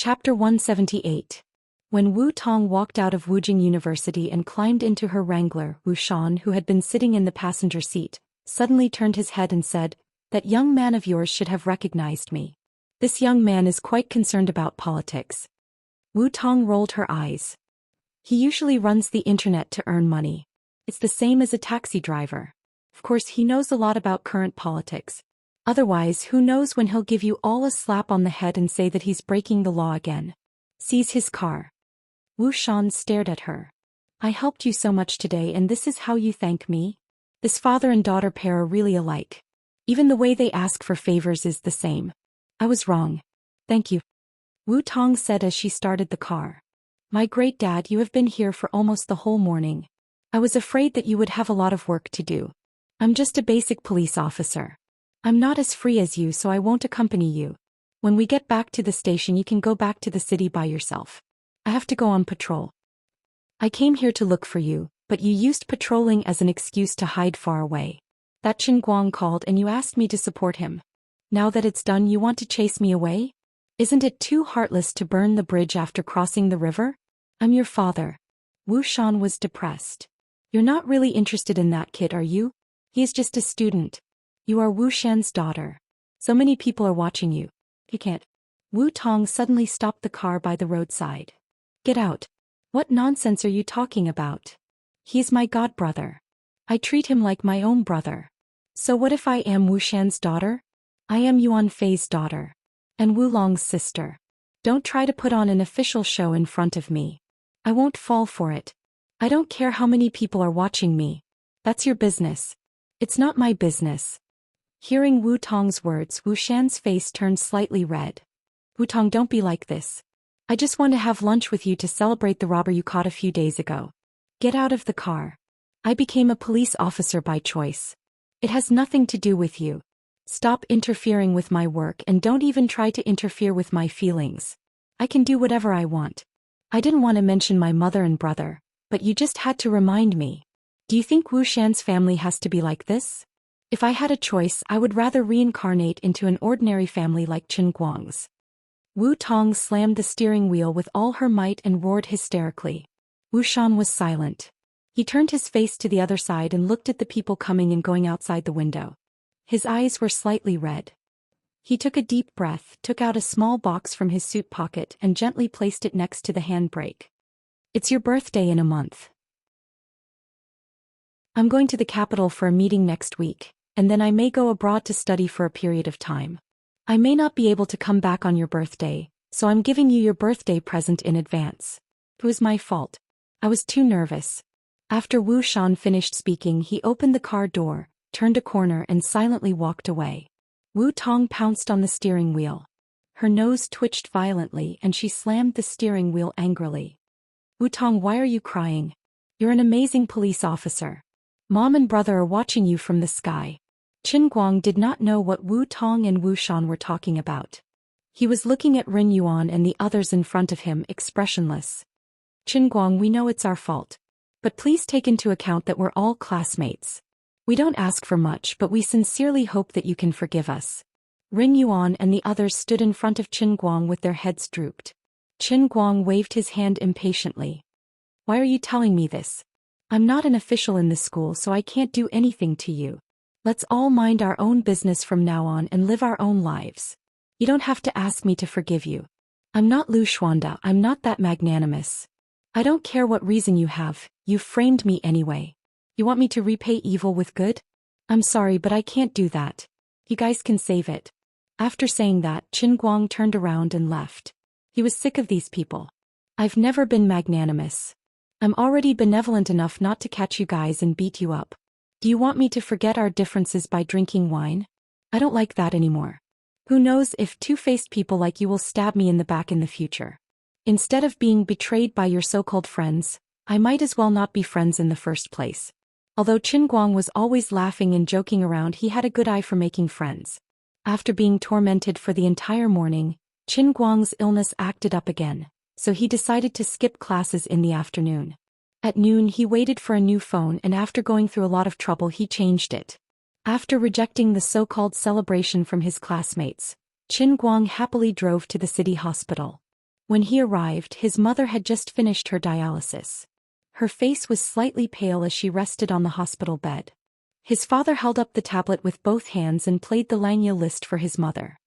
Chapter 178. When Wu Tong walked out of Wujing University and climbed into her wrangler, Wu Xian, who had been sitting in the passenger seat, suddenly turned his head and said, "That young man of yours should have recognized me. This young man is quite concerned about politics." Wu Tong rolled her eyes. "He usually runs the internet to earn money. It's the same as a taxi driver. Of course he knows a lot about current politics. Otherwise, who knows when he'll give you all a slap on the head and say that he's breaking the law again. Seize his car." Wu Xian stared at her. "I helped you so much today and this is how you thank me? This father and daughter pair are really alike. Even the way they ask for favors is the same. I was wrong. Thank you," Wu Tong said as she started the car. "My great dad, you have been here for almost the whole morning. I was afraid that you would have a lot of work to do. I'm just a basic police officer. I'm not as free as you, so I won't accompany you. When we get back to the station you can go back to the city by yourself. I have to go on patrol. I came here to look for you, but you used patrolling as an excuse to hide far away. That Qin Guang called and you asked me to support him. Now that it's done you want to chase me away? Isn't it too heartless to burn the bridge after crossing the river? I'm your father." Wu Xian was depressed. "You're not really interested in that kid, are you? He is just a student. You are Wu Xian's daughter. So many people are watching you. You can't." Wu Tong suddenly stopped the car by the roadside. "Get out. What nonsense are you talking about? He's my godbrother. I treat him like my own brother. So what if I am Wu Xian's daughter? I am Yuan Fei's daughter. And Wu Long's sister. Don't try to put on an official show in front of me. I won't fall for it. I don't care how many people are watching me. That's your business. It's not my business." Hearing Wu Tong's words, Wu Xian's face turned slightly red. "Wu Tong, don't be like this. I just want to have lunch with you to celebrate the robber you caught a few days ago. Get out of the car. I became a police officer by choice. It has nothing to do with you. Stop interfering with my work and don't even try to interfere with my feelings. I can do whatever I want. I didn't want to mention my mother and brother, but you just had to remind me. Do you think Wu Xian's family has to be like this? If I had a choice, I would rather reincarnate into an ordinary family like Qin Guang's." Wu Tong slammed the steering wheel with all her might and roared hysterically. Wu Xian was silent. He turned his face to the other side and looked at the people coming and going outside the window. His eyes were slightly red. He took a deep breath, took out a small box from his suit pocket and gently placed it next to the handbrake. "It's your birthday in a month. I'm going to the capital for a meeting next week, and then I may go abroad to study for a period of time. I may not be able to come back on your birthday, so I'm giving you your birthday present in advance. It was my fault. I was too nervous." After Wu Xian finished speaking, he opened the car door, turned a corner and silently walked away. Wu Tong pounced on the steering wheel. Her nose twitched violently and she slammed the steering wheel angrily. "Wu Tong, why are you crying? You're an amazing police officer. Mom and brother are watching you from the sky." Qin Guang did not know what Wu Tong and Wu Xian were talking about. He was looking at Rin Yuan and the others in front of him, expressionless. "Qin Guang, we know it's our fault. But please take into account that we're all classmates. We don't ask for much, but we sincerely hope that you can forgive us." Rin Yuan and the others stood in front of Qin Guang with their heads drooped. Qin Guang waved his hand impatiently. "Why are you telling me this? I'm not an official in the school, so I can't do anything to you. Let's all mind our own business from now on and live our own lives. You don't have to ask me to forgive you. I'm not Lu Xuanda, I'm not that magnanimous. I don't care what reason you have, you framed me anyway. You want me to repay evil with good? I'm sorry, but I can't do that. You guys can save it." After saying that, Qin Guang turned around and left. He was sick of these people. "I've never been magnanimous. I'm already benevolent enough not to catch you guys and beat you up. Do you want me to forget our differences by drinking wine? I don't like that anymore. Who knows if two-faced people like you will stab me in the back in the future. Instead of being betrayed by your so-called friends, I might as well not be friends in the first place." Although Qin Guang was always laughing and joking around, he had a good eye for making friends. After being tormented for the entire morning, Qin Guang's illness acted up again, so he decided to skip classes in the afternoon. At noon he waited for a new phone and after going through a lot of trouble he changed it. After rejecting the so-called celebration from his classmates, Qin Guang happily drove to the city hospital. When he arrived, his mother had just finished her dialysis. Her face was slightly pale as she rested on the hospital bed. His father held up the tablet with both hands and played the Langya list for his mother.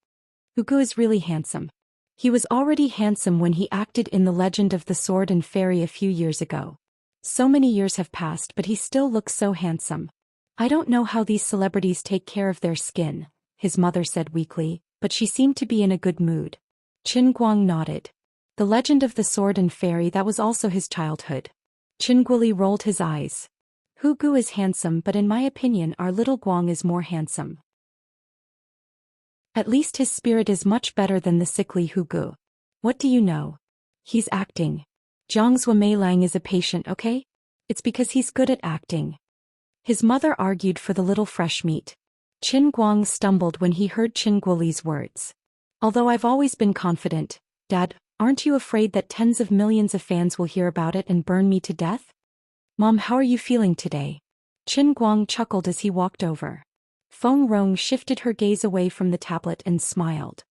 Hugo is really handsome. He was already handsome when he acted in The Legend of the Sword and Fairy a few years ago. So many years have passed, but he still looks so handsome. I don't know how these celebrities take care of their skin, his mother said weakly, but she seemed to be in a good mood. Qin Guang nodded. The Legend of the Sword and Fairy, that was also his childhood. Qin Guoli rolled his eyes. Hu Gu is handsome, but in my opinion our little Guang is more handsome. At least his spirit is much better than the sickly Hu Gu. What do you know? He's acting. Jiangzhua Meilang is a patient, okay? It's because he's good at acting. His mother argued for the little fresh meat. Qin Guang stumbled when he heard Qin Guoli's words. Although I've always been confident, Dad, aren't you afraid that tens of millions of fans will hear about it and burn me to death? Mom, how are you feeling today? Qin Guang chuckled as he walked over. Feng Rong shifted her gaze away from the tablet and smiled.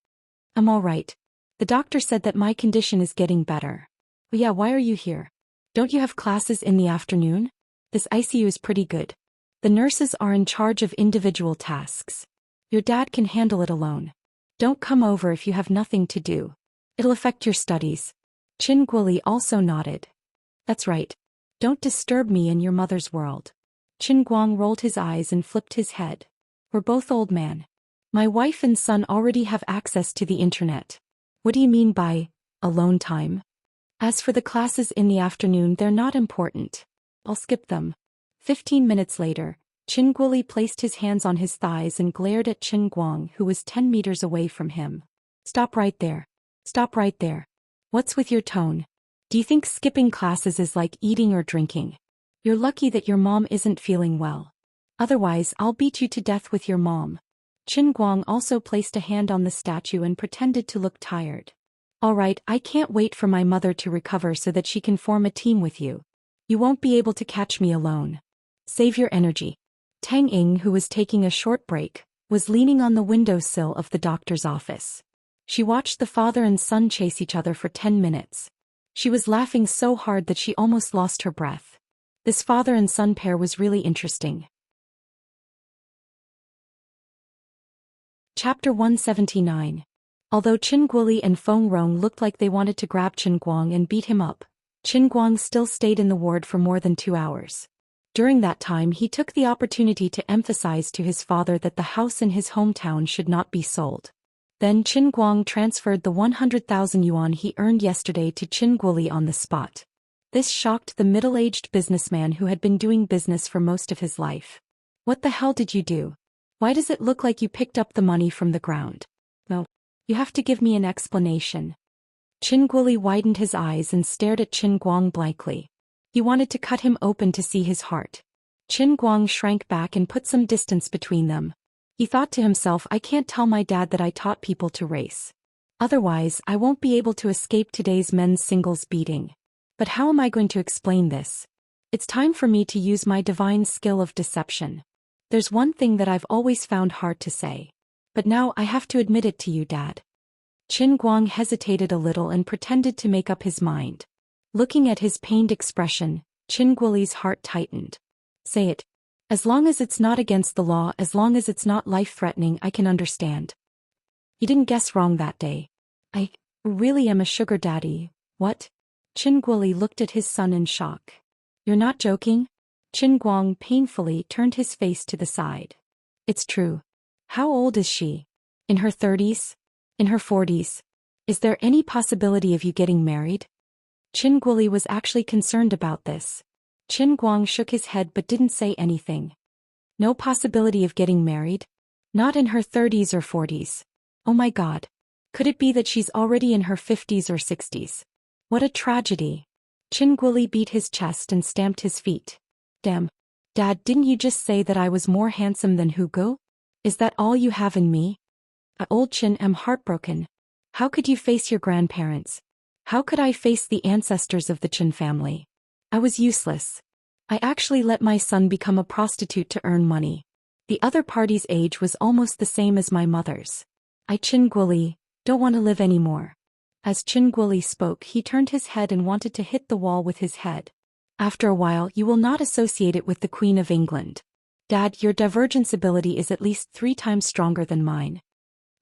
I'm all right. The doctor said that my condition is getting better. Oh yeah, why are you here? Don't you have classes in the afternoon? This ICU is pretty good. The nurses are in charge of individual tasks. Your dad can handle it alone. Don't come over if you have nothing to do. It'll affect your studies. Qin Guoli also nodded. That's right. Don't disturb me in your mother's world. Qin Guang rolled his eyes and flipped his head. We're both old man. My wife and son already have access to the internet. What do you mean by alone time? As for the classes in the afternoon, they're not important. I'll skip them. 15 minutes later, Qin Guoli placed his hands on his thighs and glared at Qin Guang, who was 10 meters away from him. Stop right there. Stop right there. What's with your tone? Do you think skipping classes is like eating or drinking? You're lucky that your mom isn't feeling well. Otherwise, I'll beat you to death with your mom. Qin Guang also placed a hand on the statue and pretended to look tired. All right, I can't wait for my mother to recover so that she can form a team with you. You won't be able to catch me alone. Save your energy. Tang Ying, who was taking a short break, was leaning on the windowsill of the doctor's office. She watched the father and son chase each other for 10 minutes. She was laughing so hard that she almost lost her breath. This father and son pair was really interesting. Chapter 179. Although Qin Guoli and Feng Rong looked like they wanted to grab Qin Guang and beat him up, Qin Guang still stayed in the ward for more than 2 hours. During that time, he took the opportunity to emphasize to his father that the house in his hometown should not be sold. Then Qin Guang transferred the 100,000 yuan he earned yesterday to Qin Guoli on the spot. This shocked the middle-aged businessman who had been doing business for most of his life. What the hell did you do? Why does it look like you picked up the money from the ground? No. You have to give me an explanation. Qin Guoli widened his eyes and stared at Qin Guang blankly. He wanted to cut him open to see his heart. Qin Guang shrank back and put some distance between them. He thought to himself, I can't tell my dad that I taught people to race. Otherwise, I won't be able to escape today's men's singles beating. But how am I going to explain this? It's time for me to use my divine skill of deception. There's one thing that I've always found hard to say. But now I have to admit it to you, Dad. Qin Guang hesitated a little and pretended to make up his mind. Looking at his pained expression, Qin Guoli's heart tightened. Say it. As long as it's not against the law, as long as it's not life-threatening, I can understand. You didn't guess wrong that day. I really am a sugar daddy. What? Qin Guoli looked at his son in shock. You're not joking? Qin Guang painfully turned his face to the side. It's true. How old is she? In her 30s? In her 40s? Is there any possibility of you getting married? Qin Guoli was actually concerned about this. Qin Guang shook his head but didn't say anything. No possibility of getting married? Not in her 30s or 40s. Oh my God. Could it be that she's already in her 50s or 60s? What a tragedy. Qin Guoli beat his chest and stamped his feet. Damn. Dad, didn't you just say that I was more handsome than Hugo? Is that all you have in me? Old Qin, am heartbroken. How could you face your grandparents? How could I face the ancestors of the Qin family? I was useless. I actually let my son become a prostitute to earn money. The other party's age was almost the same as my mother's. I, Qin Guoli, don't want to live anymore. As Qin Guoli spoke, he turned his head and wanted to hit the wall with his head. After a while, you will not associate it with the Queen of England. Dad, your divergence ability is at least 3 times stronger than mine.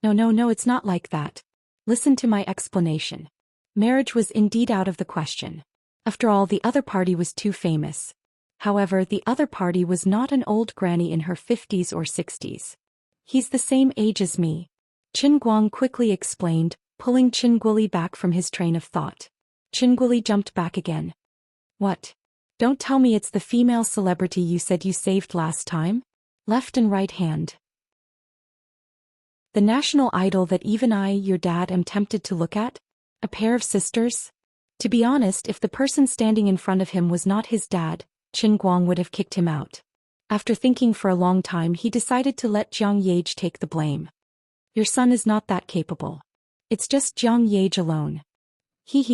No, it's not like that. Listen to my explanation. Marriage was indeed out of the question. After all, the other party was too famous. However, the other party was not an old granny in her 50s or 60s. He's the same age as me. Qin Guang quickly explained, pulling Qin Guoli back from his train of thought. Qin Guoli jumped back again. What? Don't tell me it's the female celebrity you said you saved last time? Left and right hand. The national idol that even I, your dad, am tempted to look at? A pair of sisters? To be honest, if the person standing in front of him was not his dad, Qin Guang would have kicked him out. After thinking for a long time, he decided to let Jiang Yage take the blame. Your son is not that capable. It's just Jiang Yage alone.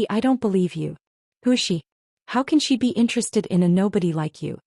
I don't believe you. Who is she? How can she be interested in a nobody like you?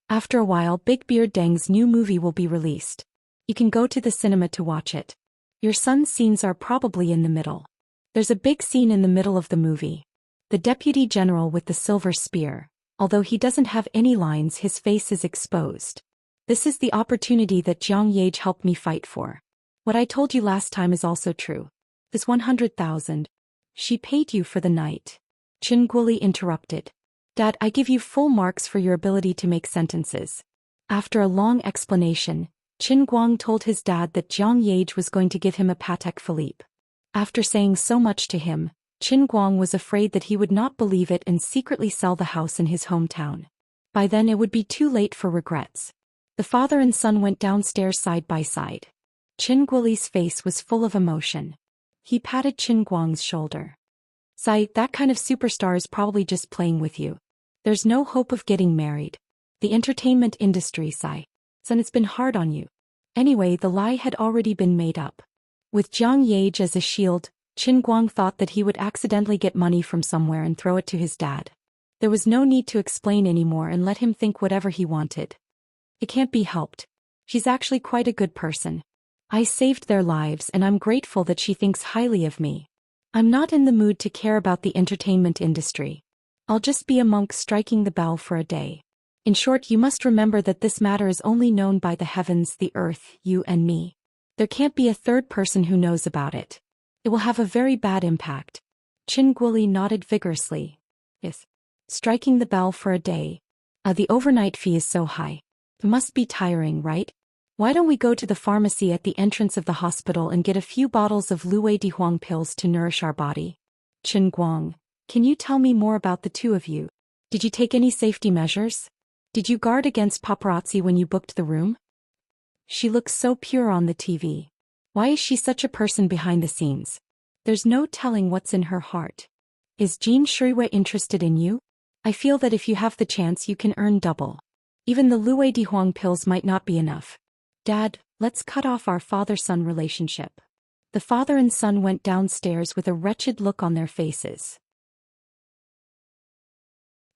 After a while, Big Beard Deng's new movie will be released. You can go to the cinema to watch it. Your son's scenes are probably in the middle. There's a big scene in the middle of the movie. The deputy general with the silver spear. Although he doesn't have any lines, his face is exposed. This is the opportunity that Jiang Yage helped me fight for. What I told you last time is also true. This 100,000. She paid you for the night. Qin Guoli interrupted. Dad, I give you full marks for your ability to make sentences. After a long explanation, Qin Guang told his dad that Jiang Yage was going to give him a Patek Philippe. After saying so much to him, Qin Guang was afraid that he would not believe it and secretly sell the house in his hometown. By then it would be too late for regrets. The father and son went downstairs side by side. Qin Guoli's face was full of emotion. He patted Qin Guang's shoulder. Sai, that kind of superstar is probably just playing with you. There's no hope of getting married. The entertainment industry, Sai. Son, it's been hard on you. Anyway, the lie had already been made up. With Jiang Yage as a shield, Qin Guang thought that he would accidentally get money from somewhere and throw it to his dad. There was no need to explain anymore and let him think whatever he wanted. It can't be helped. She's actually quite a good person. I saved their lives and I'm grateful that she thinks highly of me. I'm not in the mood to care about the entertainment industry. I'll just be a monk striking the bell for a day. In short, you must remember that this matter is only known by the heavens, the earth, you and me. There can't be a third person who knows about it. It will have a very bad impact. Qin Guoli nodded vigorously. Yes. Striking the bell for a day. The overnight fee is so high. It must be tiring, right? Why don't we go to the pharmacy at the entrance of the hospital and get a few bottles of Luwei Dihuang pills to nourish our body? Qin Guang, can you tell me more about the two of you? Did you take any safety measures? Did you guard against paparazzi when you booked the room? She looks so pure on the TV. Why is she such a person behind the scenes? There's no telling what's in her heart. Is Jean Shuiwei interested in you? I feel that if you have the chance you can earn double. Even the Luwei Dihuang pills might not be enough. Dad, let's cut off our father-son relationship. The father and son went downstairs with a wretched look on their faces.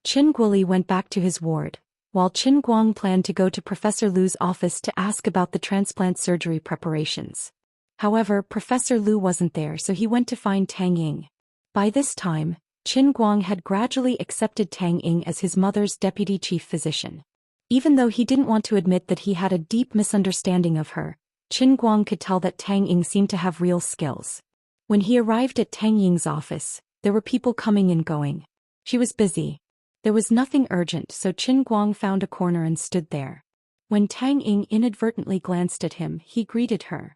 Qin Guoli went back to his ward, while Qin Guang planned to go to Professor Lu's office to ask about the transplant surgery preparations. However, Professor Lu wasn't there, so he went to find Tang Ying. By this time, Qin Guang had gradually accepted Tang Ying as his mother's deputy chief physician. Even though he didn't want to admit that he had a deep misunderstanding of her, Qin Guang could tell that Tang Ying seemed to have real skills. When he arrived at Tang Ying's office, there were people coming and going. She was busy. There was nothing urgent, so Qin Guang found a corner and stood there. When Tang Ying inadvertently glanced at him, he greeted her.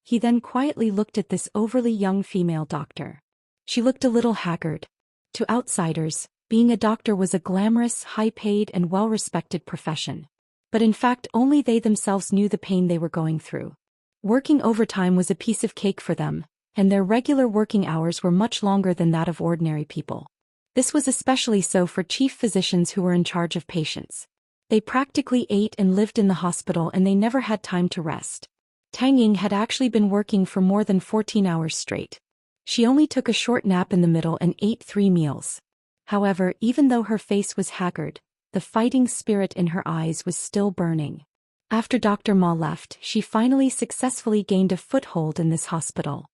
He then quietly looked at this overly young female doctor. She looked a little haggard. To outsiders, being a doctor was a glamorous, high-paid and well-respected profession. But in fact only they themselves knew the pain they were going through. Working overtime was a piece of cake for them, and their regular working hours were much longer than that of ordinary people. This was especially so for chief physicians who were in charge of patients. They practically ate and lived in the hospital and they never had time to rest. Tang Ying had actually been working for more than 14 hours straight. She only took a short nap in the middle and ate 3 meals. However, even though her face was haggard, the fighting spirit in her eyes was still burning. After Dr. Ma left, she finally successfully gained a foothold in this hospital.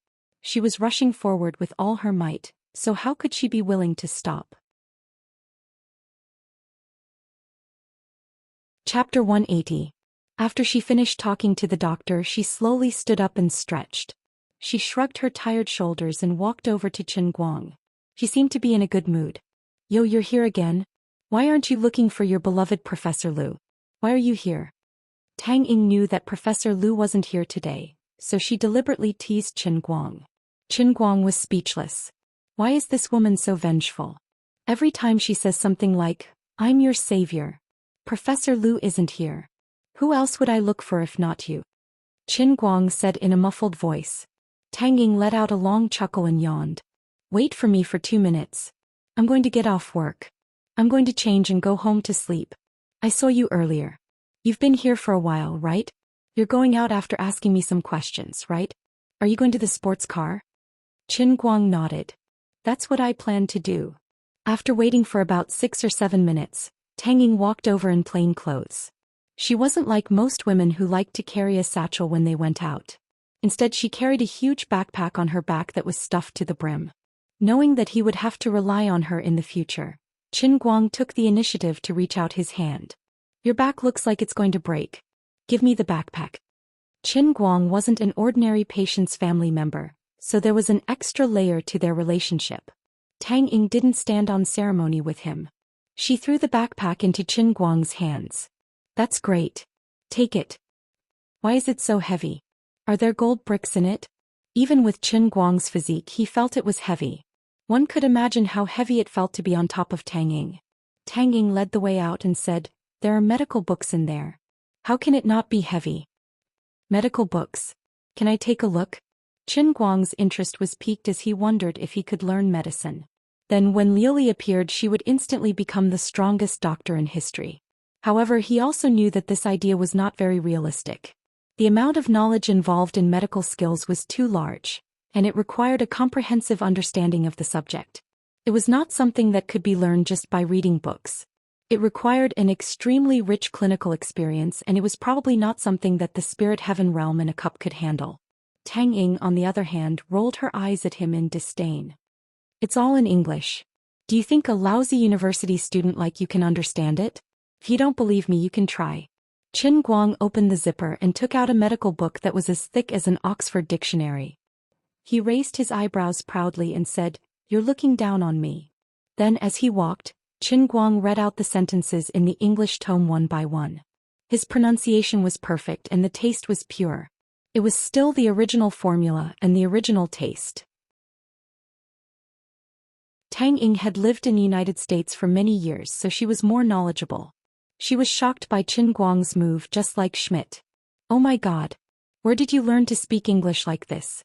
She was rushing forward with all her might, so how could she be willing to stop? Chapter 180. After she finished talking to the doctor, she slowly stood up and stretched. She shrugged her tired shoulders and walked over to Qin Guang. She seemed to be in a good mood. Yo, you're here again? Why aren't you looking for your beloved Professor Lu? Why are you here? Tang Ying knew that Professor Lu wasn't here today, so she deliberately teased Qin Guang. Qin Guang was speechless. Why is this woman so vengeful? Every time she says something like, "I'm your savior. Professor Lu isn't here. Who else would I look for if not you?" Qin Guang said in a muffled voice. Tang Ying let out a long chuckle and yawned. Wait for me for 2 minutes. I'm going to get off work. I'm going to change and go home to sleep. I saw you earlier. You've been here for a while, right? You're going out after asking me some questions, right? Are you going to the sports car? Qin Guang nodded. That's what I planned to do. After waiting for about 6 or 7 minutes, Tang Ying walked over in plain clothes. She wasn't like most women who liked to carry a satchel when they went out. Instead, she carried a huge backpack on her back that was stuffed to the brim. Knowing that he would have to rely on her in the future, Qin Guang took the initiative to reach out his hand. Your back looks like it's going to break. Give me the backpack. Qin Guang wasn't an ordinary patient's family member, so there was an extra layer to their relationship. Tang Ying didn't stand on ceremony with him. She threw the backpack into Qin Guang's hands. That's great. Take it. Why is it so heavy? Are there gold bricks in it? Even with Qin Guang's physique, he felt it was heavy. One could imagine how heavy it felt to be on top of Tang Ying. Tang Ying led the way out and said, "There are medical books in there. How can it not be heavy?" Medical books. Can I take a look? Qin Guang's interest was piqued as he wondered if he could learn medicine. Then when Liuli appeared, she would instantly become the strongest doctor in history. However, he also knew that this idea was not very realistic. The amount of knowledge involved in medical skills was too large, and it required a comprehensive understanding of the subject. It was not something that could be learned just by reading books. It required an extremely rich clinical experience, and it was probably not something that the spirit heaven realm in a cup could handle. Tang Ying, on the other hand, rolled her eyes at him in disdain. It's all in English. Do you think a lousy university student like you can understand it? If you don't believe me, you can try. Qin Guang opened the zipper and took out a medical book that was as thick as an Oxford dictionary. He raised his eyebrows proudly and said, "You're looking down on me." Then as he walked, Qin Guang read out the sentences in the English tome one by one. His pronunciation was perfect and the taste was pure. It was still the original formula and the original taste. Tang Ying had lived in the United States for many years, so she was more knowledgeable. She was shocked by Qin Guang's move, just like Schmidt. "Oh my God. Where did you learn to speak English like this?"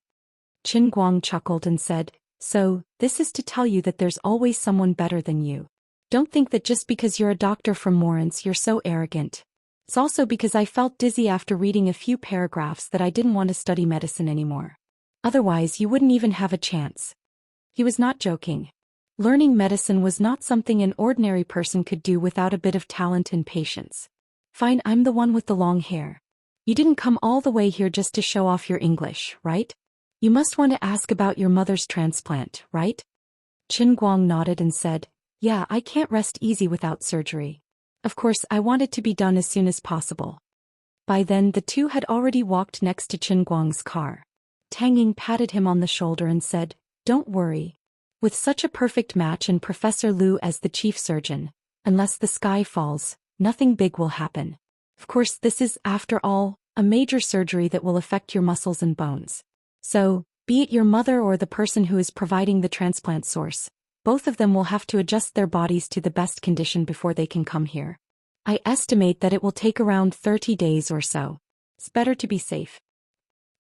Qin Guang chuckled and said, "So, this is to tell you that there's always someone better than you. Don't think that just because you're a doctor from Morance you're so arrogant. It's also because I felt dizzy after reading a few paragraphs that I didn't want to study medicine anymore. Otherwise you wouldn't even have a chance." He was not joking. Learning medicine was not something an ordinary person could do without a bit of talent and patience. "Fine, I'm the one with the long hair. You didn't come all the way here just to show off your English, right? You must want to ask about your mother's transplant, right?" Qin Guang nodded and said, "Yeah, I can't rest easy without surgery. Of course, I want it to be done as soon as possible." By then the two had already walked next to Qin Guang's car. Tang Ying patted him on the shoulder and said, "Don't worry. With such a perfect match and Professor Lu as the chief surgeon, unless the sky falls, nothing big will happen. Of course, this is, after all, a major surgery that will affect your muscles and bones. So, be it your mother or the person who is providing the transplant source, both of them will have to adjust their bodies to the best condition before they can come here. I estimate that it will take around 30 days or so. It's better to be safe."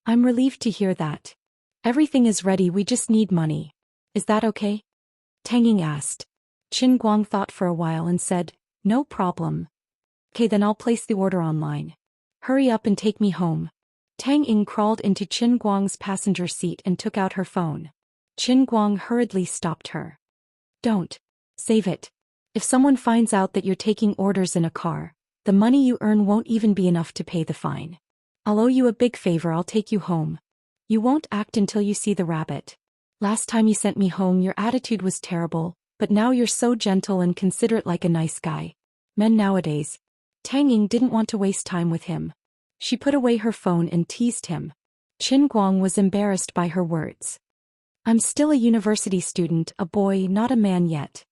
"I'm relieved to hear that. Everything is ready, we just need money. Is that okay?" Tang Ying asked. Qin Guang thought for a while and said, "No problem. Okay, then I'll place the order online. Hurry up and take me home." Tang Ying crawled into Qin Guang's passenger seat and took out her phone. Qin Guang hurriedly stopped her. "Don't. Save it. If someone finds out that you're taking orders in a car, the money you earn won't even be enough to pay the fine. I'll owe you a big favor, I'll take you home." You won't act until you see the rabbit. Last time you sent me home your attitude was terrible, but now you're so gentle and considerate like a nice guy. Men nowadays. Tang Ying didn't want to waste time with him. She put away her phone and teased him. Qin Guang was embarrassed by her words. I'm still a university student, a boy, not a man yet.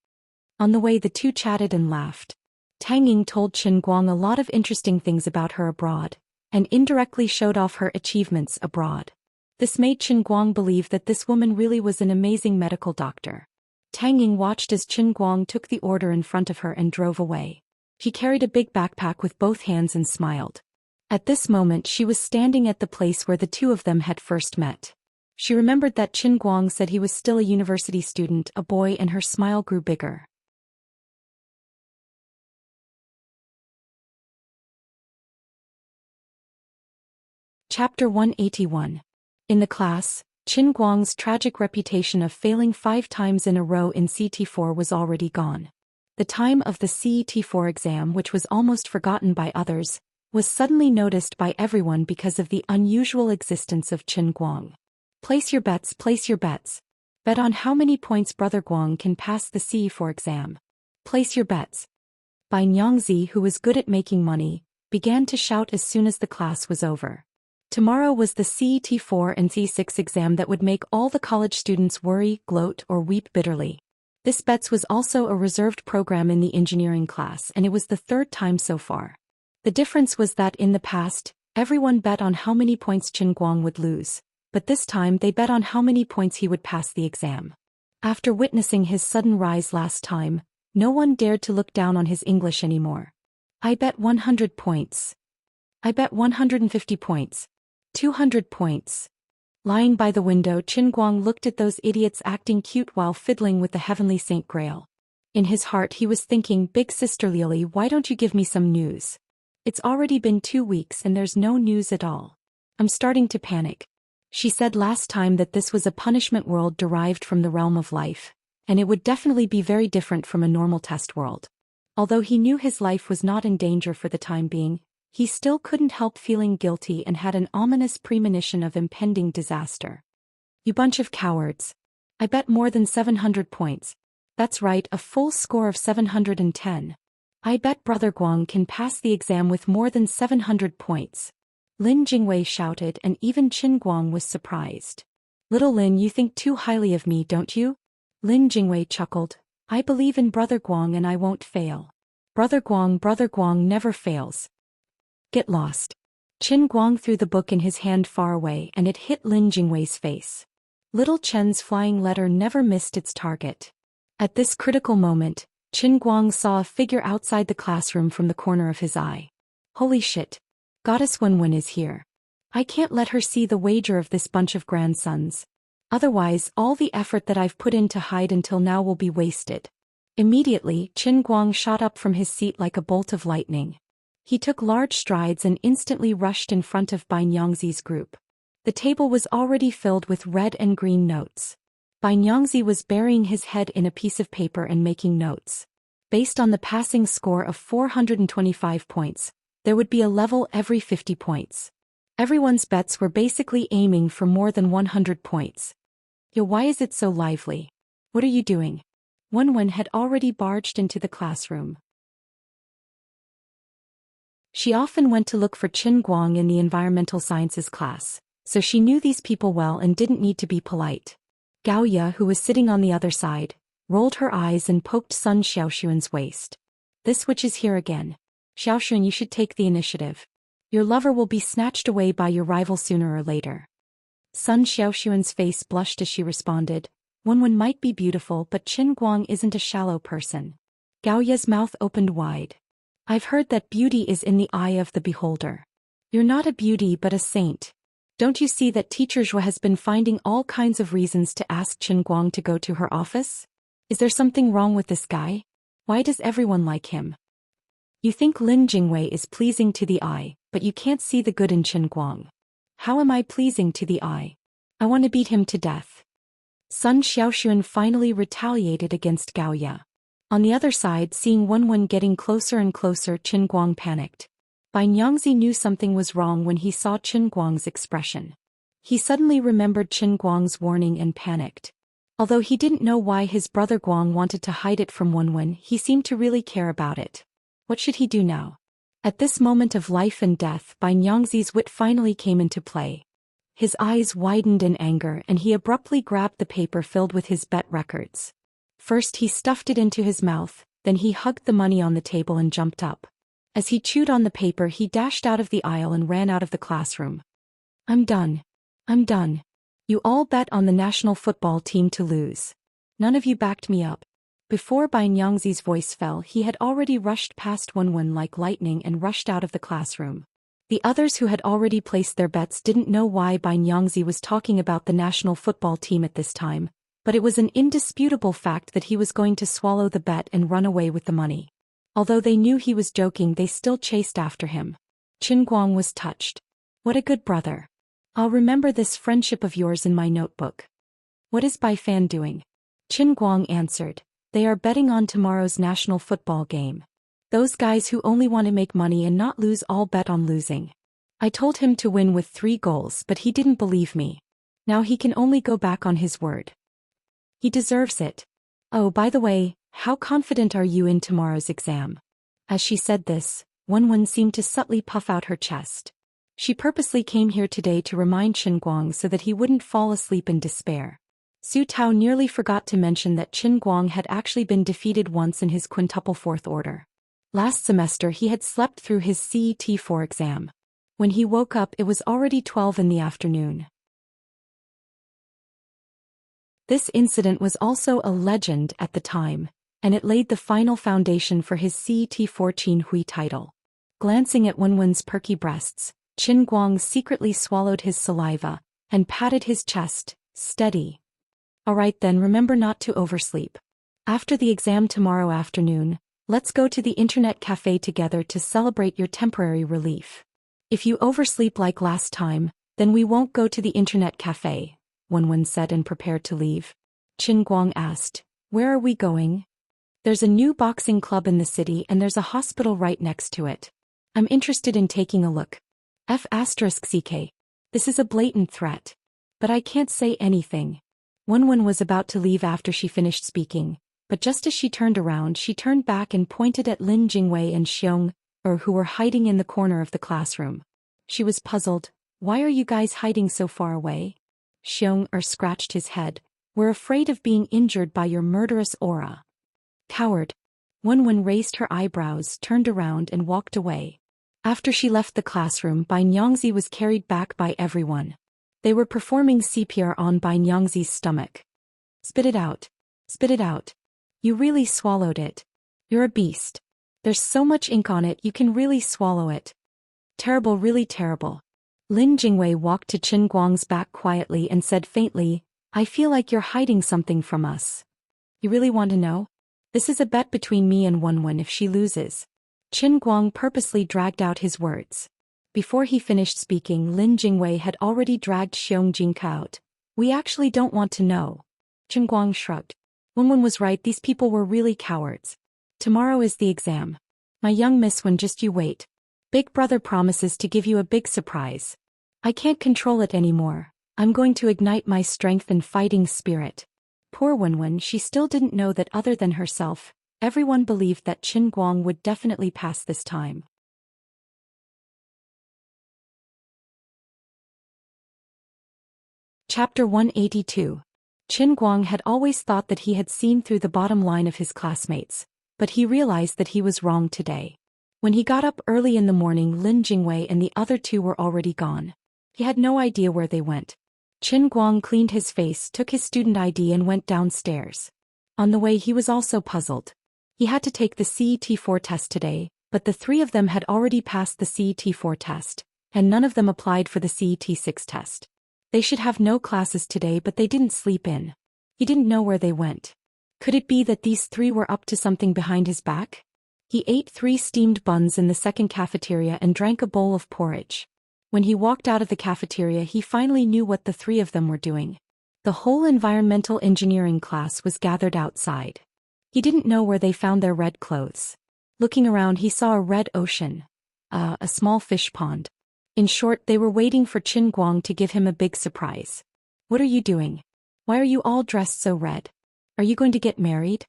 On the way the two chatted and laughed. Tang Ying told Qin Guang a lot of interesting things about her abroad, and indirectly showed off her achievements abroad. This made Qin Guang believe that this woman really was an amazing medical doctor. Tang Ying watched as Qin Guang took the order in front of her and drove away. She carried a big backpack with both hands and smiled. At this moment she was standing at the place where the two of them had first met. She remembered that Qin Guang said he was still a university student, a boy, and her smile grew bigger. Chapter 181. In the class, Qin Guang's tragic reputation of failing 5 times in a row in CT4 was already gone. The time of the CET4 exam, which was almost forgotten by others, was suddenly noticed by everyone because of the unusual existence of Qin Guang. Place your bets, place your bets. Bet on how many points Brother Guang can pass the CE4 exam. Place your bets. Bai Nyangzi, who was good at making money, began to shout as soon as the class was over. Tomorrow was the CET4 and C6 exam that would make all the college students worry, gloat, or weep bitterly. This bets was also a reserved program in the engineering class, and it was the 3rd time so far. The difference was that in the past, everyone bet on how many points Qin Guang would lose, but this time they bet on how many points he would pass the exam. After witnessing his sudden rise last time, no one dared to look down on his English anymore. I bet 100 points. I bet 150 points. 200 points. Lying by the window, Qin Guang looked at those idiots acting cute while fiddling with the heavenly Saint Grail. In his heart he was thinking, big sister Lily, why don't you give me some news? It's already been 2 weeks and there's no news at all. I'm starting to panic. She said last time that this was a punishment world derived from the realm of life, and it would definitely be very different from a normal test world. Although he knew his life was not in danger for the time being, he still couldn't help feeling guilty and had an ominous premonition of impending disaster. You bunch of cowards. I bet more than 700 points. That's right, a full score of 710. I bet Brother Guang can pass the exam with more than 700 points. Lin Jingwei shouted, and even Qin Guang was surprised. Little Lin, you think too highly of me, don't you? Lin Jingwei chuckled. I believe in Brother Guang and I won't fail. Brother Guang never fails. Get lost. Qin Guang threw the book in his hand far away and it hit Lin Jingwei's face. Little Chen's flying letter never missed its target. At this critical moment, Qin Guang saw a figure outside the classroom from the corner of his eye. Holy shit. Goddess Wenwen is here. I can't let her see the wager of this bunch of grandsons. Otherwise, all the effort that I've put in to hide until now will be wasted. Immediately, Qin Guang shot up from his seat like a bolt of lightning. He took large strides and instantly rushed in front of Bai Nyangzi's group. The table was already filled with red and green notes. Bai Nyangzi was burying his head in a piece of paper and making notes. Based on the passing score of 425 points, there would be a level every 50 points. Everyone's bets were basically aiming for more than 100 points. Yo, why is it so lively? What are you doing? Wenwen had already barged into the classroom. She often went to look for Qin Guang in the environmental sciences class, so she knew these people well and didn't need to be polite. Gao Ye, who was sitting on the other side, rolled her eyes and poked Sun Xiaoxuan's waist. This witch is here again. Xiaoxuan, you should take the initiative. Your lover will be snatched away by your rival sooner or later. Sun Xiaoxuan's face blushed as she responded, Wenwen might be beautiful but Qin Guang isn't a shallow person. Gao Ye's mouth opened wide. I've heard that beauty is in the eye of the beholder. You're not a beauty but a saint. Don't you see that Teacher Zhou has been finding all kinds of reasons to ask Qin Guang to go to her office? Is there something wrong with this guy? Why does everyone like him? You think Lin Jingwei is pleasing to the eye, but you can't see the good in Qin Guang. How am I pleasing to the eye? I want to beat him to death. Sun Xiaoxuan finally retaliated against Gao Ye. On the other side, seeing Wenwen getting closer and closer, Qin Guang panicked. Bai Nyangzi knew something was wrong when he saw Qin Guang's expression. He suddenly remembered Qin Guang's warning and panicked. Although he didn't know why his brother Guang wanted to hide it from Wenwen, he seemed to really care about it. What should he do now? At this moment of life and death, Bai Nyangzi's wit finally came into play. His eyes widened in anger and he abruptly grabbed the paper filled with his bet records. First he stuffed it into his mouth, then he hugged the money on the table and jumped up. As he chewed on the paper he dashed out of the aisle and ran out of the classroom. I'm done. I'm done. You all bet on the national football team to lose. None of you backed me up. Before Bai Nyangzi's voice fell, he had already rushed past Wenwen like lightning and rushed out of the classroom. The others who had already placed their bets didn't know why Bai Nyangzi was talking about the national football team at this time, but it was an indisputable fact that he was going to swallow the bet and run away with the money. Although they knew he was joking, they still chased after him. Qin Guang was touched. What a good brother. I'll remember this friendship of yours in my notebook. What is Bai Fan doing? Qin Guang answered. They are betting on tomorrow's national football game. Those guys who only want to make money and not lose all bet on losing. I told him to win with 3 goals, but he didn't believe me. Now he can only go back on his word. He deserves it. Oh, by the way, how confident are you in tomorrow's exam? As she said this, Wenwen seemed to subtly puff out her chest. She purposely came here today to remind Qin Guang so that he wouldn't fall asleep in despair. Su Tao nearly forgot to mention that Qin Guang had actually been defeated once in his quintuple 4th order. Last semester he had slept through his CET4 exam. When he woke up it was already 12 in the afternoon. This incident was also a legend at the time, and it laid the final foundation for his CET4 Qin Hui title. Glancing at Wenwen's perky breasts, Qin Guang secretly swallowed his saliva and patted his chest. Steady. Alright then, remember not to oversleep. After the exam tomorrow afternoon, let's go to the internet cafe together to celebrate your temporary relief. If you oversleep like last time, then we won't go to the internet cafe, Wenwen said and prepared to leave. Qin Guang asked, where are we going? There's a new boxing club in the city and there's a hospital right next to it. I'm interested in taking a look. F***CK. This is a blatant threat. But I can't say anything. Wenwen was about to leave after she finished speaking, but just as she turned around she turned back and pointed at Lin Jingwei and Xiong, who were hiding in the corner of the classroom. She was puzzled. Why are you guys hiding so far away? Xiong scratched his head. We're afraid of being injured by your murderous aura. Coward. Wenwen raised her eyebrows, turned around and walked away. After she left the classroom, Bai Nyangzi was carried back by everyone. They were performing CPR on Bai Nyangzi's stomach. Spit it out. Spit it out. You really swallowed it. You're a beast. There's so much ink on it you can really swallow it. Terrible, really terrible. Lin Jingwei walked to Qin Guang's back quietly and said faintly, I feel like you're hiding something from us. You really want to know? This is a bet between me and Wenwen if she loses. Qin Guang purposely dragged out his words. Before he finished speaking, Lin Jingwei had already dragged Xiong Jingka out. We actually don't want to know. Qin Guang shrugged. Wenwen was right, these people were really cowards. Tomorrow is the exam. My young Miss Wen, just you wait. Big Brother promises to give you a big surprise. I can't control it anymore. I'm going to ignite my strength and fighting spirit. Poor Wenwen, she still didn't know that other than herself, everyone believed that Qin Guang would definitely pass this time. Chapter 182. Qin Guang had always thought that he had seen through the bottom line of his classmates, but he realized that he was wrong today. When he got up early in the morning, Lin Jingwei and the other 2 were already gone. He had no idea where they went. Qin Guang cleaned his face, took his student ID and went downstairs. On the way he was also puzzled. He had to take the CET4 test today, but the 3 of them had already passed the CET4 test, and none of them applied for the CET6 test. They should have no classes today, but they didn't sleep in. He didn't know where they went. Could it be that these 3 were up to something behind his back? He ate 3 steamed buns in the second cafeteria and drank a bowl of porridge. When he walked out of the cafeteria, he finally knew what the 3 of them were doing. The whole environmental engineering class was gathered outside. He didn't know where they found their red clothes. Looking around, he saw a red ocean. A small fish pond. In short, they were waiting for Qin Guang to give him a big surprise. What are you doing? Why are you all dressed so red? Are you going to get married?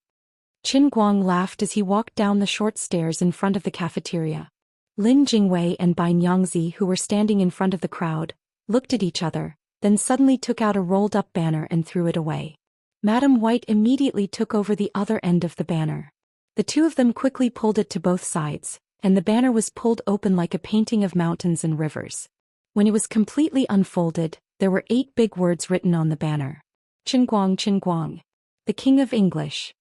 Qin Guang laughed as he walked down the short stairs in front of the cafeteria. Lin Jingwei and Bai Nyangzi, who were standing in front of the crowd, looked at each other, then suddenly took out a rolled-up banner and threw it away. Madam White immediately took over the other end of the banner. The two of them quickly pulled it to both sides, and the banner was pulled open like a painting of mountains and rivers. When it was completely unfolded, there were 8 big words written on the banner. Qin Guang, the King of English.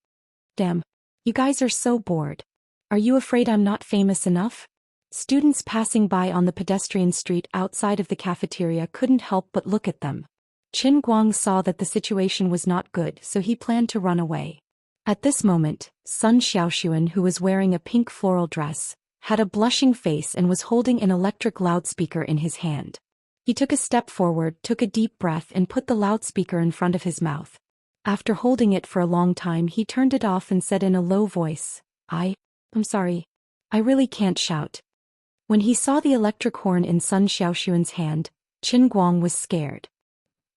Damn. You guys are so bored. Are you afraid I'm not famous enough? Students passing by on the pedestrian street outside of the cafeteria couldn't help but look at them. Qin Guang saw that the situation was not good, so he planned to run away. At this moment, Sun Xiaoxuan, who was wearing a pink floral dress, had a blushing face and was holding an electric loudspeaker in his hand. He took a step forward, took a deep breath and put the loudspeaker in front of his mouth. After holding it for a long time, he turned it off and said in a low voice, I'm sorry. I really can't shout. When he saw the electric horn in Sun Xiaoxuan's hand, Qin Guang was scared.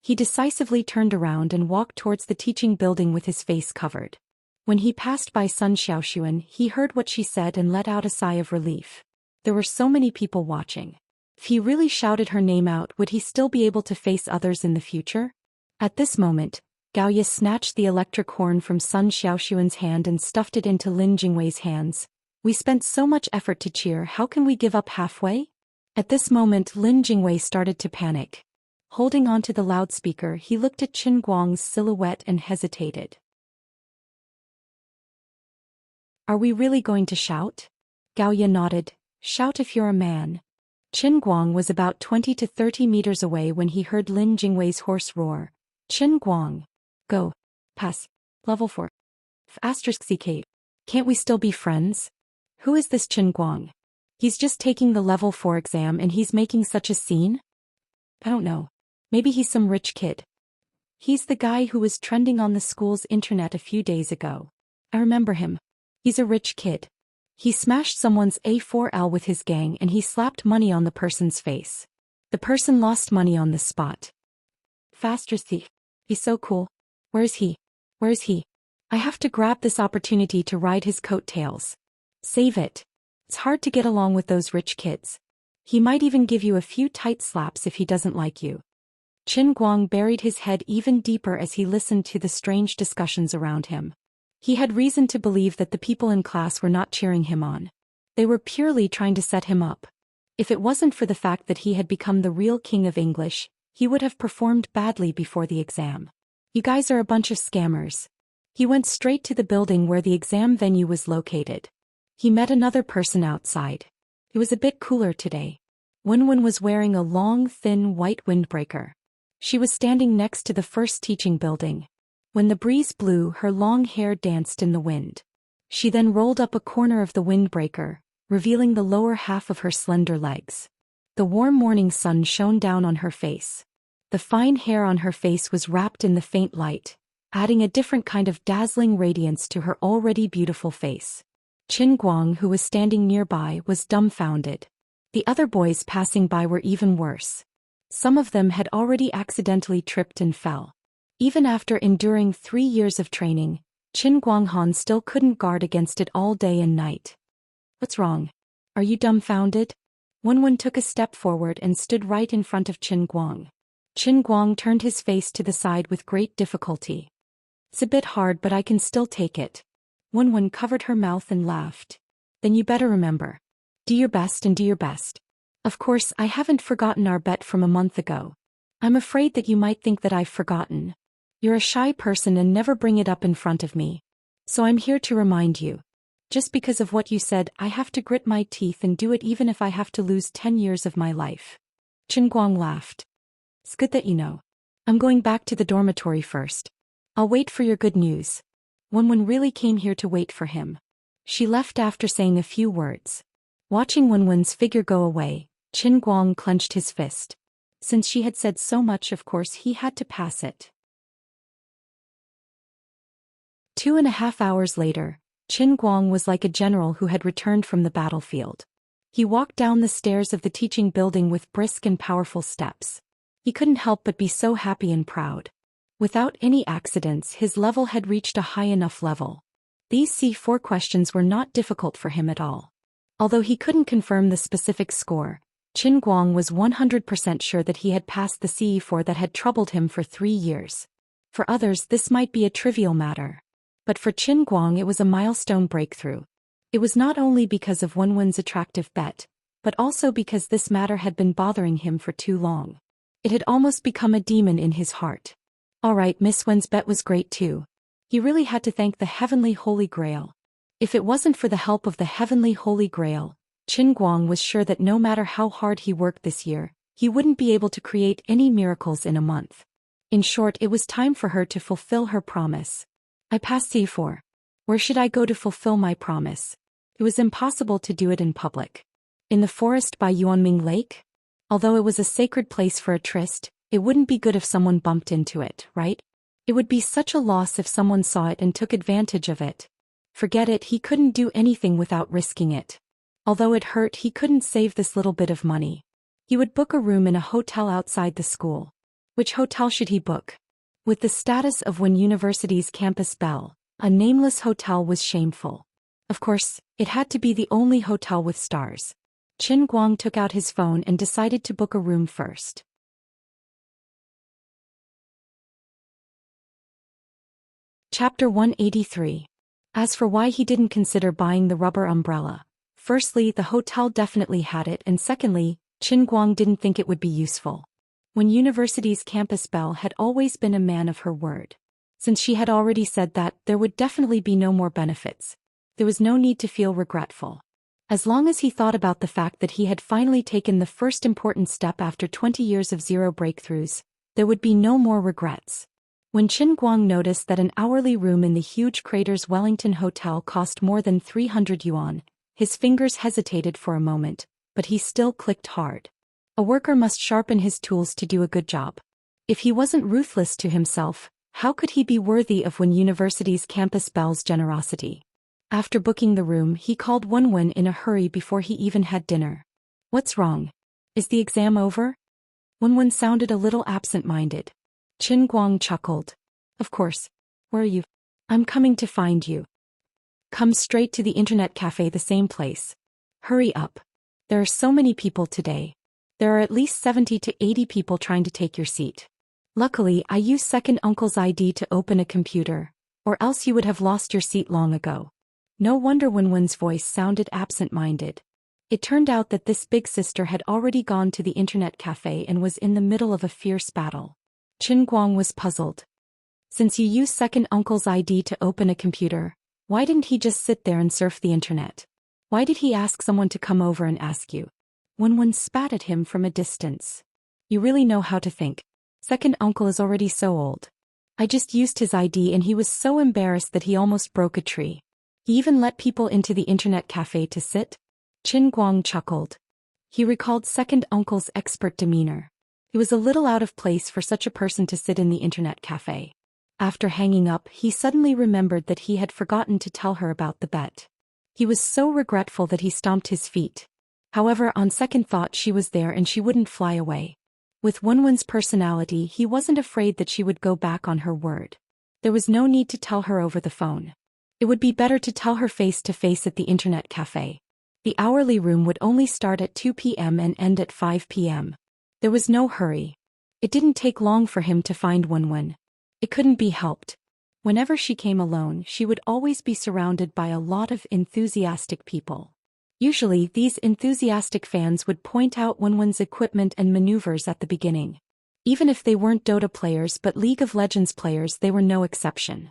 He decisively turned around and walked towards the teaching building with his face covered. When he passed by Sun Xiaoxuan, he heard what she said and let out a sigh of relief. There were so many people watching. If he really shouted her name out, would he still be able to face others in the future? At this moment, Gaoye snatched the electric horn from Sun Xiaoxuan's hand and stuffed it into Lin Jingwei's hands. We spent so much effort to cheer, how can we give up halfway? At this moment, Lin Jingwei started to panic. Holding onto the loudspeaker, he looked at Qin Guang's silhouette and hesitated. Are we really going to shout? Gaoye nodded. Shout if you're a man. Qin Guang was about 20 to 30 meters away when he heard Lin Jingwei's hoarse roar. Qin Guang. Go. Pass. Level 4. *CK. Can't we still be friends? Who is this Qin Guang? He's just taking the level 4 exam and he's making such a scene? I don't know. Maybe he's some rich kid. He's the guy who was trending on the school's internet a few days ago. I remember him. He's a rich kid. He smashed someone's A4L with his gang and he slapped money on the person's face. The person lost money on the spot. Faster thief. He's so cool. Where is he? Where is he? I have to grab this opportunity to ride his coattails. Save it. It's hard to get along with those rich kids. He might even give you a few tight slaps if he doesn't like you. Qin Guang buried his head even deeper as he listened to the strange discussions around him. He had reason to believe that the people in class were not cheering him on. They were purely trying to set him up. If it wasn't for the fact that he had become the real king of English, he would have performed badly before the exam. You guys are a bunch of scammers. He went straight to the building where the exam venue was located. He met another person outside. It was a bit cooler today. Wenwen was wearing a long, thin white windbreaker. She was standing next to the first teaching building. When the breeze blew, her long hair danced in the wind. She then rolled up a corner of the windbreaker, revealing the lower half of her slender legs. The warm morning sun shone down on her face. The fine hair on her face was wrapped in the faint light, adding a different kind of dazzling radiance to her already beautiful face. Qin Guang, who was standing nearby, was dumbfounded. The other boys passing by were even worse. Some of them had already accidentally tripped and fell. Even after enduring 3 years of training, Qin Guanghan still couldn't guard against it all day and night. What's wrong? Are you dumbfounded? Wenwen took a step forward and stood right in front of Qin Guang. Qin Guang turned his face to the side with great difficulty. It's a bit hard, but I can still take it. Wenwen covered her mouth and laughed. Then you better remember. Do your best and do your best. Of course, I haven't forgotten our bet from a month ago. I'm afraid that you might think that I've forgotten. You're a shy person and never bring it up in front of me. So I'm here to remind you. Just because of what you said, I have to grit my teeth and do it even if I have to lose 10 years of my life. Qin Guang laughed. It's good that you know. I'm going back to the dormitory first. I'll wait for your good news. Wenwen really came here to wait for him. She left after saying a few words. Watching Wenwen's figure go away, Qin Guang clenched his fist. Since she had said so much, of course he had to pass it. 2.5 hours later, Qin Guang was like a general who had returned from the battlefield. He walked down the stairs of the teaching building with brisk and powerful steps. He couldn't help but be so happy and proud. Without any accidents, his level had reached a high enough level. These C4 questions were not difficult for him at all. Although he couldn't confirm the specific score, Qin Guang was 100% sure that he had passed the CE4 that had troubled him for 3 years. For others, this might be a trivial matter. But for Qin Guang, it was a milestone breakthrough. It was not only because of Wenwen's attractive bet, but also because this matter had been bothering him for too long. It had almost become a demon in his heart. Alright, Miss Wen's bet was great too. He really had to thank the Heavenly Holy Grail. If it wasn't for the help of the Heavenly Holy Grail, Qin Guang was sure that no matter how hard he worked this year, he wouldn't be able to create any miracles in a month. In short, it was time for her to fulfill her promise. I passed C4. Where should I go to fulfill my promise? It was impossible to do it in public. In the forest by Yuanming Lake? Although it was a sacred place for a tryst, it wouldn't be good if someone bumped into it, right? It would be such a loss if someone saw it and took advantage of it. Forget it, he couldn't do anything without risking it. Although it hurt, he couldn't save this little bit of money. He would book a room in a hotel outside the school. Which hotel should he book? With the status of Wen University's campus belle, a nameless hotel was shameful. Of course, it had to be the only hotel with stars. Qin Guang took out his phone and decided to book a room first. Chapter 183. As for why he didn't consider buying the rubber umbrella, firstly, the hotel definitely had it, and secondly, Qin Guang didn't think it would be useful. Wen University's campus belle had always been a man of her word. Since she had already said that there would definitely be no more benefits, there was no need to feel regretful. As long as he thought about the fact that he had finally taken the first important step after 20 years of zero breakthroughs, there would be no more regrets. When Qin Guang noticed that an hourly room in the huge Craters Wellington Hotel cost more than 300 yuan, his fingers hesitated for a moment, but he still clicked hard. A worker must sharpen his tools to do a good job. If he wasn't ruthless to himself, how could he be worthy of Wen University's campus belle's generosity? After booking the room, he called Wenwen in a hurry before he even had dinner. What's wrong? Is the exam over? Wenwen sounded a little absent-minded. Qin Guang chuckled. Of course. Where are you? I'm coming to find you. Come straight to the internet cafe, the same place. Hurry up. There are so many people today. There are at least 70 to 80 people trying to take your seat. Luckily, I used second uncle's ID to open a computer, or else you would have lost your seat long ago. No wonder Wenwen's voice sounded absent-minded. It turned out that this big sister had already gone to the internet cafe and was in the middle of a fierce battle. Qin Guang was puzzled. Since you used second uncle's ID to open a computer, why didn't he just sit there and surf the internet? Why did he ask someone to come over and ask you? Wenwen spat at him from a distance. You really know how to think. Second uncle is already so old. I just used his ID and he was so embarrassed that he almost broke a tree. He even let people into the internet cafe to sit? Qin Guang chuckled. He recalled second uncle's expert demeanor. It was a little out of place for such a person to sit in the internet cafe. After hanging up, he suddenly remembered that he had forgotten to tell her about the bet. He was so regretful that he stomped his feet. However, on second thought, she was there and she wouldn't fly away. With Wenwen's personality, he wasn't afraid that she would go back on her word. There was no need to tell her over the phone. It would be better to tell her face to face at the internet cafe. The hourly room would only start at 2 p.m. and end at 5 p.m. There was no hurry. It didn't take long for him to find Wenwen. It couldn't be helped. Whenever she came alone, she would always be surrounded by a lot of enthusiastic people. Usually, these enthusiastic fans would point out Wenwen's equipment and maneuvers at the beginning. Even if they weren't Dota players but League of Legends players, they were no exception.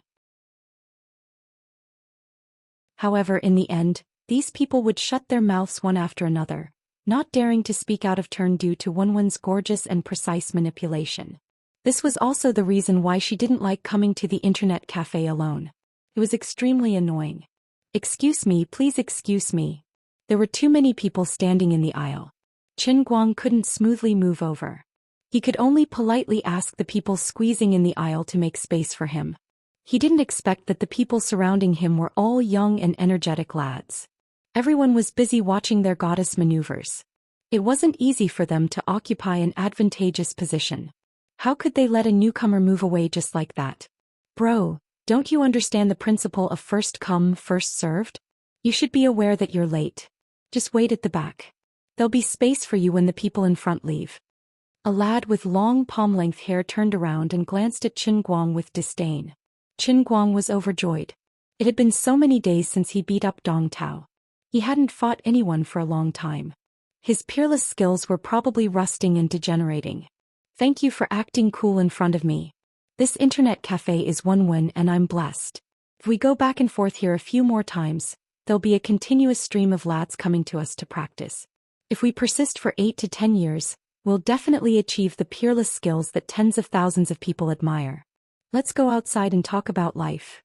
However, in the end, these people would shut their mouths one after another, not daring to speak out of turn due to Wenwen's gorgeous and precise manipulation. This was also the reason why she didn't like coming to the internet cafe alone. It was extremely annoying. Excuse me, please excuse me. There were too many people standing in the aisle. Qin Guang couldn't smoothly move over. He could only politely ask the people squeezing in the aisle to make space for him. He didn't expect that the people surrounding him were all young and energetic lads. Everyone was busy watching their goddess maneuvers. It wasn't easy for them to occupy an advantageous position. How could they let a newcomer move away just like that? Bro, don't you understand the principle of first come, first served? You should be aware that you're late. Just wait at the back. There'll be space for you when the people in front leave. A lad with long palm-length hair turned around and glanced at Qin Guang with disdain. Qin Guang was overjoyed. It had been so many days since he beat up Dong Tao. He hadn't fought anyone for a long time. His peerless skills were probably rusting and degenerating. Thank you for acting cool in front of me. This internet cafe is Wenwen and I'm blessed. If we go back and forth here a few more times, there'll be a continuous stream of lads coming to us to practice. If we persist for 8 to 10 years, we'll definitely achieve the peerless skills that tens of thousands of people admire. Let's go outside and talk about life.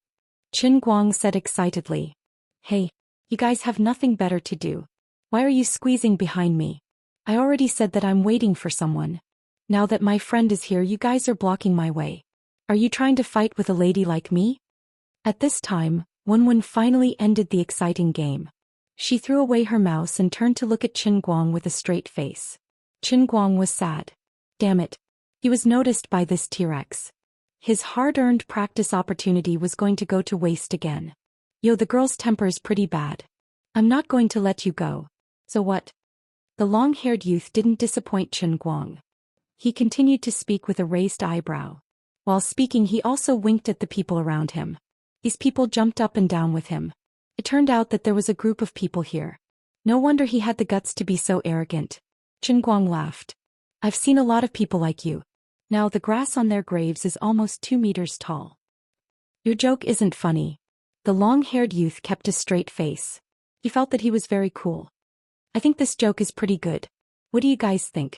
Qin Guang said excitedly. Hey, you guys have nothing better to do. Why are you squeezing behind me? I already said that I'm waiting for someone. Now that my friend is here, you guys are blocking my way. Are you trying to fight with a lady like me? At this time, Wenwen finally ended the exciting game. She threw away her mouse and turned to look at Qin Guang with a straight face. Qin Guang was sad. Damn it. He was noticed by this T-Rex. His hard-earned practice opportunity was going to go to waste again. Yo, the girl's temper's pretty bad. I'm not going to let you go. So what? The long-haired youth didn't disappoint Qin Guang. He continued to speak with a raised eyebrow. While speaking, he also winked at the people around him. These people jumped up and down with him. It turned out that there was a group of people here. No wonder he had the guts to be so arrogant. Qin Guang laughed. I've seen a lot of people like you. Now the grass on their graves is almost 2 meters tall. Your joke isn't funny. The long-haired youth kept a straight face. He felt that he was very cool. I think this joke is pretty good. What do you guys think?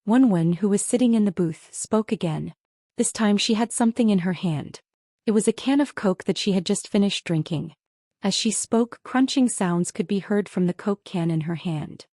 Wenwen, who was sitting in the booth, spoke again. This time she had something in her hand. It was a can of Coke that she had just finished drinking. As she spoke, crunching sounds could be heard from the Coke can in her hand.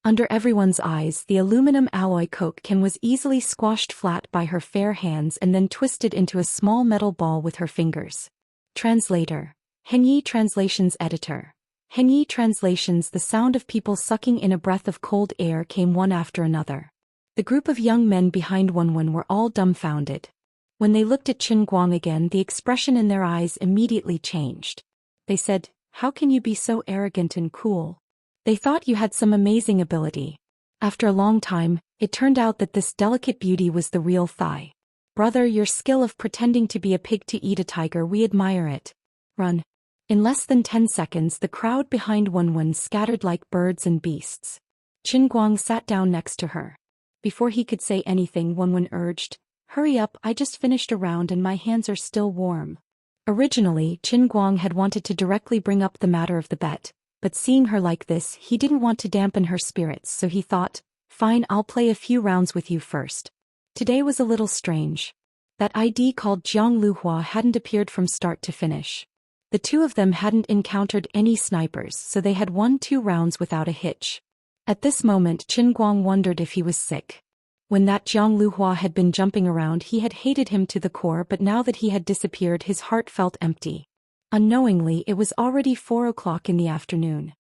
Under everyone's eyes, the aluminum alloy Coke can was easily squashed flat by her fair hands and then twisted into a small metal ball with her fingers. Translator. Henyi Translations Editor. Henyi Translations. The sound of people sucking in a breath of cold air came one after another. The group of young men behind Wenwen were all dumbfounded. When they looked at Qin Guang again, the expression in their eyes immediately changed. They said, "How can you be so arrogant and cool? They thought you had some amazing ability." After a long time, it turned out that this delicate beauty was the real Thai. Brother, your skill of pretending to be a pig to eat a tiger, we admire it. Run. In less than 10 seconds, the crowd behind Wenwen scattered like birds and beasts. Qin Guang sat down next to her. Before he could say anything, Wenwen urged, "Hurry up, I just finished a round and my hands are still warm." Originally, Qin Guang had wanted to directly bring up the matter of the bet, but seeing her like this, he didn't want to dampen her spirits, so he thought, "Fine, I'll play a few rounds with you first." Today was a little strange. That ID called Jiang Luhua hadn't appeared from start to finish. The two of them hadn't encountered any snipers, so they had won 2 rounds without a hitch. At this moment, Qin Guang wondered if he was sick. When that Jiang Luhua had been jumping around, he had hated him to the core, but now that he had disappeared, his heart felt empty. Unknowingly, it was already 4 o'clock in the afternoon.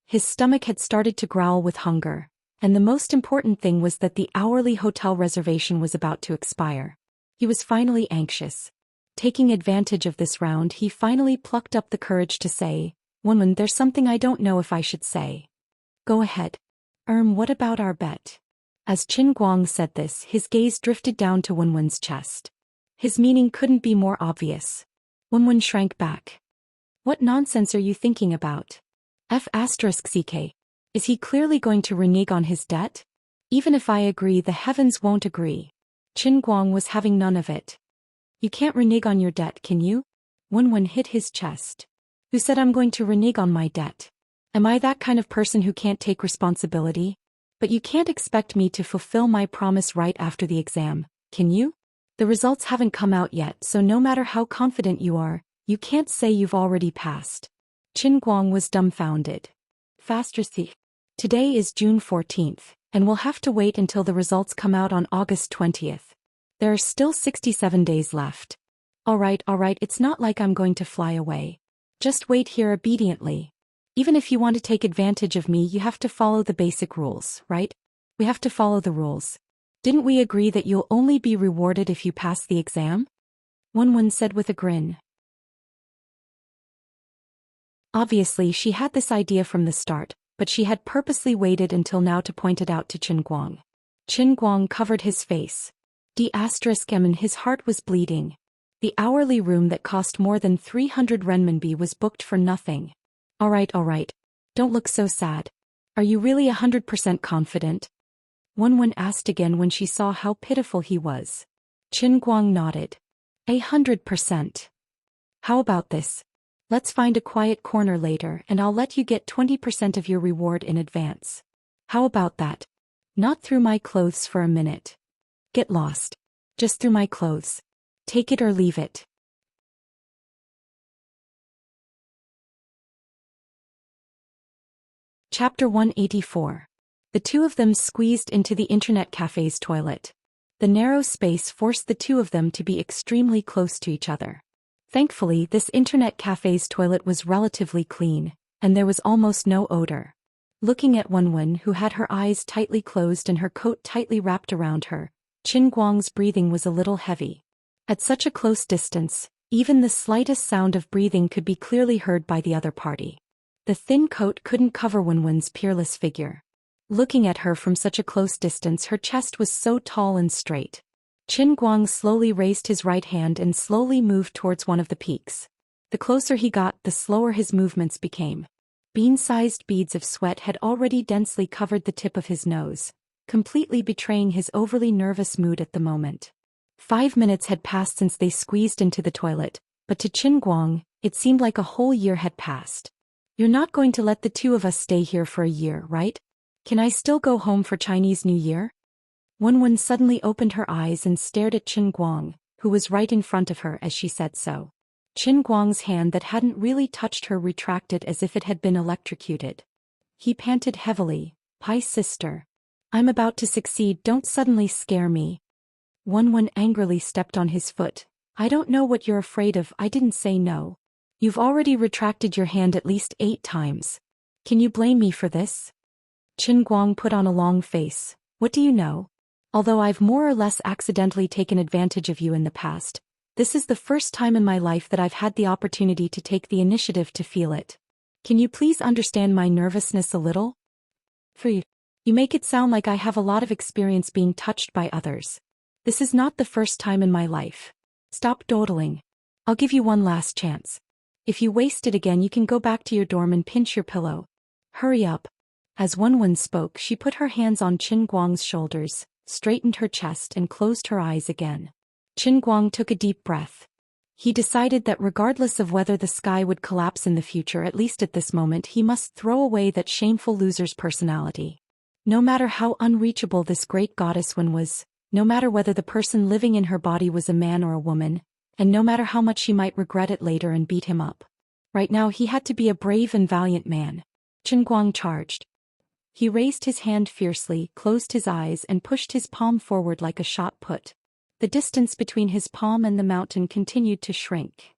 His stomach had started to growl with hunger, and the most important thing was that the hourly hotel reservation was about to expire. He was finally anxious. Taking advantage of this round, he finally plucked up the courage to say, "Woman, there's something I don't know if I should say." "Go ahead." What about our bet?" As Qin Guang said this, his gaze drifted down to Wenwen's chest. His meaning couldn't be more obvious. Wenwen shrank back. "What nonsense are you thinking about? F***ck. Is he clearly going to renege on his debt? Even if I agree, the heavens won't agree." Qin Guang was having none of it. "You can't renege on your debt, can you?" Wenwen hit his chest. "Who said I'm going to renege on my debt? Am I that kind of person who can't take responsibility? But you can't expect me to fulfill my promise right after the exam, can you? The results haven't come out yet, so no matter how confident you are, you can't say you've already passed." Qin Guang was dumbfounded. "Faster see. Today is June 14th, and we'll have to wait until the results come out on August 20th. There are still 67 days left. All right, it's not like I'm going to fly away." Just wait here obediently. Even if you want to take advantage of me, you have to follow the basic rules, right? We have to follow the rules. Didn't we agree that you'll only be rewarded if you pass the exam? Wenwen said with a grin. Obviously, she had this idea from the start, but she had purposely waited until now to point it out to Qin Guang. Qin Guang covered his face. And his heart was bleeding. The hourly room that cost more than 300 renminbi was booked for nothing. All right. Don't look so sad. Are you really 100% confident? Wenwen asked again when she saw how pitiful he was. Qin Guang nodded. 100%. How about this? Let's find a quiet corner later and I'll let you get 20% of your reward in advance. How about that? Not through my clothes for a minute. Get lost. Just through my clothes. Take it or leave it. Chapter 184. The two of them squeezed into the internet cafe's toilet. The narrow space forced the two of them to be extremely close to each other. Thankfully, this internet cafe's toilet was relatively clean, and there was almost no odor. Looking at Wenwen, who had her eyes tightly closed and her coat tightly wrapped around her, Qin Guang's breathing was a little heavy. At such a close distance, even the slightest sound of breathing could be clearly heard by the other party. The thin coat couldn't cover Wenwen's peerless figure. Looking at her from such a close distance, her chest was so tall and straight. Qin Guang slowly raised his right hand and slowly moved towards one of the peaks. The closer he got, the slower his movements became. Bean-sized beads of sweat had already densely covered the tip of his nose, completely betraying his overly nervous mood at the moment. 5 minutes had passed since they squeezed into the toilet, but to Qin Guang, it seemed like a whole year had passed. You're not going to let the two of us stay here for a year, right? Can I still go home for Chinese New Year? Wenwen suddenly opened her eyes and stared at Qin Guang, who was right in front of her as she said so. Qin Guang's hand that hadn't really touched her retracted as if it had been electrocuted. He panted heavily, "Hi sister. I'm about to succeed, don't suddenly scare me." Wenwen angrily stepped on his foot. "I don't know what you're afraid of, I didn't say no. You've already retracted your hand at least 8 times. Can you blame me for this?" Qin Guang put on a long face. "What do you know? Although I've more or less accidentally taken advantage of you in the past, this is the first time in my life that I've had the opportunity to take the initiative to feel it. Can you please understand my nervousness a little? You make it sound like I have a lot of experience being touched by others. This is not the first time in my life. Stop dawdling. I'll give you one last chance. If you waste it again, you can go back to your dorm and pinch your pillow. Hurry up." As Wenwen spoke, she put her hands on Qin Guang's shoulders, straightened her chest and closed her eyes again. Qin Guang took a deep breath. He decided that regardless of whether the sky would collapse in the future, at least at this moment he must throw away that shameful loser's personality. No matter how unreachable this great goddess Wen was, no matter whether the person living in her body was a man or a woman, and no matter how much she might regret it later and beat him up. Right now he had to be a brave and valiant man. Qin Guang charged. He raised his hand fiercely, closed his eyes and pushed his palm forward like a shot put. The distance between his palm and the mountain continued to shrink.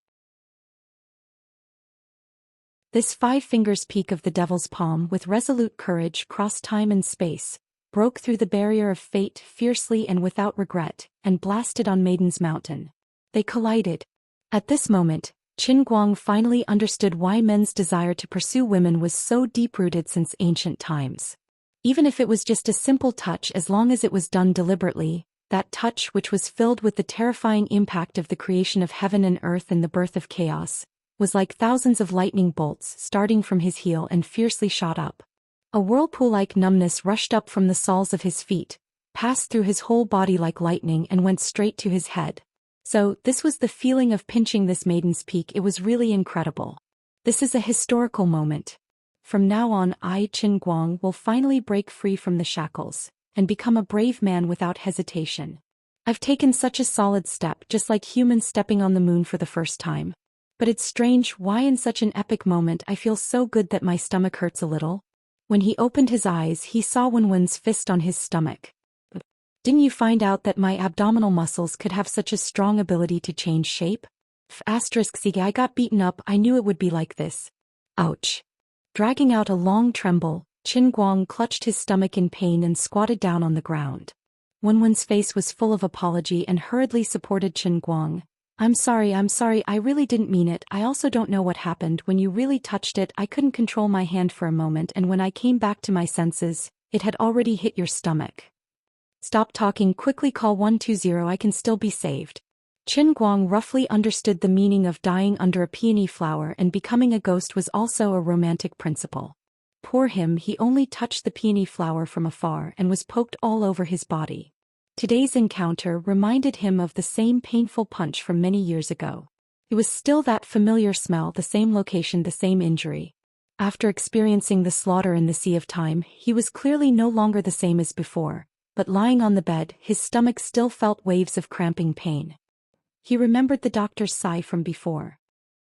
This 5 fingers peak of the devil's palm, with resolute courage, crossed time and space, broke through the barrier of fate fiercely and without regret, and blasted on Maiden's Mountain. They collided. At this moment, Qin Guang finally understood why men's desire to pursue women was so deep-rooted since ancient times. Even if it was just a simple touch, as long as it was done deliberately, that touch, which was filled with the terrifying impact of the creation of heaven and earth and the birth of chaos, was like thousands of lightning bolts starting from his heel and fiercely shot up. A whirlpool-like numbness rushed up from the soles of his feet, passed through his whole body like lightning and went straight to his head. So, this was the feeling of pinching this maiden's peak. It was really incredible. This is a historical moment. From now on, I, Qin Guang, will finally break free from the shackles, and become a brave man without hesitation. I've taken such a solid step, just like humans stepping on the moon for the first time. But it's strange why in such an epic moment I feel so good that my stomach hurts a little. When he opened his eyes, he saw Wenwen's fist on his stomach. Didn't you find out that my abdominal muscles could have such a strong ability to change shape? **Siga, I got beaten up, I knew it would be like this. Ouch. Dragging out a long tremble, Qin Guang clutched his stomach in pain and squatted down on the ground. Wenwen's face was full of apology and hurriedly supported Qin Guang. I'm sorry, I really didn't mean it. I also don't know what happened when you really touched it. I couldn't control my hand for a moment, and when I came back to my senses, it had already hit your stomach. Stop talking, quickly call 120, I can still be saved. Qin Guang roughly understood the meaning of dying under a peony flower, and becoming a ghost was also a romantic principle. Poor him, he only touched the peony flower from afar and was poked all over his body. Today's encounter reminded him of the same painful punch from many years ago. It was still that familiar smell, the same location, the same injury. After experiencing the slaughter in the Sea of Time, he was clearly no longer the same as before, but lying on the bed, his stomach still felt waves of cramping pain. He remembered the doctor's sigh from before.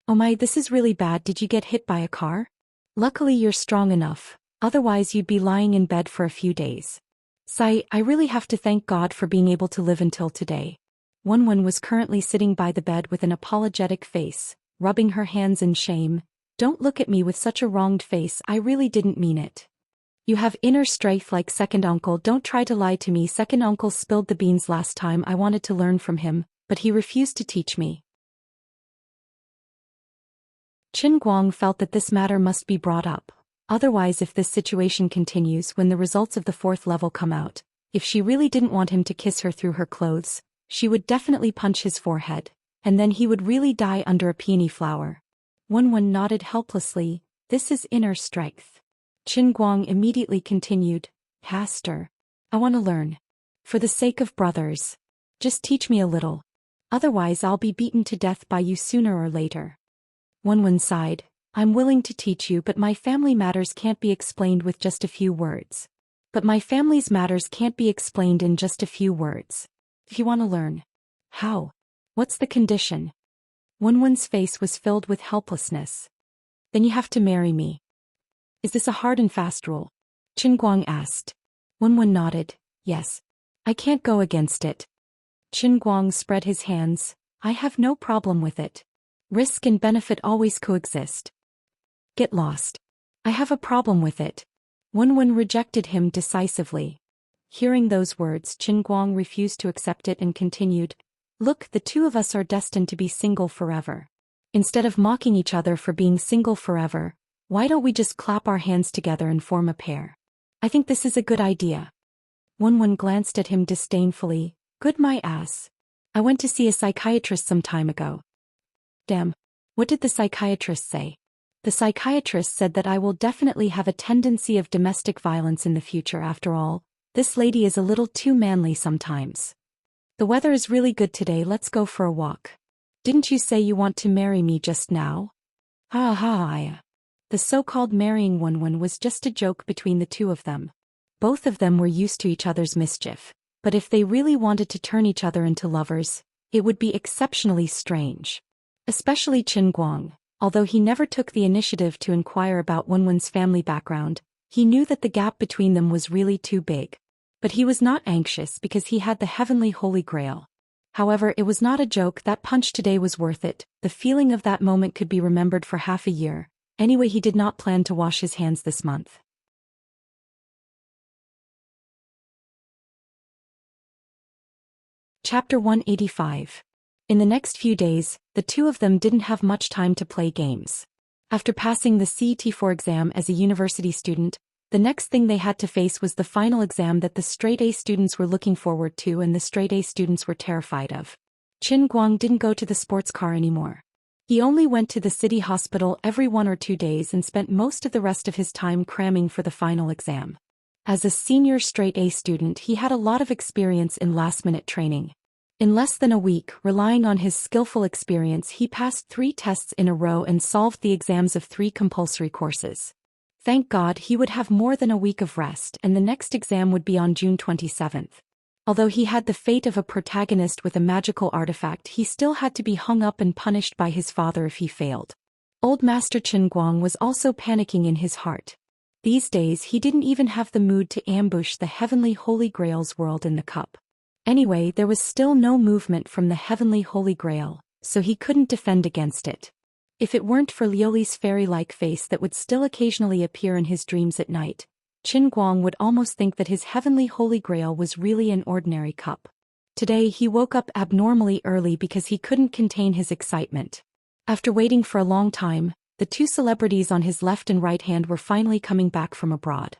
Oh my, this is really bad, did you get hit by a car? Luckily you're strong enough, otherwise you'd be lying in bed for a few days. Sigh, I really have to thank God for being able to live until today. Wenwen was currently sitting by the bed with an apologetic face, rubbing her hands in shame. Don't look at me with such a wronged face, I really didn't mean it. You have inner strength like second uncle, don't try to lie to me. Second uncle spilled the beans last time. I wanted to learn from him, but he refused to teach me. Qin Guang felt that this matter must be brought up. Otherwise, if this situation continues when the results of the 4th level come out, if she really didn't want him to kiss her through her clothes, she would definitely punch his forehead, and then he would really die under a peony flower. Wenwen nodded helplessly. This is inner strength. Qin Guang immediately continued, Pastor, I want to learn. For the sake of brothers. Just teach me a little. Otherwise I'll be beaten to death by you sooner or later. Wenwen sighed. I'm willing to teach you, but my family matters can't be explained with just a few words. But my family's matters can't be explained in just a few words. If you want to learn. How? What's the condition? Wenwen's face was filled with helplessness. Then you have to marry me. Is this a hard and fast rule? Qin Guang asked. Wenwen nodded. Yes. I can't go against it. Qin Guang spread his hands. I have no problem with it. Risk and benefit always coexist. Get lost. I have a problem with it. Wenwen rejected him decisively. Hearing those words, Qin Guang refused to accept it and continued, Look, the two of us are destined to be single forever. Instead of mocking each other for being single forever, why don't we just clap our hands together and form a pair? I think this is a good idea. Wenwen glanced at him disdainfully. Good my ass. I went to see a psychiatrist some time ago. Damn. What did the psychiatrist say? The psychiatrist said that I will definitely have a tendency of domestic violence in the future. After all, this lady is a little too manly sometimes. The weather is really good today, let's go for a walk. Didn't you say you want to marry me just now? Ha ha. The so-called marrying Wenwen was just a joke between the two of them. Both of them were used to each other's mischief, but if they really wanted to turn each other into lovers, it would be exceptionally strange. Especially Qin Guang. Although he never took the initiative to inquire about Wenwen's family background, he knew that the gap between them was really too big. But he was not anxious because he had the heavenly Holy Grail. However, it was not a joke, that punch today was worth it, the feeling of that moment could be remembered for half a year. Anyway, he did not plan to wash his hands this month. Chapter 185. In the next few days, the two of them didn't have much time to play games. After passing the CET4 exam as a university student, the next thing they had to face was the final exam that the straight-A students were looking forward to and the straight-A students were terrified of. Qin Guang didn't go to the sports car anymore. He only went to the city hospital every 1 or 2 days and spent most of the rest of his time cramming for the final exam. As a senior straight-A student, he had a lot of experience in last-minute training. In less than a week, relying on his skillful experience, he passed 3 tests in a row and solved the exams of 3 compulsory courses. Thank God he would have more than a week of rest, and the next exam would be on June 27th. Although he had the fate of a protagonist with a magical artifact, he still had to be hung up and punished by his father if he failed. Old Master Qin Guang was also panicking in his heart. These days he didn't even have the mood to ambush the heavenly Holy Grail's world in the cup. Anyway, there was still no movement from the heavenly Holy Grail, so he couldn't defend against it. If it weren't for Liuli's fairy-like face that would still occasionally appear in his dreams at night, Qin Guang would almost think that his heavenly holy grail was really an ordinary cup. Today he woke up abnormally early because he couldn't contain his excitement. After waiting for a long time, the two celebrities on his left and right hand were finally coming back from abroad.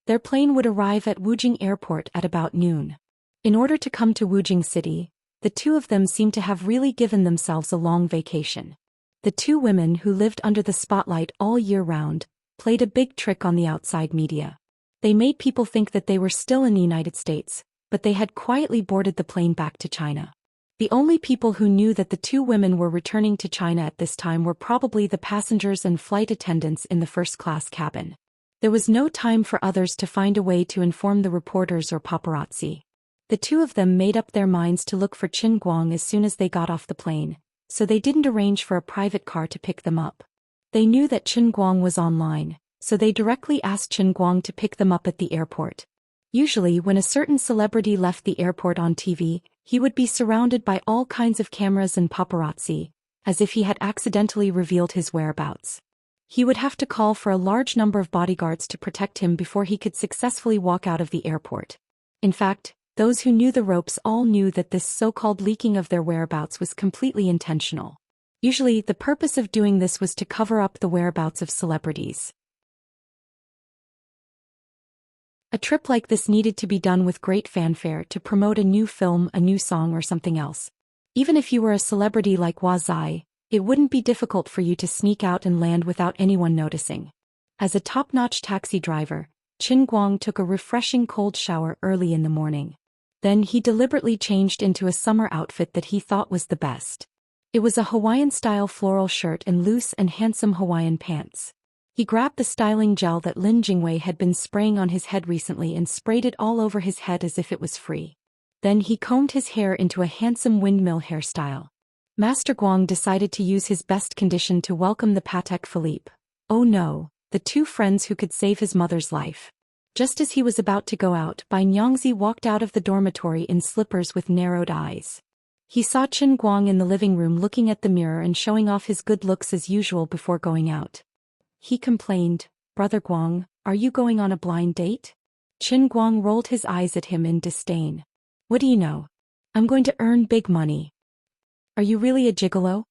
Their plane would arrive at Wujing Airport at about noon. In order to come to Wujing City, the two of them seemed to have really given themselves a long vacation. The two women who lived under the spotlight all year round played a big trick on the outside media. They made people think that they were still in the United States, but they had quietly boarded the plane back to China. The only people who knew that the two women were returning to China at this time were probably the passengers and flight attendants in the first-class cabin. There was no time for others to find a way to inform the reporters or paparazzi. The two of them made up their minds to look for Qin Guang as soon as they got off the plane, so they didn't arrange for a private car to pick them up. They knew that Qin Guang was online, so they directly asked Qin Guang to pick them up at the airport. Usually when a certain celebrity left the airport on TV, he would be surrounded by all kinds of cameras and paparazzi, as if he had accidentally revealed his whereabouts. He would have to call for a large number of bodyguards to protect him before he could successfully walk out of the airport. In fact, those who knew the ropes all knew that this so-called leaking of their whereabouts was completely intentional. Usually, the purpose of doing this was to cover up the whereabouts of celebrities. A trip like this needed to be done with great fanfare to promote a new film, a new song, or something else. Even if you were a celebrity like Hua Zai, it wouldn't be difficult for you to sneak out and land without anyone noticing. As a top-notch taxi driver, Qin Guang took a refreshing cold shower early in the morning. Then he deliberately changed into a summer outfit that he thought was the best. It was a Hawaiian-style floral shirt and loose and handsome Hawaiian pants. He grabbed the styling gel that Lin Jingwei had been spraying on his head recently and sprayed it all over his head as if it was free. Then he combed his hair into a handsome windmill hairstyle. Master Guang decided to use his best condition to welcome the Patek Philippe. Oh no, the two friends who could save his mother's life. Just as he was about to go out, Bai Nyangzi walked out of the dormitory in slippers with narrowed eyes. He saw Qin Guang in the living room looking at the mirror and showing off his good looks as usual before going out. He complained, "Brother Guang, are you going on a blind date?" Qin Guang rolled his eyes at him in disdain. "What do you know? I'm going to earn big money. Are you really a gigolo?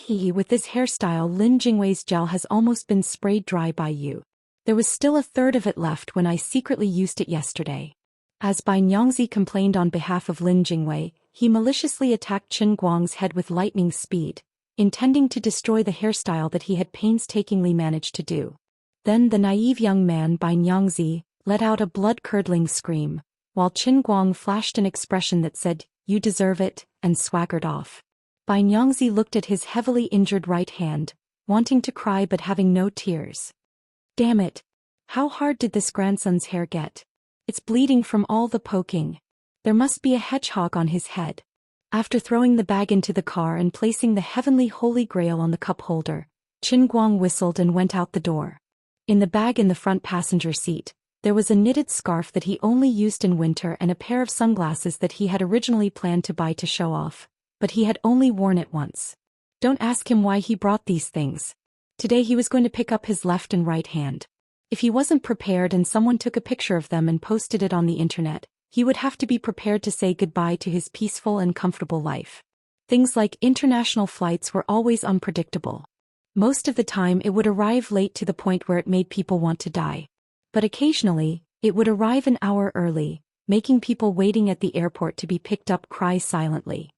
With this hairstyle, Lin Jingwei's gel has almost been sprayed dry by you. There was still a third of it left when I secretly used it yesterday." As Bai Nyangzi complained on behalf of Lin Jingwei, he maliciously attacked Qin Guang's head with lightning speed, intending to destroy the hairstyle that he had painstakingly managed to do. Then the naive young man Bai Nyangzi let out a blood-curdling scream, while Qin Guang flashed an expression that said, "You deserve it," and swaggered off. Bai Nyangzi looked at his heavily injured right hand, wanting to cry but having no tears. Damn it! How hard did this grandson's hair get? It's bleeding from all the poking. There must be a hedgehog on his head. After throwing the bag into the car and placing the heavenly holy grail on the cup holder, Qin Guang whistled and went out the door. In the bag in the front passenger seat, there was a knitted scarf that he only used in winter and a pair of sunglasses that he had originally planned to buy to show off, but he had only worn it once. Don't ask him why he brought these things. Today he was going to pick up his left and right hand. If he wasn't prepared and someone took a picture of them and posted it on the internet, he would have to be prepared to say goodbye to his peaceful and comfortable life. Things like international flights were always unpredictable. Most of the time it would arrive late to the point where it made people want to die. But occasionally, it would arrive an hour early, making people waiting at the airport to be picked up cry silently.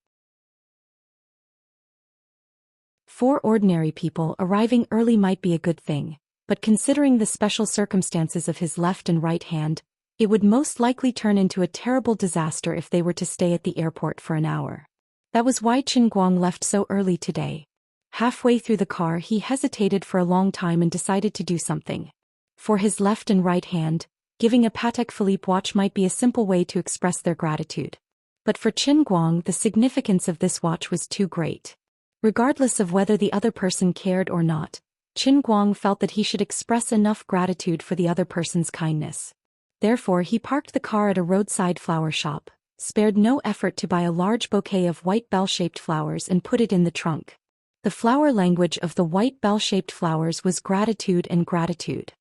For ordinary people, arriving early might be a good thing, but considering the special circumstances of his left and right hand, it would most likely turn into a terrible disaster if they were to stay at the airport for an hour. That was why Qin Guang left so early today. Halfway through the car he hesitated for a long time and decided to do something. For his left and right hand, giving a Patek Philippe watch might be a simple way to express their gratitude. But for Qin Guang the significance of this watch was too great. Regardless of whether the other person cared or not, Qin Guang felt that he should express enough gratitude for the other person's kindness. Therefore he parked the car at a roadside flower shop, spared no effort to buy a large bouquet of white bell-shaped flowers and put it in the trunk. The flower language of the white bell-shaped flowers was gratitude and gratitude.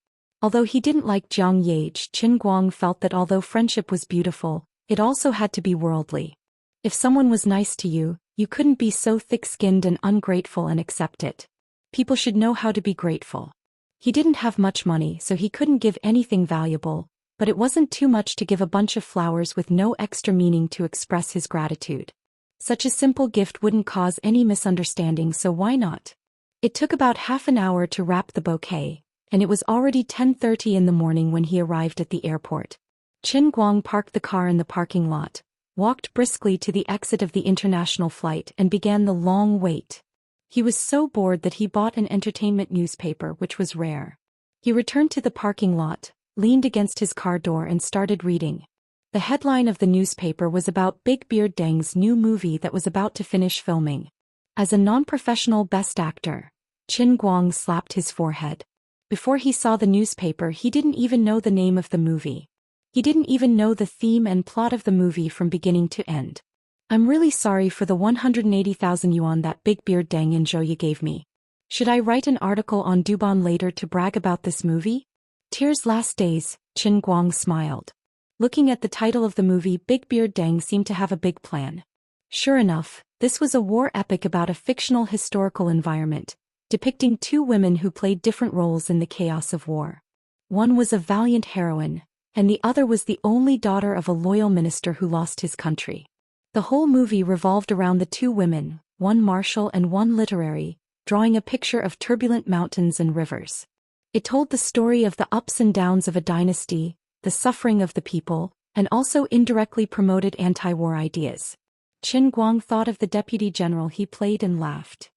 Although he didn't like Jiang Yage, Qin Guang felt that although friendship was beautiful, it also had to be worldly. If someone was nice to you, you couldn't be so thick-skinned and ungrateful and accept it. People should know how to be grateful. He didn't have much money, so he couldn't give anything valuable, but it wasn't too much to give a bunch of flowers with no extra meaning to express his gratitude. Such a simple gift wouldn't cause any misunderstanding, so why not? It took about half an hour to wrap the bouquet, and it was already 10:30 in the morning when he arrived at the airport. Qin Guang parked the car in the parking lot, walked briskly to the exit of the international flight and began the long wait. He was so bored that he bought an entertainment newspaper, which was rare. He returned to the parking lot, leaned against his car door and started reading. The headline of the newspaper was about Big Beard Deng's new movie that was about to finish filming. As a non-professional best actor, Qin Guang slapped his forehead. Before he saw the newspaper, he didn't even know the name of the movie. He didn't even know the theme and plot of the movie from beginning to end. I'm really sorry for the 180,000 yuan that Big Beard Deng and Zhou gave me. Should I write an article on Dubon later to brag about this movie? Tears Last Days, Qin Guang smiled. Looking at the title of the movie, Big Beard Deng seemed to have a big plan. Sure enough, this was a war epic about a fictional historical environment, depicting two women who played different roles in the chaos of war. One was a valiant heroine, and the other was the only daughter of a loyal minister who lost his country. The whole movie revolved around the two women, one martial and one literary, drawing a picture of turbulent mountains and rivers. It told the story of the ups and downs of a dynasty, the suffering of the people, and also indirectly promoted anti-war ideas. Qin Guang thought of the deputy general he played and laughed.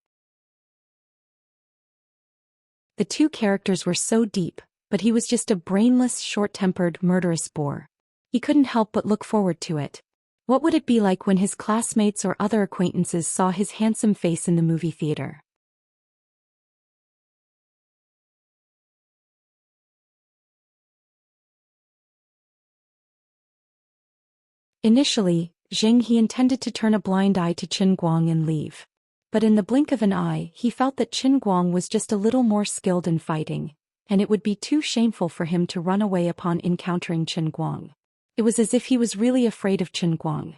The two characters were so deep, but he was just a brainless, short-tempered, murderous bore. He couldn't help but look forward to it. What would it be like when his classmates or other acquaintances saw his handsome face in the movie theater? Initially, he intended to turn a blind eye to Qin Guang and leave. But in the blink of an eye, he felt that Qin Guang was just a little more skilled in fighting, and it would be too shameful for him to run away upon encountering Qin Guang. It was as if he was really afraid of Qin Guang.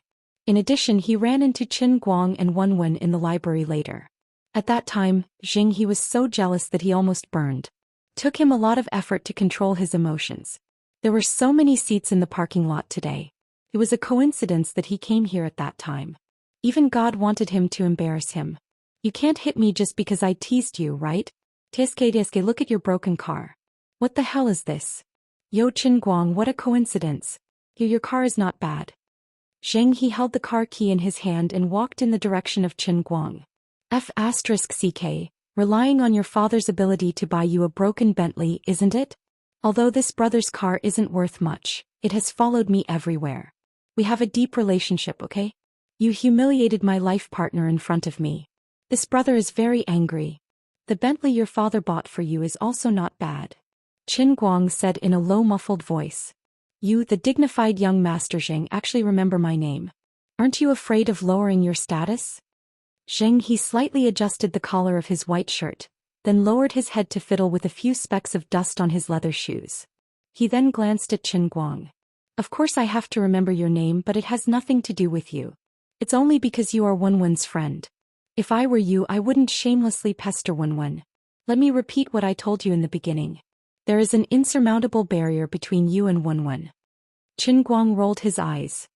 In addition, he ran into Qin Guang and Wenwen in the library later. At that time, he was so jealous that he almost burned. Took him a lot of effort to control his emotions. There were so many seats in the parking lot today. It was a coincidence that he came here at that time. Even God wanted him to embarrass him. You can't hit me just because I teased you, right? Teske, look at your broken car. What the hell is this? Yo Qin Guang, what a coincidence. Your car is not bad. He held the car key in his hand and walked in the direction of Qin Guang. F***ck, relying on your father's ability to buy you a broken Bentley, isn't it? Although this brother's car isn't worth much, it has followed me everywhere. We have a deep relationship, okay? You humiliated my life partner in front of me. This brother is very angry. The Bentley your father bought for you is also not bad. Qin Guang said in a low muffled voice. You, the dignified young Master Zheng, actually remember my name. Aren't you afraid of lowering your status? He slightly adjusted the collar of his white shirt, then lowered his head to fiddle with a few specks of dust on his leather shoes. He then glanced at Qin Guang. Of course I have to remember your name, but it has nothing to do with you. It's only because you are Wenwen's friend. If I were you, I wouldn't shamelessly pester Wenwen. Let me repeat what I told you in the beginning. There is an insurmountable barrier between you and Wenwen. Qin Guang rolled his eyes.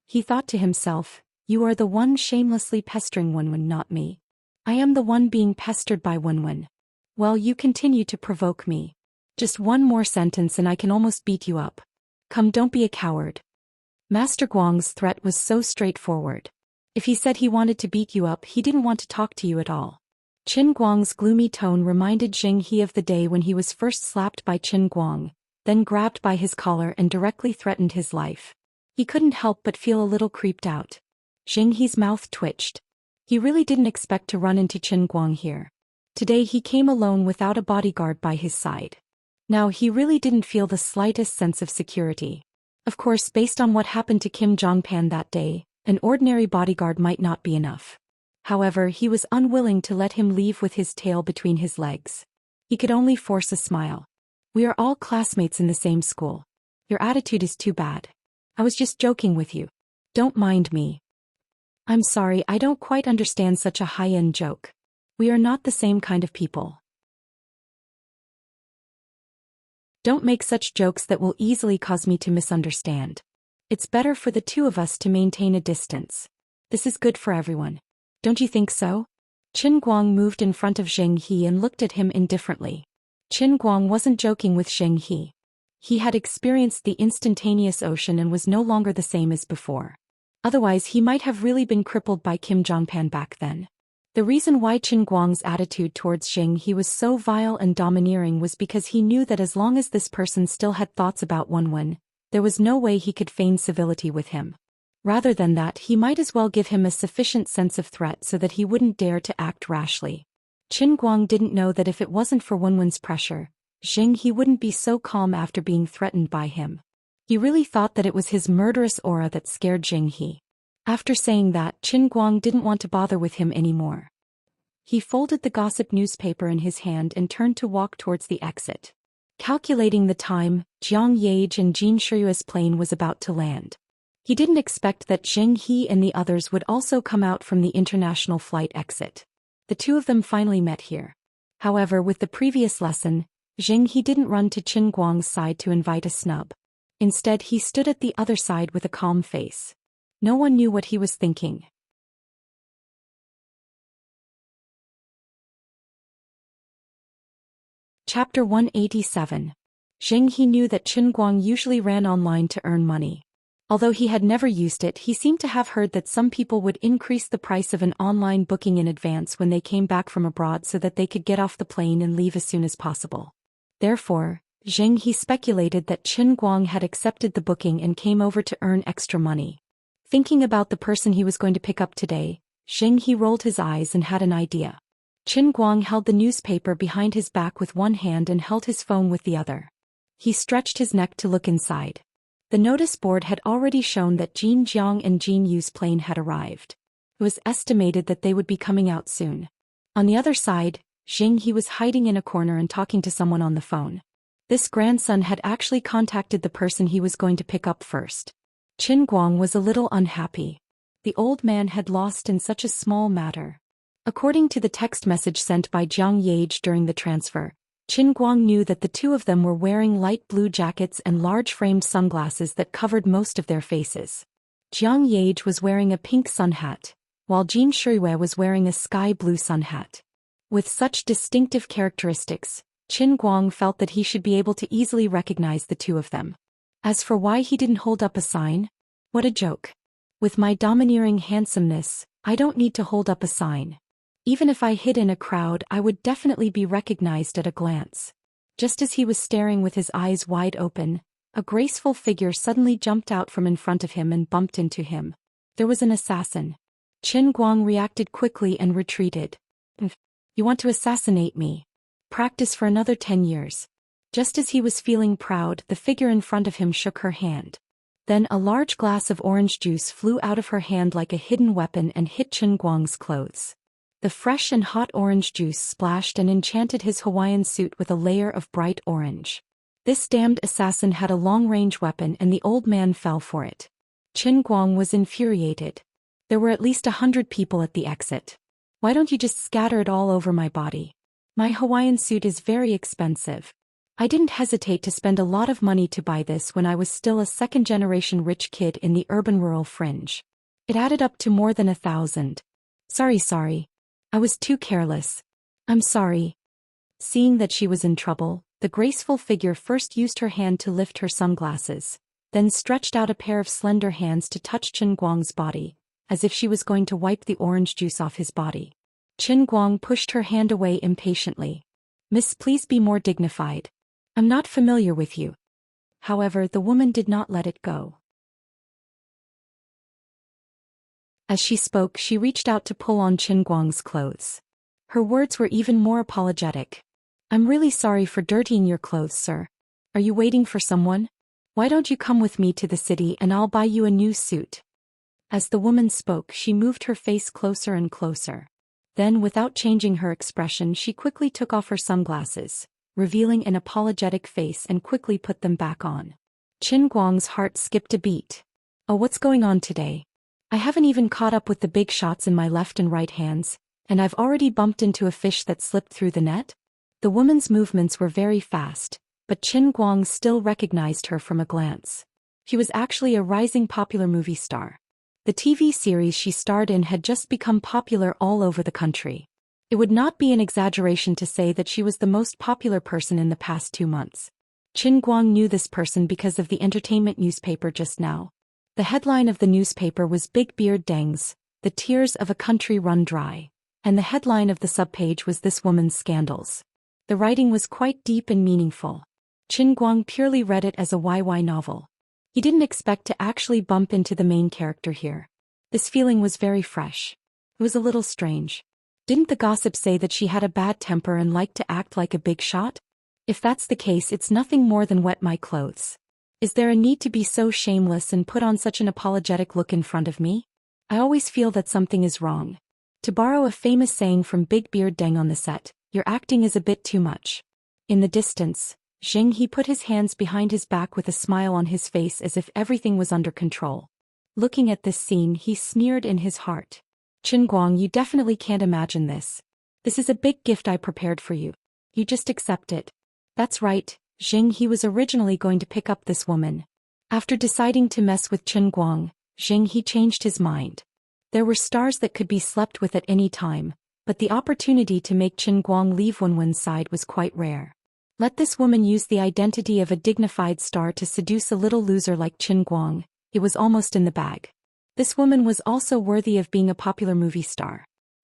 He thought to himself, you are the one shamelessly pestering Wenwen, not me. I am the one being pestered by Wenwen. Well, you continue to provoke me. Just one more sentence and I can almost beat you up. Come, don't be a coward. Master Guang's threat was so straightforward. If he said he wanted to beat you up, he didn't want to talk to you at all. Qin Guang's gloomy tone reminded He of the day when he was first slapped by Qin Guang, then grabbed by his collar and directly threatened his life. He couldn't help but feel a little creeped out. He's mouth twitched. He really didn't expect to run into Qin Guang here. Today he came alone without a bodyguard by his side. Now he really didn't feel the slightest sense of security. Of course, based on what happened to Kim Jong-pan that day, an ordinary bodyguard might not be enough. However, he was unwilling to let him leave with his tail between his legs. He could only force a smile. We are all classmates in the same school. Your attitude is too bad. I was just joking with you. Don't mind me. I'm sorry, I don't quite understand such a high-end joke. We are not the same kind of people. Don't make such jokes that will easily cause me to misunderstand. It's better for the two of us to maintain a distance. This is good for everyone. Don't you think so? Qin Guang moved in front of Zheng He and looked at him indifferently. Qin Guang wasn't joking with Zheng He. He had experienced the instantaneous ocean and was no longer the same as before. Otherwise, he might have really been crippled by Kim Jong-pan back then. The reason why Qin Guang's attitude towards Zheng He was so vile and domineering was because he knew that as long as this person still had thoughts about Wenwen, there was no way he could feign civility with him. Rather than that, he might as well give him a sufficient sense of threat so that he wouldn't dare to act rashly. Qin Guang didn't know that if it wasn't for Wenwen's pressure, Zheng He wouldn't be so calm after being threatened by him. He really thought that it was his murderous aura that scared Zheng He. After saying that, Qin Guang didn't want to bother with him anymore. He folded the gossip newspaper in his hand and turned to walk towards the exit. Calculating the time, Jiang Yage and Jin Shiyue's plane was about to land. He didn't expect that Zheng He and the others would also come out from the international flight exit. The two of them finally met here. However, with the previous lesson, Zheng He didn't run to Qin Guang's side to invite a snub. Instead, he stood at the other side with a calm face. No one knew what he was thinking. Chapter 187. Zheng He knew that Qin Guang usually ran online to earn money. Although he had never used it, he seemed to have heard that some people would increase the price of an online booking in advance when they came back from abroad so that they could get off the plane and leave as soon as possible. Therefore, Zheng He speculated that Qin Guang had accepted the booking and came over to earn extra money. Thinking about the person he was going to pick up today, Zheng He rolled his eyes and had an idea. Qin Guang held the newspaper behind his back with one hand and held his phone with the other. He stretched his neck to look inside. The notice board had already shown that Jin Jiang and Jin Yu's plane had arrived. It was estimated that they would be coming out soon. On the other side, Zheng He was hiding in a corner and talking to someone on the phone. This grandson had actually contacted the person he was going to pick up first. Qin Guang was a little unhappy. The old man had lost in such a small matter. According to the text message sent by Jiang Yage during the transfer, Qin Guang knew that the two of them were wearing light blue jackets and large-framed sunglasses that covered most of their faces. Jiang Yage was wearing a pink sun hat, while Jin Shiyue was wearing a sky blue sun hat. With such distinctive characteristics, Qin Guang felt that he should be able to easily recognize the two of them. As for why he didn't hold up a sign? What a joke. With my domineering handsomeness, I don't need to hold up a sign. Even if I hid in a crowd, I would definitely be recognized at a glance. Just as he was staring with his eyes wide open, a graceful figure suddenly jumped out from in front of him and bumped into him. There was an assassin. Qin Guang reacted quickly and retreated. You want to assassinate me? Practice for another 10 years. Just as he was feeling proud, the figure in front of him shook her hand. Then a large glass of orange juice flew out of her hand like a hidden weapon and hit Qin Guang's clothes. The fresh and hot orange juice splashed and enchanted his Hawaiian suit with a layer of bright orange. This damned assassin had a long-range weapon and the old man fell for it. Qin Guang was infuriated. There were at least 100 people at the exit. Why don't you just scatter it all over my body? My Hawaiian suit is very expensive. I didn't hesitate to spend a lot of money to buy this when I was still a second-generation rich kid in the urban-rural fringe. It added up to more than 1,000. Sorry. I was too careless. I'm sorry. Seeing that she was in trouble, the graceful figure first used her hand to lift her sunglasses, then stretched out a pair of slender hands to touch Qin Guang's body, as if she was going to wipe the orange juice off his body. Qin Guang pushed her hand away impatiently. Miss, please be more dignified. I'm not familiar with you. However, the woman did not let it go. As she spoke, she reached out to pull on Qin Guang's clothes. Her words were even more apologetic. I'm really sorry for dirtying your clothes, sir. Are you waiting for someone? Why don't you come with me to the city and I'll buy you a new suit? As the woman spoke, she moved her face closer and closer. Then, without changing her expression, she quickly took off her sunglasses, revealing an apologetic face, and quickly put them back on. Qin Guang's heart skipped a beat. Oh, what's going on today? I haven't even caught up with the big shots in my left and right hands, and I've already bumped into a fish that slipped through the net? The woman's movements were very fast, but Qin Guang still recognized her from a glance. She was actually a rising popular movie star. The TV series she starred in had just become popular all over the country. It would not be an exaggeration to say that she was the most popular person in the past 2 months. Qin Guang knew this person because of the entertainment newspaper just now. The headline of the newspaper was Big Beard Deng's The Tears of a Country Run Dry, and the headline of the subpage was This Woman's Scandals. The writing was quite deep and meaningful. Qin Guang purely read it as a YY novel. He didn't expect to actually bump into the main character here. This feeling was very fresh. It was a little strange. Didn't the gossip say that she had a bad temper and liked to act like a big shot? If that's the case, it's nothing more than wet my clothes. Is there a need to be so shameless and put on such an apologetic look in front of me? I always feel that something is wrong. To borrow a famous saying from Big Beard Deng on the set, your acting is a bit too much. In the distance, He put his hands behind his back with a smile on his face as if everything was under control. Looking at this scene, he sneered in his heart. Qin Guang, you definitely can't imagine this. This is a big gift I prepared for you. You just accept it. That's right, He was originally going to pick up this woman. After deciding to mess with Qin Guang, He changed his mind. There were stars that could be slept with at any time, but the opportunity to make Qin Guang leave Wenwen's side was quite rare. Let this woman use the identity of a dignified star to seduce a little loser like Qin Guang. It was almost in the bag. This woman was also worthy of being a popular movie star.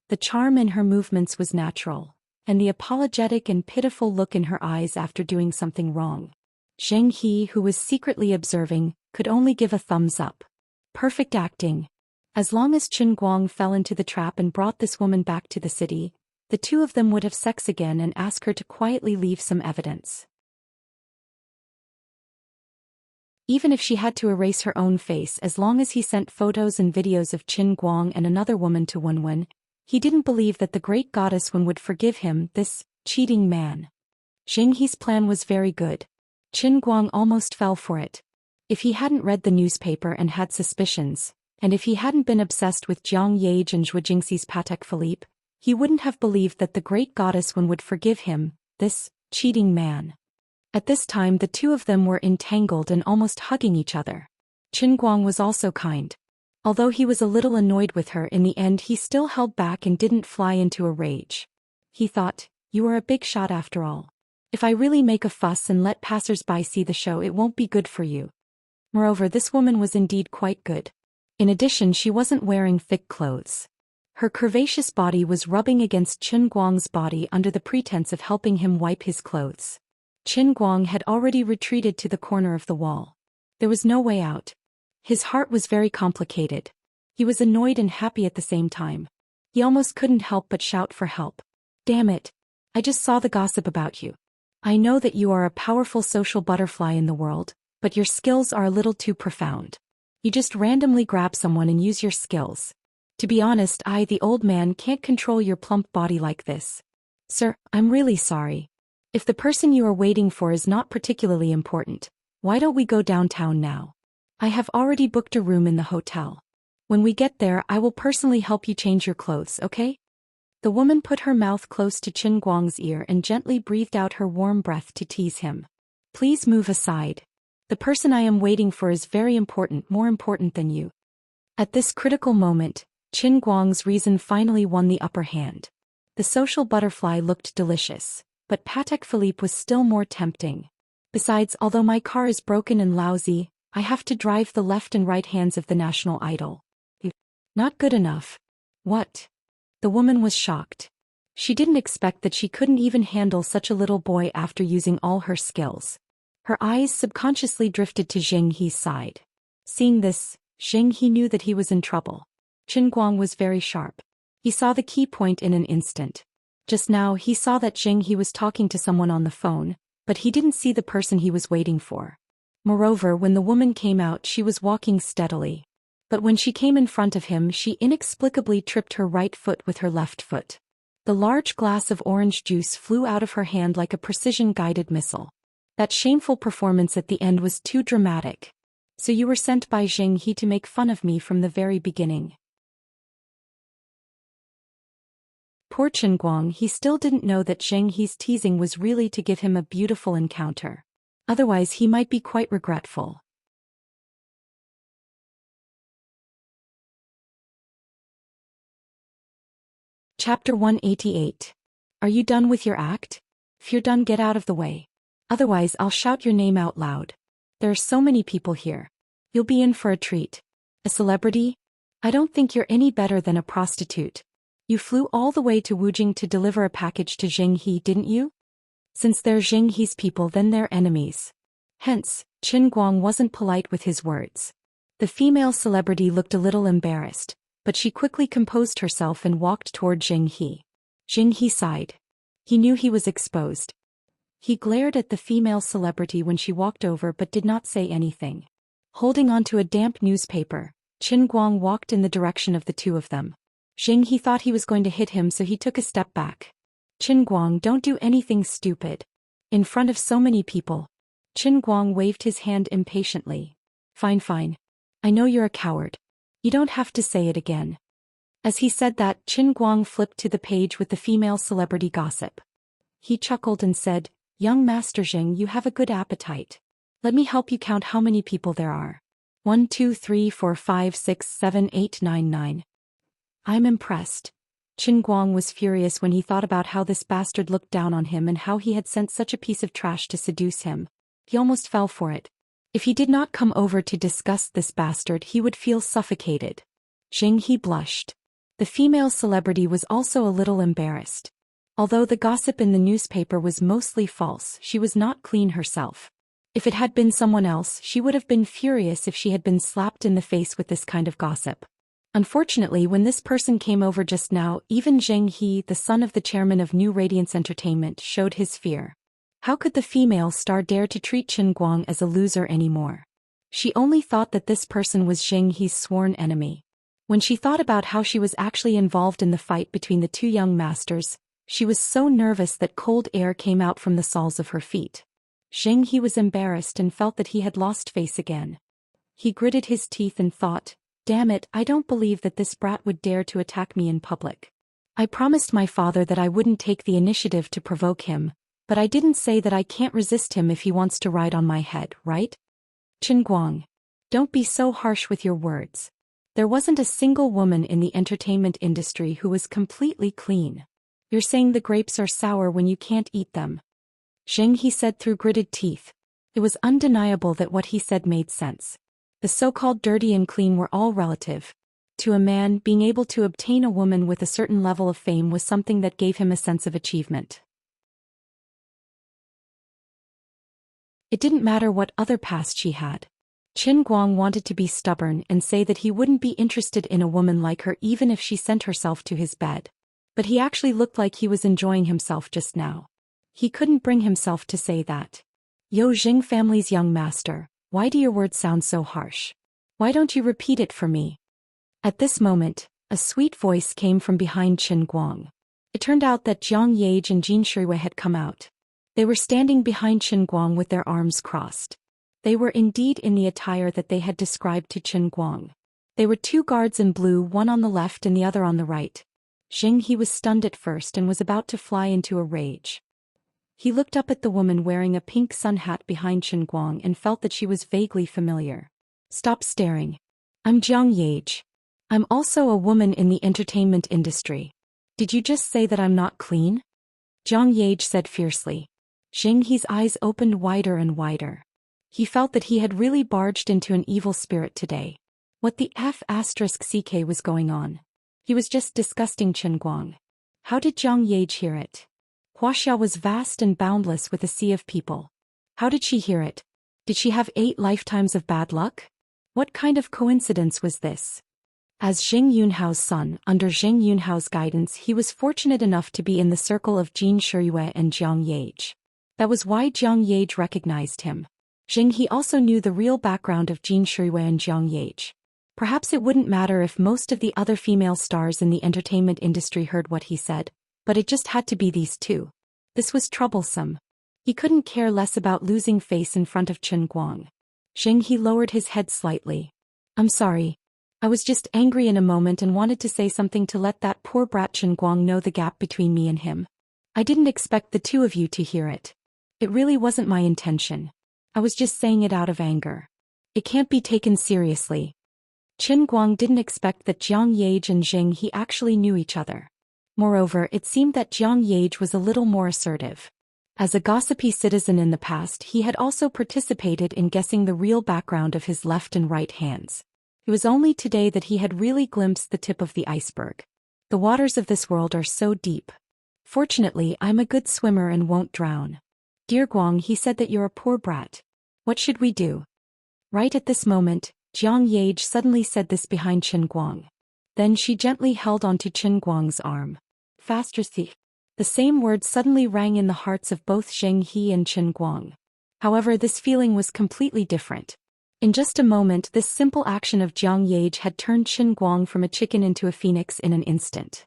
The charm in her movements was natural, and the apologetic and pitiful look in her eyes after doing something wrong. He, who was secretly observing, could only give a thumbs up. Perfect acting. As long as Qin Guang fell into the trap and brought this woman back to the city, the two of them would have sex again and ask her to quietly leave some evidence. Even if she had to erase her own face, as long as he sent photos and videos of Qin Guang and another woman to Wenwen, he didn't believe that the great goddess Wen would forgive him, this cheating man. He's plan was very good. Qin Guang almost fell for it. If he hadn't read the newspaper and had suspicions, and if he hadn't been obsessed with Jiang Yage and Zhou Xian's Patek Philippe, he wouldn't have believed that the great goddess Wen would forgive him, this cheating man. At this time the two of them were entangled and almost hugging each other. Qin Guang was also kind. Although he was a little annoyed with her, in the end he still held back and didn't fly into a rage. He thought, you are a big shot after all. If I really make a fuss and let passers-by see the show, it won't be good for you. Moreover, this woman was indeed quite good. In addition, she wasn't wearing thick clothes. Her curvaceous body was rubbing against Qin Guang's body under the pretense of helping him wipe his clothes. Qin Guang had already retreated to the corner of the wall. There was no way out. His heart was very complicated. He was annoyed and happy at the same time. He almost couldn't help but shout for help. Damn it! I just saw the gossip about you. I know that you are a powerful social butterfly in the world, but your skills are a little too profound. You just randomly grab someone and use your skills. To be honest, I, the old man, can't control your plump body like this. Sir, I'm really sorry. If the person you are waiting for is not particularly important, why don't we go downtown now? I have already booked a room in the hotel. When we get there, I will personally help you change your clothes, okay? The woman put her mouth close to Qin Guang's ear and gently breathed out her warm breath to tease him. Please move aside. The person I am waiting for is very important, more important than you. At this critical moment, Qin Guang's reason finally won the upper hand. The social butterfly looked delicious, but Patek Philippe was still more tempting. Besides, although my car is broken and lousy, I have to drive the left and right hands of the national idol. Not good enough. What? The woman was shocked. She didn't expect that she couldn't even handle such a little boy after using all her skills. Her eyes subconsciously drifted to He's side. Seeing this, He knew that he was in trouble. Qin Guang was very sharp. He saw the key point in an instant. Just now he saw that He was talking to someone on the phone, but he didn't see the person he was waiting for. Moreover, when the woman came out, she was walking steadily. But when she came in front of him, she inexplicably tripped her right foot with her left foot. The large glass of orange juice flew out of her hand like a precision-guided missile. That shameful performance at the end was too dramatic. So you were sent by Zheng He to make fun of me from the very beginning. Poor Chen Guang, he still didn't know that Zheng He's teasing was really to give him a beautiful encounter. Otherwise he might be quite regretful. Chapter 188. Are you done with your act? If you're done, get out of the way. Otherwise I'll shout your name out loud. There are so many people here. You'll be in for a treat. A celebrity? I don't think you're any better than a prostitute. You flew all the way to Wujing to deliver a package to Zheng He, didn't you? Since they're Zheng He's people, then they're enemies. Hence, Qin Guang wasn't polite with his words. The female celebrity looked a little embarrassed, but she quickly composed herself and walked toward Zheng He. Zheng He sighed. He knew he was exposed. He glared at the female celebrity when she walked over but did not say anything. Holding onto a damp newspaper, Qin Guang walked in the direction of the two of them. Zheng He thought he was going to hit him, so he took a step back. Qin Guang, don't do anything stupid. In front of so many people. Qin Guang waved his hand impatiently. Fine, fine. I know you're a coward. You don't have to say it again. As he said that, Qin Guang flipped to the page with the female celebrity gossip. He chuckled and said, Young Master Zheng, you have a good appetite. Let me help you count how many people there are. 1, 2, 3, 4, 5, 6, 7, 8, 9, 9. I'm impressed. Qin Guang was furious when he thought about how this bastard looked down on him and how he had sent such a piece of trash to seduce him. He almost fell for it. If he did not come over to discuss this bastard, he would feel suffocated. Zheng He blushed. The female celebrity was also a little embarrassed. Although the gossip in the newspaper was mostly false, she was not clean herself. If it had been someone else, she would have been furious if she had been slapped in the face with this kind of gossip. Unfortunately, when this person came over just now, even Zheng He, the son of the chairman of New Radiance Entertainment, showed his fear. How could the female star dare to treat Qin Guang as a loser anymore? She only thought that this person was Zheng He's sworn enemy. When she thought about how she was actually involved in the fight between the two young masters, she was so nervous that cold air came out from the soles of her feet. Zheng He was embarrassed and felt that he had lost face again. He gritted his teeth and thought, damn it, I don't believe that this brat would dare to attack me in public. I promised my father that I wouldn't take the initiative to provoke him, but I didn't say that I can't resist him if he wants to ride on my head, right? Qin Guang. Don't be so harsh with your words. There wasn't a single woman in the entertainment industry who was completely clean. You're saying the grapes are sour when you can't eat them. Zheng He said through gritted teeth. It was undeniable that what he said made sense. The so-called dirty and clean were all relative. To a man, being able to obtain a woman with a certain level of fame was something that gave him a sense of achievement. It didn't matter what other past she had. Qin Guang wanted to be stubborn and say that he wouldn't be interested in a woman like her even if she sent herself to his bed. But he actually looked like he was enjoying himself just now. He couldn't bring himself to say that. Yo, Jing family's young master, why do your words sound so harsh? Why don't you repeat it for me? At this moment, a sweet voice came from behind Qin Guang. It turned out that Jiang Yage and Jin Shuiwei had come out. They were standing behind Qin Guang with their arms crossed. They were indeed in the attire that they had described to Qin Guang. They were two guards in blue, one on the left and the other on the right. Zheng He was stunned at first and was about to fly into a rage. He looked up at the woman wearing a pink sun hat behind Qin Guang and felt that she was vaguely familiar. Stop staring. I'm Jiang Yage. I'm also a woman in the entertainment industry. Did you just say that I'm not clean? Jiang Yage said fiercely. Zheng He's eyes opened wider and wider. He felt that he had really barged into an evil spirit today. What the F***ck was going on? He was just disgusting Qin Guang. How did Jiang Yage hear it? Wuxia was vast and boundless with a sea of people. How did she hear it? Did she have 8 lifetimes of bad luck? What kind of coincidence was this? As Zheng Yunhao's son, under Zheng Yunhao's guidance, he was fortunate enough to be in the circle of Jin Shuiwei and Jiang Yage. That was why Jiang Yage recognized him. Zheng He also knew the real background of Jin Shuiwei and Jiang Yage. Perhaps it wouldn't matter if most of the other female stars in the entertainment industry heard what he said, but it just had to be these two. This was troublesome. He couldn't care less about losing face in front of Chen Guang. Zheng He lowered his head slightly. I'm sorry. I was just angry in a moment and wanted to say something to let that poor brat Chen Guang know the gap between me and him. I didn't expect the two of you to hear it. It really wasn't my intention. I was just saying it out of anger. It can't be taken seriously. Chen Guang didn't expect that Jiang Yage and Zheng He actually knew each other. Moreover, it seemed that Jiang Yage was a little more assertive. As a gossipy citizen in the past, he had also participated in guessing the real background of his left and right hands. It was only today that he had really glimpsed the tip of the iceberg. The waters of this world are so deep. Fortunately, I'm a good swimmer and won't drown. Dear Guang, he said that you're a poor brat. What should we do? Right at this moment, Jiang Yage suddenly said this behind Chen Guang. Then she gently held onto Chen Guang's arm. Faster, thief. The same words suddenly rang in the hearts of both Zheng He and Chen Guang. However, this feeling was completely different. In just a moment, this simple action of Jiang Yage had turned Chen Guang from a chicken into a phoenix in an instant.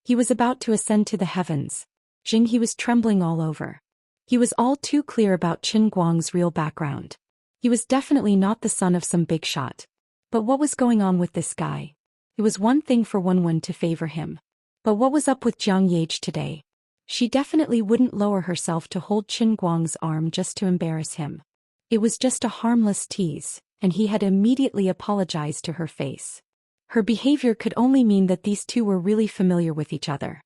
He was about to ascend to the heavens. Zheng He was trembling all over. He was all too clear about Chen Guang's real background. He was definitely not the son of some big shot. But what was going on with this guy? It was one thing for Wenwen to favor him. But what was up with Jiang Yage today? She definitely wouldn't lower herself to hold Chen Guang's arm just to embarrass him. It was just a harmless tease, and he had immediately apologized to her face. Her behavior could only mean that these two were really familiar with each other.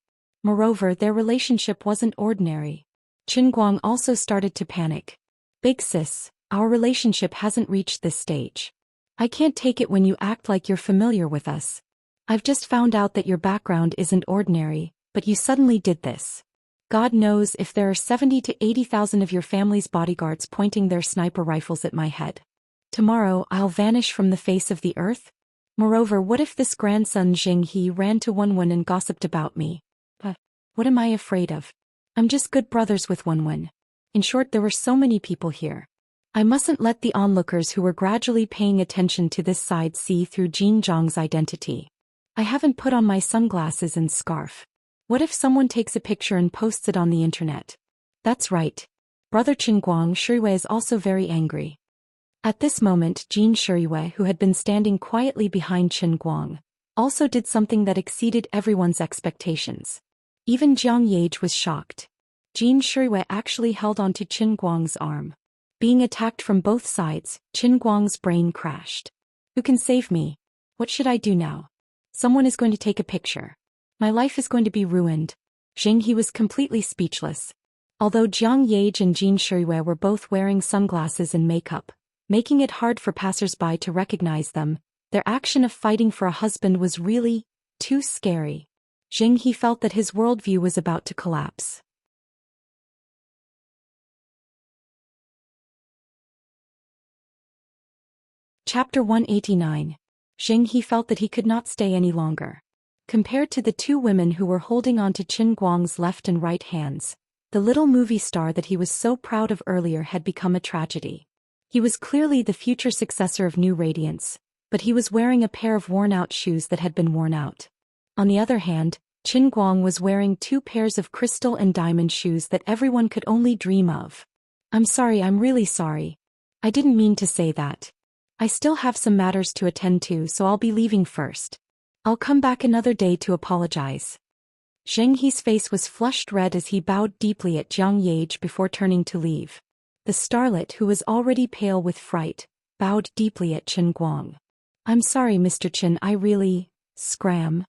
Moreover, their relationship wasn't ordinary. Chen Guang also started to panic. Big sis, our relationship hasn't reached this stage. I can't take it when you act like you're familiar with us. I've just found out that your background isn't ordinary, but you suddenly did this. God knows if there are 70 to 80,000 of your family's bodyguards pointing their sniper rifles at my head. Tomorrow I'll vanish from the face of the earth? Moreover, what if this grandson Zheng He ran to Wenwen and gossiped about me? What am I afraid of? I'm just good brothers with Wenwen. In short, there were so many people here. I mustn't let the onlookers who were gradually paying attention to this side see through Jin Zhang's identity. I haven't put on my sunglasses and scarf. What if someone takes a picture and posts it on the internet? That's right. Brother Chen Guang Shuiwei is also very angry. At this moment, Jin Shuiwei, who had been standing quietly behind Chen Guang, also did something that exceeded everyone's expectations. Even Jiang Yage was shocked. Jin Shuiwei actually held onto Chen Guang's arm. Being attacked from both sides, Chen Guang's brain crashed. Who can save me? What should I do now? Someone is going to take a picture. My life is going to be ruined. Zheng He was completely speechless. Although Jiang Yage and Jin Shuiwei were both wearing sunglasses and makeup, making it hard for passers-by to recognize them, their action of fighting for a husband was really too scary. Zheng He felt that his worldview was about to collapse. Chapter 189. Zheng He felt that he could not stay any longer. Compared to the two women who were holding on to Chen Guang's left and right hands, the little movie star that he was so proud of earlier had become a tragedy. He was clearly the future successor of New Radiance, but he was wearing a pair of worn-out shoes that had been worn out. On the other hand, Chen Guang was wearing 2 pairs of crystal and diamond shoes that everyone could only dream of. I'm sorry, I'm really sorry. I didn't mean to say that. I still have some matters to attend to, so I'll be leaving first. I'll come back another day to apologize. Zheng He's face was flushed red as he bowed deeply at Jiang Yage before turning to leave. The starlet, who was already pale with fright, bowed deeply at Chen Guang. I'm sorry, Mr. Chen, I really... scram.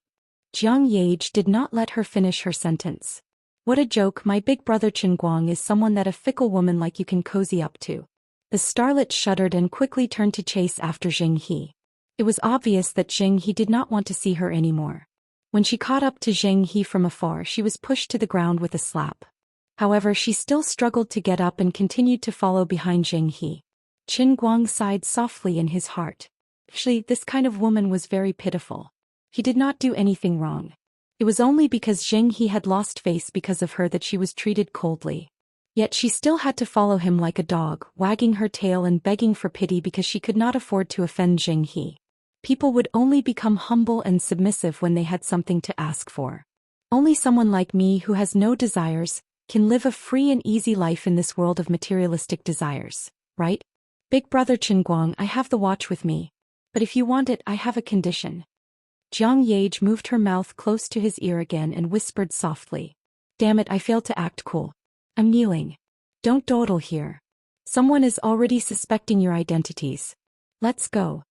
Jiang Yage did not let her finish her sentence. What a joke, my big brother Chen Guang is someone that a fickle woman like you can cozy up to. The starlet shuddered and quickly turned to chase after Zheng He. It was obvious that Zheng He did not want to see her anymore. When she caught up to Zheng He from afar, she was pushed to the ground with a slap. However, she still struggled to get up and continued to follow behind Zheng He. Chen Guang sighed softly in his heart. Actually, this kind of woman was very pitiful. He did not do anything wrong. It was only because Zheng He had lost face because of her that she was treated coldly. Yet she still had to follow him like a dog, wagging her tail and begging for pity because she could not afford to offend Zheng He. People would only become humble and submissive when they had something to ask for. Only someone like me who has no desires can live a free and easy life in this world of materialistic desires, right? Big brother Qinguang, I have the watch with me. But if you want it, I have a condition. Jiang Yage moved her mouth close to his ear again and whispered softly. Damn it, I failed to act cool. I'm kneeling. Don't dawdle here. Someone is already suspecting your identities. Let's go.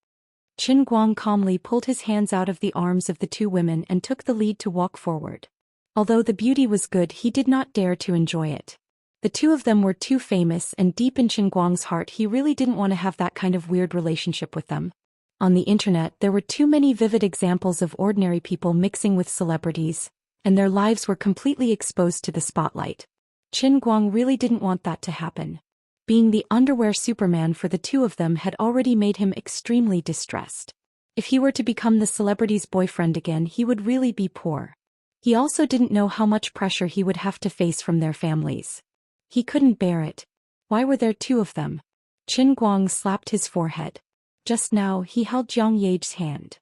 Qinguang calmly pulled his hands out of the arms of the two women and took the lead to walk forward. Although the beauty was good, he did not dare to enjoy it. The two of them were too famous, and deep in Qinguang's heart he really didn't want to have that kind of weird relationship with them. On the internet there were too many vivid examples of ordinary people mixing with celebrities, and their lives were completely exposed to the spotlight. Qinguang really didn't want that to happen. Being the underwear Superman for the two of them had already made him extremely distressed. If he were to become the celebrity's boyfriend again, he would really be poor. He also didn't know how much pressure he would have to face from their families. He couldn't bear it. Why were there two of them? Qinguang slapped his forehead. Just now he held Jiang Yage's hand.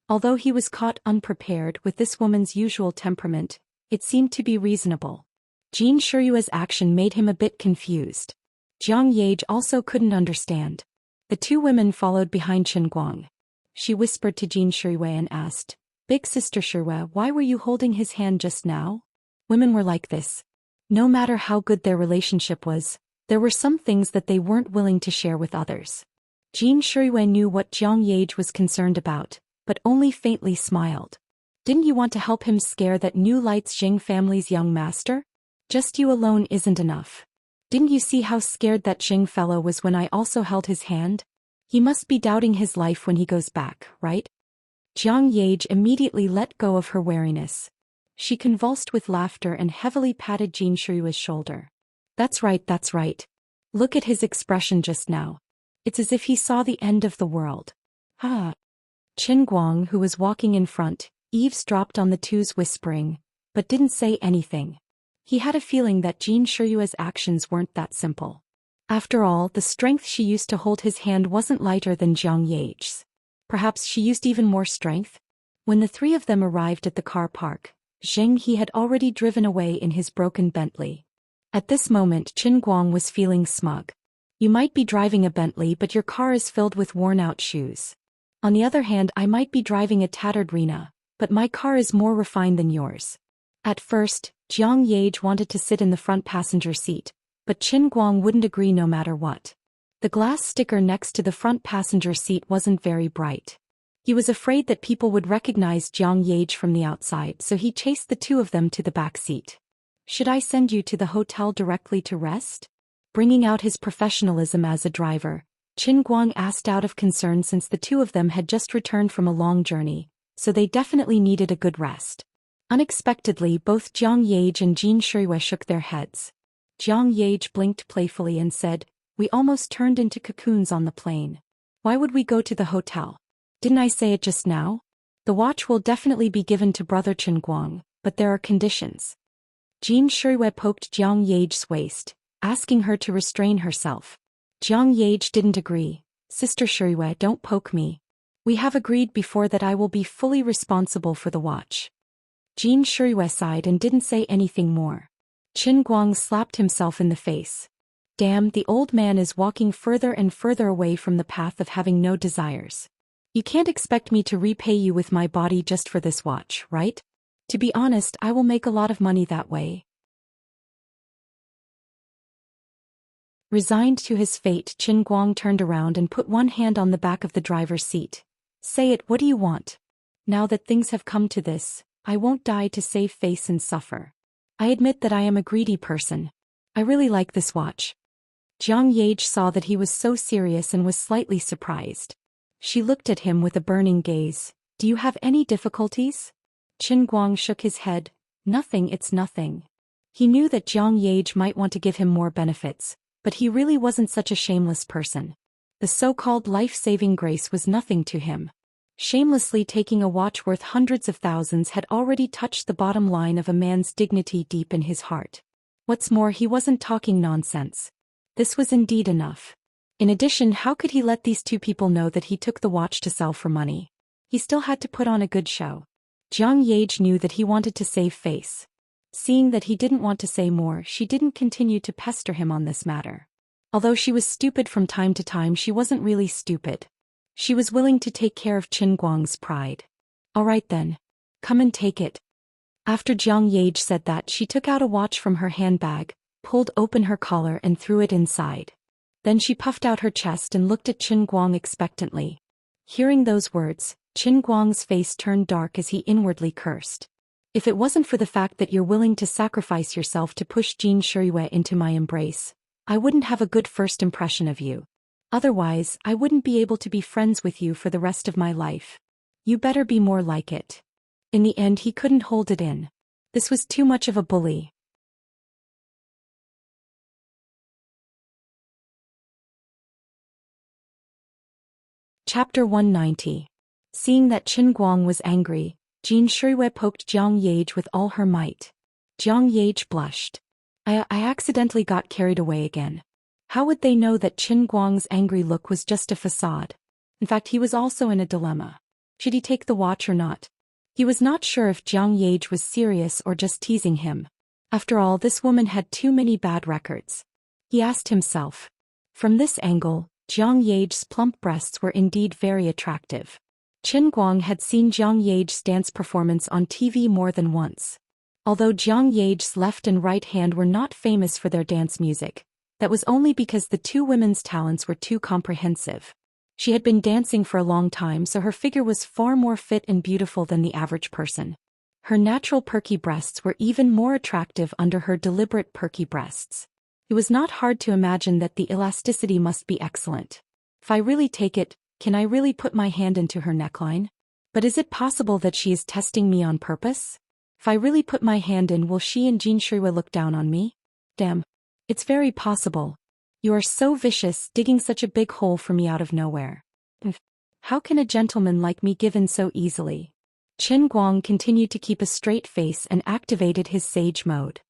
Although he was caught unprepared with this woman's usual temperament, it seemed to be reasonable. Jin Shiyue's action made him a bit confused. Jiang Yage also couldn't understand. The two women followed behind Qinguang. She whispered to Jin Shiyue and asked, Big Sister Shiyue, why were you holding his hand just now? Women were like this. No matter how good their relationship was, there were some things that they weren't willing to share with others. Jin Shiyue knew what Jiang Yage was concerned about, but only faintly smiled. Didn't you want to help him scare that New Light's Jing family's young master? Just you alone isn't enough. Didn't you see how scared that Jing fellow was when I also held his hand? He must be doubting his life when he goes back, right? Jiang Yage immediately let go of her wariness. She convulsed with laughter and heavily patted Jin Shiyue's shoulder. That's right, that's right. Look at his expression just now. It's as if he saw the end of the world. Ah. Qinguang, who was walking in front, eavesdropped on the two's whispering, but didn't say anything. He had a feeling that Jin Shiyue's actions weren't that simple. After all, the strength she used to hold his hand wasn't lighter than Jiang Yage's. Perhaps she used even more strength? When the three of them arrived at the car park, Zheng He had already driven away in his broken Bentley. At this moment Qinguang was feeling smug. You might be driving a Bentley, but your car is filled with worn-out shoes. On the other hand, I might be driving a tattered Rena, but my car is more refined than yours. At first, Jiang Yage wanted to sit in the front passenger seat, but Qinguang wouldn't agree no matter what. The glass sticker next to the front passenger seat wasn't very bright. He was afraid that people would recognize Jiang Yage from the outside, so he chased the two of them to the back seat. Should I send you to the hotel directly to rest? Bringing out his professionalism as a driver, Qinguang asked out of concern since the two of them had just returned from a long journey, so they definitely needed a good rest. Unexpectedly, both Jiang Yage and Jin Shiyue shook their heads. Jiang Yage blinked playfully and said, We almost turned into cocoons on the plane. Why would we go to the hotel? Didn't I say it just now? The watch will definitely be given to brother Qinguang, but there are conditions. Jin Shiyue poked Jiang Yage's waist, asking her to restrain herself. Jiang Yage didn't agree. Sister Shiyue, don't poke me. We have agreed before that I will be fully responsible for the watch. Jin Shiyue sighed and didn't say anything more. Qinguang slapped himself in the face. Damn, the old man is walking further and further away from the path of having no desires. You can't expect me to repay you with my body just for this watch, right? To be honest, I will make a lot of money that way. Resigned to his fate, Qinguang turned around and put one hand on the back of the driver's seat. Say it, what do you want? Now that things have come to this, I won't die to save face and suffer. I admit that I am a greedy person. I really like this watch. Jiang Yage saw that he was so serious and was slightly surprised. She looked at him with a burning gaze. Do you have any difficulties? Qinguang shook his head. Nothing, it's nothing. He knew that Jiang Yage might want to give him more benefits, but he really wasn't such a shameless person. The so-called life-saving grace was nothing to him. Shamelessly taking a watch worth hundreds of thousands had already touched the bottom line of a man's dignity deep in his heart. What's more, he wasn't talking nonsense. This was indeed enough. In addition, how could he let these two people know that he took the watch to sell for money? He still had to put on a good show. Jiang Yage knew that he wanted to save face. Seeing that he didn't want to say more, she didn't continue to pester him on this matter. Although she was stupid from time to time, she wasn't really stupid. She was willing to take care of Qin Guang's pride. All right then. Come and take it. After Jiang Yage said that, she took out a watch from her handbag, pulled open her collar and threw it inside. Then she puffed out her chest and looked at Qin Guang expectantly. Hearing those words, Qin Guang's face turned dark as he inwardly cursed. If it wasn't for the fact that you're willing to sacrifice yourself to push Jin Shiyue into my embrace, I wouldn't have a good first impression of you. Otherwise, I wouldn't be able to be friends with you for the rest of my life. You better be more like it. In the end, he couldn't hold it in. This was too much of a bully. Chapter 190. Seeing that Qin Guang was angry, Jin Shiyue poked Jiang Yage with all her might. Jiang Yage blushed. I accidentally got carried away again. How would they know that Qin Guang's angry look was just a facade? In fact, he was also in a dilemma. Should he take the watch or not? He was not sure if Jiang Yage was serious or just teasing him. After all, this woman had too many bad records. He asked himself. From this angle, Jiang Yage's plump breasts were indeed very attractive. Qin Guang had seen Jiang Yage's dance performance on TV more than once. Although Jiang Yage's left and right hand were not famous for their dance music, that was only because the two women's talents were too comprehensive. She had been dancing for a long time, so her figure was far more fit and beautiful than the average person. Her natural perky breasts were even more attractive under her deliberate perky breasts. It was not hard to imagine that the elasticity must be excellent. If I really take it, can I really put my hand into her neckline? But is it possible that she is testing me on purpose? If I really put my hand in, will she and Jin Shiyue look down on me? Damn. It's very possible. You are so vicious, digging such a big hole for me out of nowhere. How can a gentleman like me give in so easily? Qin Guang continued to keep a straight face and activated his sage mode.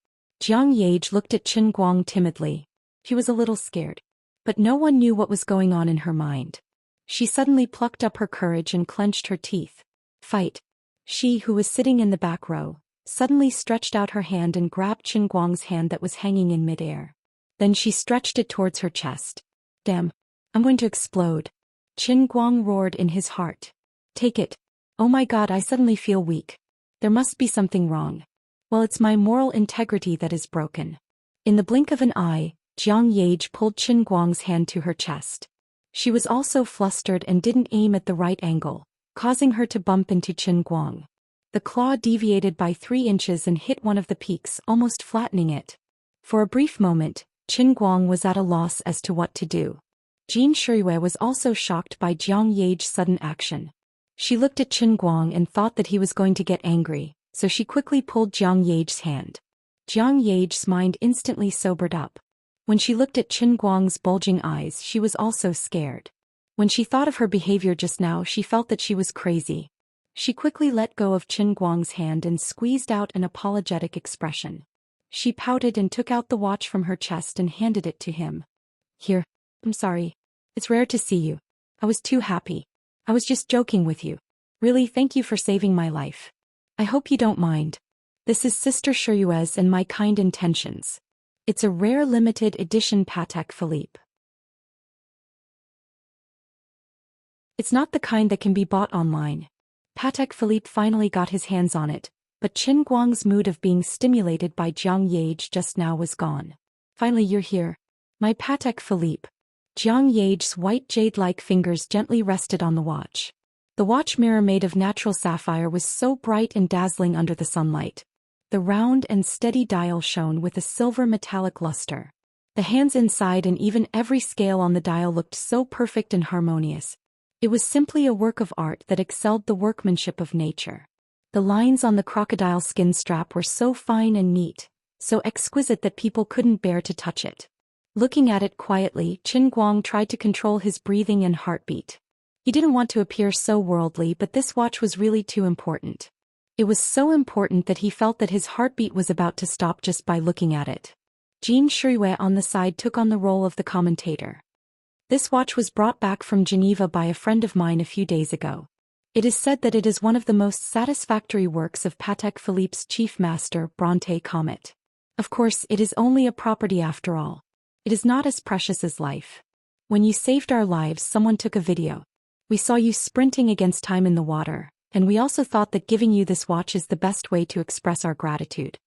Jiang Yage looked at Qin Guang timidly. She was a little scared. But no one knew what was going on in her mind. She suddenly plucked up her courage and clenched her teeth. Fight. She, who was sitting in the back row, suddenly stretched out her hand and grabbed Qin Guang's hand that was hanging in midair. Then she stretched it towards her chest. Damn. I'm going to explode. Qin Guang roared in his heart. Take it. Oh my god, I suddenly feel weak. There must be something wrong. Well, it's my moral integrity that is broken. In the blink of an eye, Jiang Yage pulled Qin Guang's hand to her chest. She was also flustered and didn't aim at the right angle, causing her to bump into Qin Guang. The claw deviated by 3 inches and hit one of the peaks, almost flattening it. For a brief moment, Qin Guang was at a loss as to what to do. Jin Shiyue was also shocked by Jiang Yage's sudden action. She looked at Qin Guang and thought that he was going to get angry, so she quickly pulled Jiang Yage's hand. Jiang Yage's mind instantly sobered up. When she looked at Qin Guang's bulging eyes, she was also scared. When she thought of her behavior just now, she felt that she was crazy. She quickly let go of Qin Guang's hand and squeezed out an apologetic expression. She pouted and took out the watch from her chest and handed it to him. Here. I'm sorry. It's rare to see you. I was too happy. I was just joking with you. Really, thank you for saving my life. I hope you don't mind. This is Sister Shiyue's and my kind intentions. It's a rare limited edition Patek Philippe. It's not the kind that can be bought online. Patek Philippe finally got his hands on it, but Qin Guang's mood of being stimulated by Jiang Yage just now was gone. Finally, you're here. My Patek Philippe. Jiang Yage's white jade-like fingers gently rested on the watch. The watch mirror made of natural sapphire was so bright and dazzling under the sunlight. The round and steady dial shone with a silver metallic luster. The hands inside and even every scale on the dial looked so perfect and harmonious. It was simply a work of art that excelled the workmanship of nature. The lines on the crocodile skin strap were so fine and neat, so exquisite that people couldn't bear to touch it. Looking at it quietly, Qin Guang tried to control his breathing and heartbeat. He didn't want to appear so worldly, but this watch was really too important. It was so important that he felt that his heartbeat was about to stop just by looking at it. Jin Shuiwei on the side took on the role of the commentator. This watch was brought back from Geneva by a friend of mine a few days ago. It is said that it is one of the most satisfactory works of Patek Philippe's chief master, Bronte Comet. Of course, it is only a property after all. It is not as precious as life. When you saved our lives, someone took a video. We saw you sprinting against time in the water, and we also thought that giving you this watch is the best way to express our gratitude.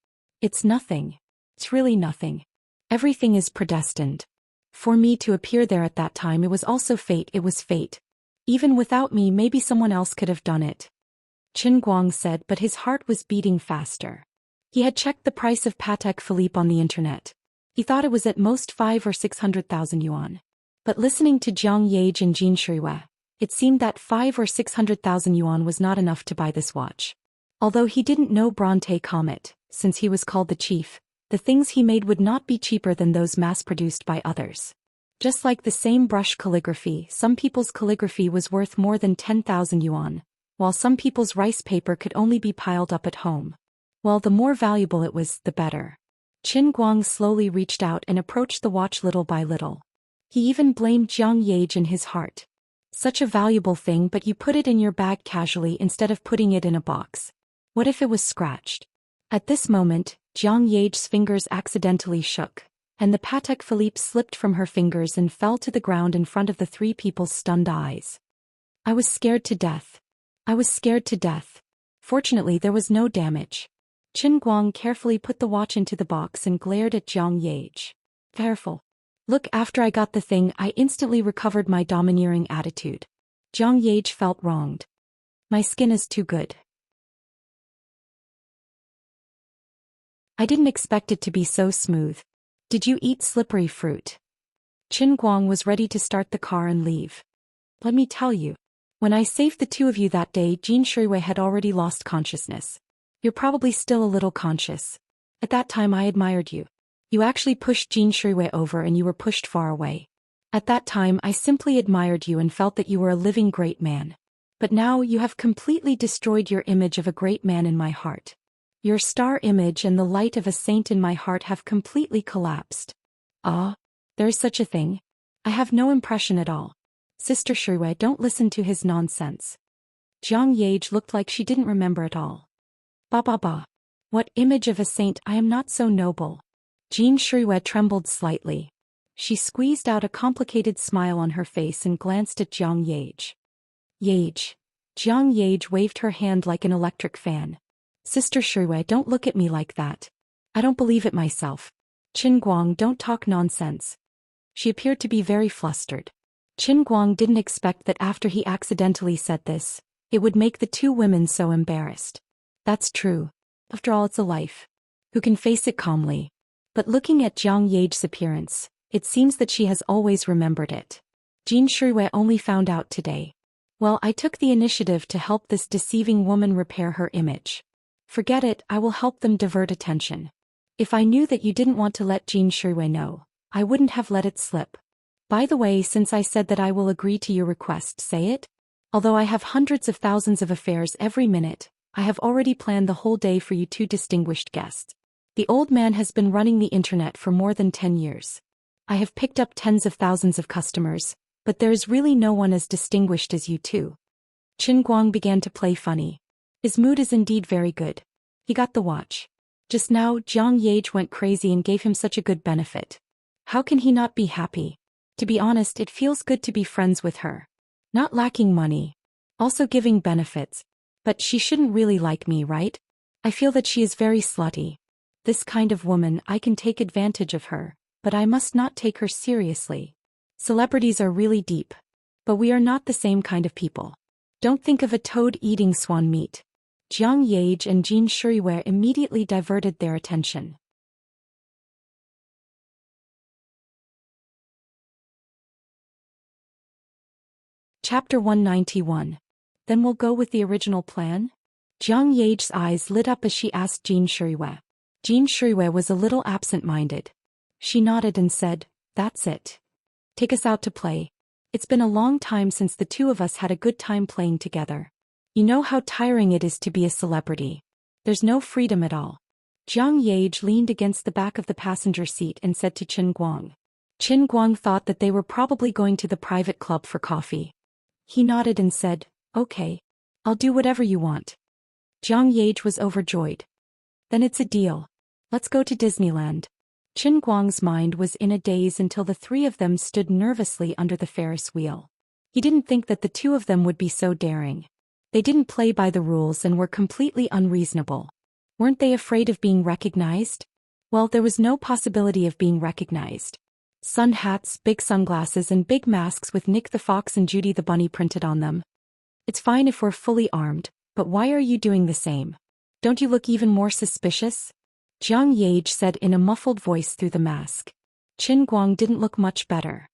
It's nothing. It's really nothing. Everything is predestined. For me to appear there at that time, it was also fate. It was fate. Even without me, maybe someone else could have done it. Qin Guang said, but his heart was beating faster. He had checked the price of Patek Philippe on the internet. He thought it was at most 5 or 600,000 yuan. But listening to Jiang Yage and Jin Shuiwei, it seemed that 5 or 600,000 yuan was not enough to buy this watch. Although he didn't know Bronte Comet, since he was called the chief, the things he made would not be cheaper than those mass-produced by others. Just like the same brush calligraphy, some people's calligraphy was worth more than 10,000 yuan, while some people's rice paper could only be piled up at home. Well, the more valuable it was, the better. Qin Guang slowly reached out and approached the watch little by little. He even blamed Jiang Yage in his heart. Such a valuable thing, but you put it in your bag casually instead of putting it in a box. What if it was scratched? At this moment, Jiang Yage's fingers accidentally shook, and the Patek Philippe slipped from her fingers and fell to the ground in front of the three people's stunned eyes. I was scared to death. I was scared to death. Fortunately, there was no damage. Qin Guang carefully put the watch into the box and glared at Jiang Yage. Careful. Look, after I got the thing, I instantly recovered my domineering attitude. Jiang Yage felt wronged. My skin is too good. I didn't expect it to be so smooth. Did you eat slippery fruit? Qin Guang was ready to start the car and leave. Let me tell you. When I saved the two of you that day, Jin Shuiwei had already lost consciousness. You're probably still a little conscious. At that time I admired you. You actually pushed Jin Shuiwei over and you were pushed far away. At that time I simply admired you and felt that you were a living great man. But now you have completely destroyed your image of a great man in my heart. Your star image and the light of a saint in my heart have completely collapsed. Ah, there is such a thing? I have no impression at all. Sister Shuiwei, don't listen to his nonsense. Jiang Yage looked like she didn't remember at all. Ba ba ba. What image of a saint? I am not so noble. Jin Shuiwei trembled slightly. She squeezed out a complicated smile on her face and glanced at Jiang Yage. Yage. Jiang Yage waved her hand like an electric fan. Sister Shuiwei, don't look at me like that. I don't believe it myself. Qin Guang, don't talk nonsense. She appeared to be very flustered. Qin Guang didn't expect that after he accidentally said this, it would make the two women so embarrassed. That's true. After all, it's a life. Who can face it calmly? But looking at Jiang Yage's appearance, it seems that she has always remembered it. Jin Shuiwei only found out today. Well, I took the initiative to help this deceiving woman repair her image. Forget it, I will help them divert attention. If I knew that you didn't want to let Jin Shuiwei know, I wouldn't have let it slip. By the way, since I said that I will agree to your request, say it? Although I have hundreds of thousands of affairs every minute, I have already planned the whole day for you two distinguished guests. The old man has been running the internet for more than 10 years. I have picked up tens of thousands of customers, but there is really no one as distinguished as you two. Qin Guang began to play funny. His mood is indeed very good. He got the watch. Just now, Jiang Yage went crazy and gave him such a good benefit. How can he not be happy? To be honest, it feels good to be friends with her. Not lacking money. Also giving benefits. But she shouldn't really like me, right? I feel that she is very slutty. This kind of woman, I can take advantage of her, but I must not take her seriously. Celebrities are really deep. But we are not the same kind of people. Don't think of a toad eating swan meat. Jiang Yage and Jin Shuiwei immediately diverted their attention. Chapter 191. Then we'll go with the original plan? Jiang Yage's eyes lit up as she asked Jin Shuiwei. Jin Shuiwei was a little absent-minded. She nodded and said, that's it. Take us out to play. It's been a long time since the two of us had a good time playing together. You know how tiring it is to be a celebrity. There's no freedom at all. Jiang Yage leaned against the back of the passenger seat and said to Qin Guang. Qin Guang thought that they were probably going to the private club for coffee. He nodded and said, "Okay. I'll do whatever you want." Jiang Yage was overjoyed. "Then it's a deal. Let's go to Disneyland." Qin Guang's mind was in a daze until the three of them stood nervously under the Ferris wheel. He didn't think that the two of them would be so daring. They didn't play by the rules and were completely unreasonable. Weren't they afraid of being recognized? Well, there was no possibility of being recognized. Sun hats, big sunglasses and big masks with Nick the Fox and Judy the Bunny printed on them. "It's fine if we're fully armed, but why are you doing the same? Don't you look even more suspicious?" Jiang Yage said in a muffled voice through the mask. Qin Guang didn't look much better.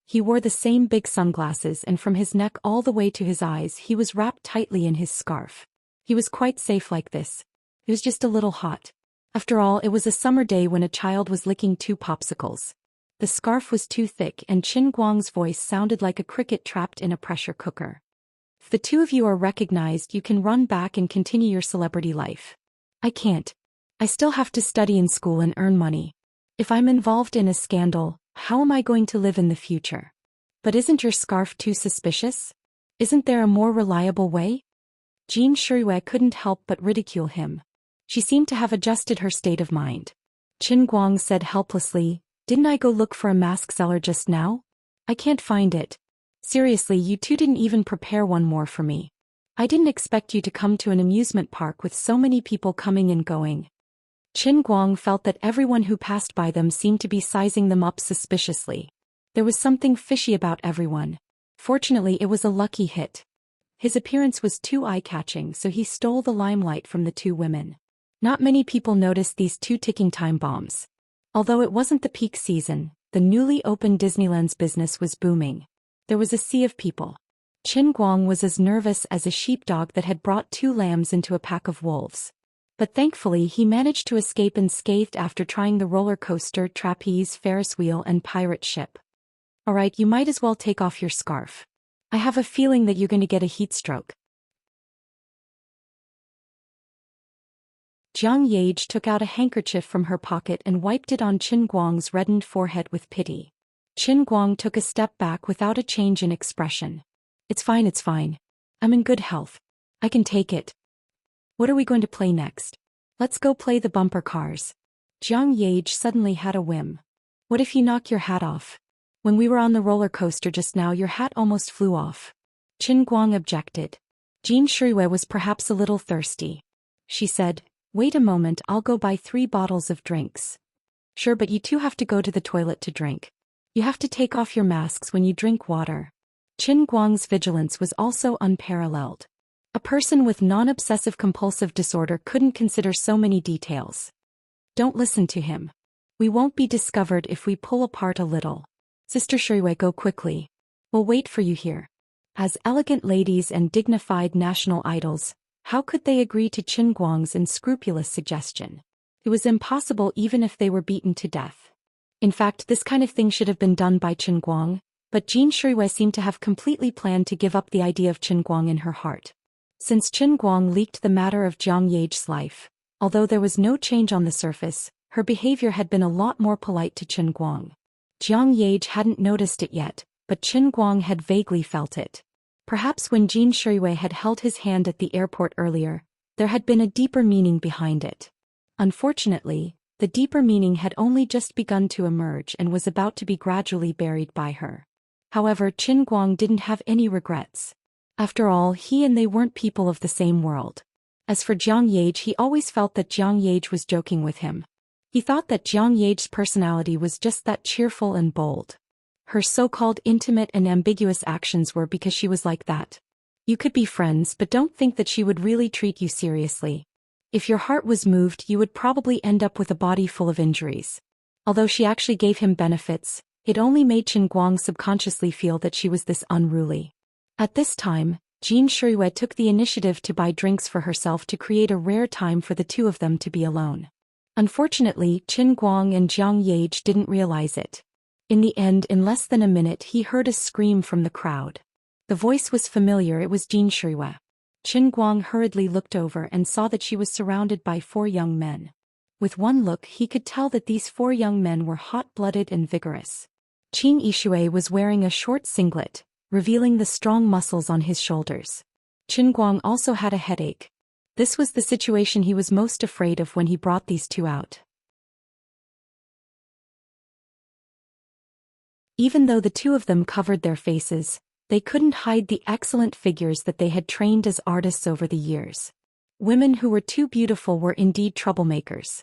He wore the same big sunglasses and from his neck all the way to his eyes he was wrapped tightly in his scarf. He was quite safe like this. It was just a little hot. After all, it was a summer day when a child was licking 2 popsicles. The scarf was too thick and Qin Guang's voice sounded like a cricket trapped in a pressure cooker. "If the two of you are recognized, you can run back and continue your celebrity life. I can't. I still have to study in school and earn money. If I'm involved in a scandal, how am I going to live in the future? But isn't your scarf too suspicious? Isn't there a more reliable way?" Jean Shuiwei couldn't help but ridicule him. She seemed to have adjusted her state of mind. Qin Guang said helplessly, "Didn't I go look for a mask seller just now? I can't find it. Seriously, you two didn't even prepare one more for me. I didn't expect you to come to an amusement park with so many people coming and going." Qin Guang felt that everyone who passed by them seemed to be sizing them up suspiciously. There was something fishy about everyone. Fortunately, it was a lucky hit. His appearance was too eye-catching, so he stole the limelight from the two women. Not many people noticed these 2 ticking time bombs. Although it wasn't the peak season, the newly opened Disneyland's business was booming. There was a sea of people. Qin Guang was as nervous as a sheepdog that had brought 2 lambs into a pack of wolves. But thankfully he managed to escape unscathed after trying the roller coaster, trapeze, Ferris wheel and pirate ship. "Alright, you might as well take off your scarf. I have a feeling that you're going to get a heat stroke." Jiang Yage took out a handkerchief from her pocket and wiped it on Qin Guang's reddened forehead with pity. Qin Guang took a step back without a change in expression. It's fine. I'm in good health. I can take it. What are we going to play next?" "Let's go play the bumper cars." Jiang Yage suddenly had a whim. "What if you knock your hat off? When we were on the roller coaster just now your hat almost flew off." Qin Guang objected. Jean Shuiwei was perhaps a little thirsty. She said, "Wait a moment, I'll go buy 3 bottles of drinks." "Sure, but you two have to go to the toilet to drink. You have to take off your masks when you drink water." Qin Guang's vigilance was also unparalleled. A person with non-obsessive compulsive disorder couldn't consider so many details. "Don't listen to him. We won't be discovered if we pull apart a little. Sister Shuiwei, go quickly. We'll wait for you here." As elegant ladies and dignified national idols, how could they agree to Qin Guang's unscrupulous suggestion? It was impossible even if they were beaten to death. In fact, this kind of thing should have been done by Qin Guang, but Jean Shuiwei seemed to have completely planned to give up the idea of Qin Guang in her heart. Since Qin Guang leaked the matter of Jiang Yage's life, although there was no change on the surface, her behavior had been a lot more polite to Qin Guang. Jiang Yage hadn't noticed it yet, but Qin Guang had vaguely felt it. Perhaps when Jean Shuiwei had held his hand at the airport earlier, there had been a deeper meaning behind it. Unfortunately, the deeper meaning had only just begun to emerge and was about to be gradually buried by her. However, Qin Guang didn't have any regrets. After all, he and they weren't people of the same world. As for Jiang Yage, he always felt that Jiang Yage was joking with him. He thought that Jiang Yage's personality was just that cheerful and bold. Her so-called intimate and ambiguous actions were because she was like that. You could be friends, but don't think that she would really treat you seriously. If your heart was moved, you would probably end up with a body full of injuries. Although she actually gave him benefits, it only made Qin Guang subconsciously feel that she was this unruly. At this time, Jean Shuiwei took the initiative to buy drinks for herself to create a rare time for the two of them to be alone. Unfortunately, Qin Guang and Jiang Yage didn't realize it. In the end, in less than a minute, he heard a scream from the crowd. The voice was familiar. It was Xianxia. Qin Guang hurriedly looked over and saw that she was surrounded by 4 young men. With one look, he could tell that these 4 young men were hot-blooded and vigorous. Qin Yishui was wearing a short singlet, revealing the strong muscles on his shoulders. Qin Guang also had a headache. This was the situation he was most afraid of when he brought these 2 out. Even though the 2 of them covered their faces, they couldn't hide the excellent figures that they had trained as artists over the years. Women who were too beautiful were indeed troublemakers.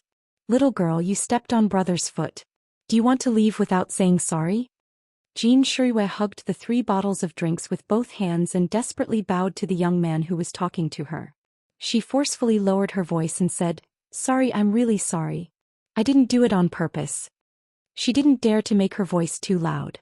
Little girl, you stepped on brother's foot. Do you want to leave without saying sorry? Xianxia hugged the 3 bottles of drinks with both hands and desperately bowed to the young man who was talking to her. She forcefully lowered her voice and said, "Sorry, I'm really sorry. I didn't do it on purpose." She didn't dare to make her voice too loud.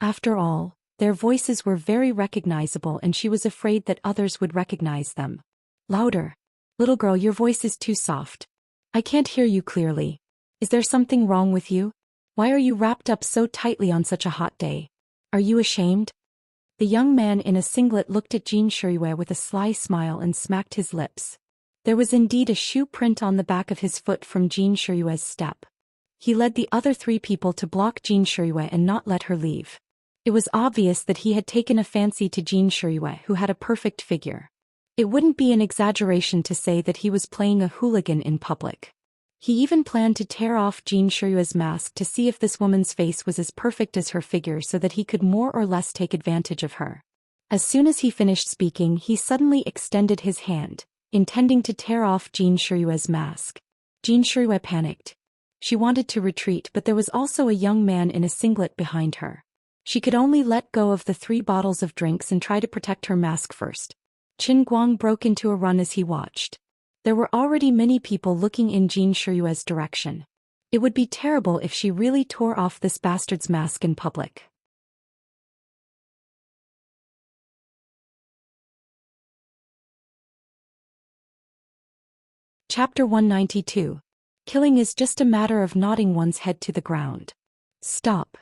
After all, their voices were very recognizable and she was afraid that others would recognize them. "Louder. Little girl, your voice is too soft. I can't hear you clearly. Is there something wrong with you? Why are you wrapped up so tightly on such a hot day? Are you ashamed?" The young man in a singlet looked at Xianxia with a sly smile and smacked his lips. There was indeed a shoe print on the back of his foot from Xianxia's step. He led the other 3 people to block Xianxia and not let her leave. It was obvious that he had taken a fancy to Xianxia, who had a perfect figure. It wouldn't be an exaggeration to say that he was playing a hooligan in public. He even planned to tear off Xianxia's mask to see if this woman's face was as perfect as her figure so that he could more or less take advantage of her. As soon as he finished speaking, he suddenly extended his hand, intending to tear off Xianxia's mask. Xianxia panicked. She wanted to retreat, but there was also a young man in a singlet behind her. She could only let go of the 3 bottles of drinks and try to protect her mask first. Qin Guang broke into a run as he watched. There were already many people looking in Xianxia's direction. It would be terrible if she really tore off this bastard's mask in public. Chapter 192. Killing is just a matter of nodding one's head to the ground. Stop.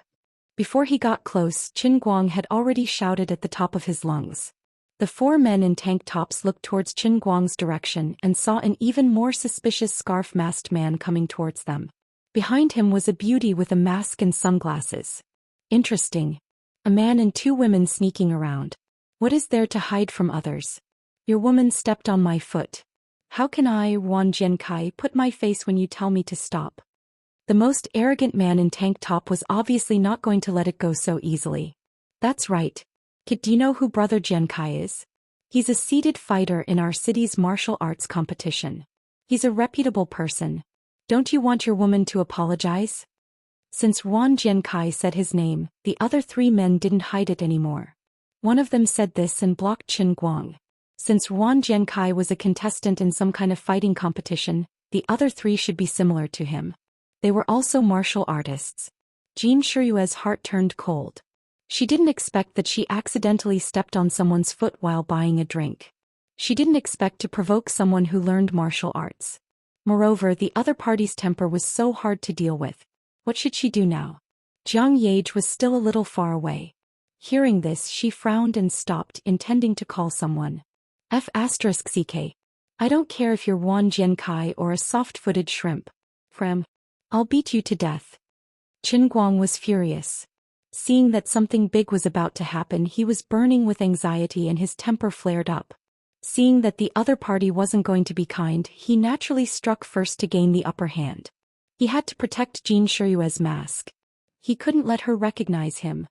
Before he got close, Qin Guang had already shouted at the top of his lungs. The 4 men in tank tops looked towards Qin Guang's direction and saw an even more suspicious scarf-masked man coming towards them. Behind him was a beauty with a mask and sunglasses. Interesting. A man and 2 women sneaking around. What is there to hide from others? Your woman stepped on my foot. How can I, Wan Jiankai, put my face when you tell me to stop? The most arrogant man in tank top was obviously not going to let it go so easily. That's right. Kid, do you know who Brother Jiankai is? He's a seated fighter in our city's martial arts competition. He's a reputable person. Don't you want your woman to apologize? Since Wan Jiankai said his name, the other 3 men didn't hide it anymore. One of them said this and blocked Qin Guang. Since Wan Jiankai was a contestant in some kind of fighting competition, the other 3 should be similar to him. They were also martial artists. Xianxia's heart turned cold. She didn't expect that she accidentally stepped on someone's foot while buying a drink. She didn't expect to provoke someone who learned martial arts. Moreover, the other party's temper was so hard to deal with. What should she do now? Jiang Yage was still a little far away. Hearing this, she frowned and stopped, intending to call someone. F***ck. I don't care if you're Wan Jiankai or a soft-footed shrimp. I'll beat you to death. Qin Guang was furious. Seeing that something big was about to happen, he was burning with anxiety and his temper flared up. Seeing that the other party wasn't going to be kind, he naturally struck first to gain the upper hand. He had to protect Xianxia's mask. He couldn't let her recognize him.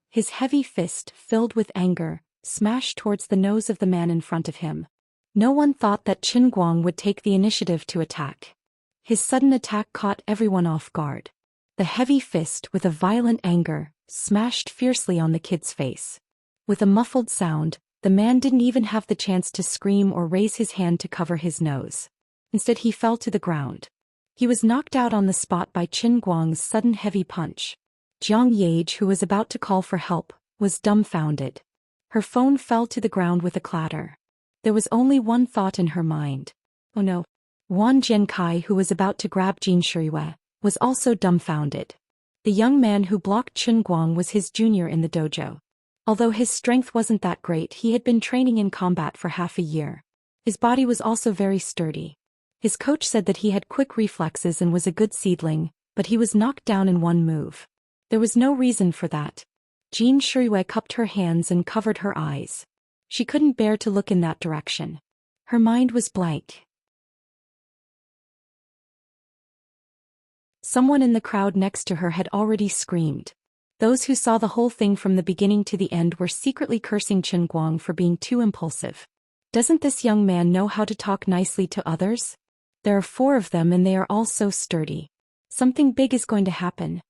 His heavy fist, filled with anger, smashed towards the nose of the man in front of him. No one thought that Qin Guang would take the initiative to attack. His sudden attack caught everyone off guard. The heavy fist, with a violent anger, smashed fiercely on the kid's face. With a muffled sound, the man didn't even have the chance to scream or raise his hand to cover his nose. Instead, he fell to the ground. He was knocked out on the spot by Qin Guang's sudden heavy punch. Jiang Yage, who was about to call for help, was dumbfounded. Her phone fell to the ground with a clatter. There was only one thought in her mind. Oh no. Wan Jiankai, who was about to grab Xianxia, was also dumbfounded. The young man who blocked Chen Guang was his junior in the dojo. Although his strength wasn't that great, he had been training in combat for half a year. His body was also very sturdy. His coach said that he had quick reflexes and was a good seedling, but he was knocked down in one move. There was no reason for that. Jin Shuiwei cupped her hands and covered her eyes. She couldn't bear to look in that direction. Her mind was blank. Someone in the crowd next to her had already screamed. Those who saw the whole thing from the beginning to the end were secretly cursing Chen Guang for being too impulsive. Doesn't this young man know how to talk nicely to others? There are 4 of them and they are all so sturdy. Something big is going to happen.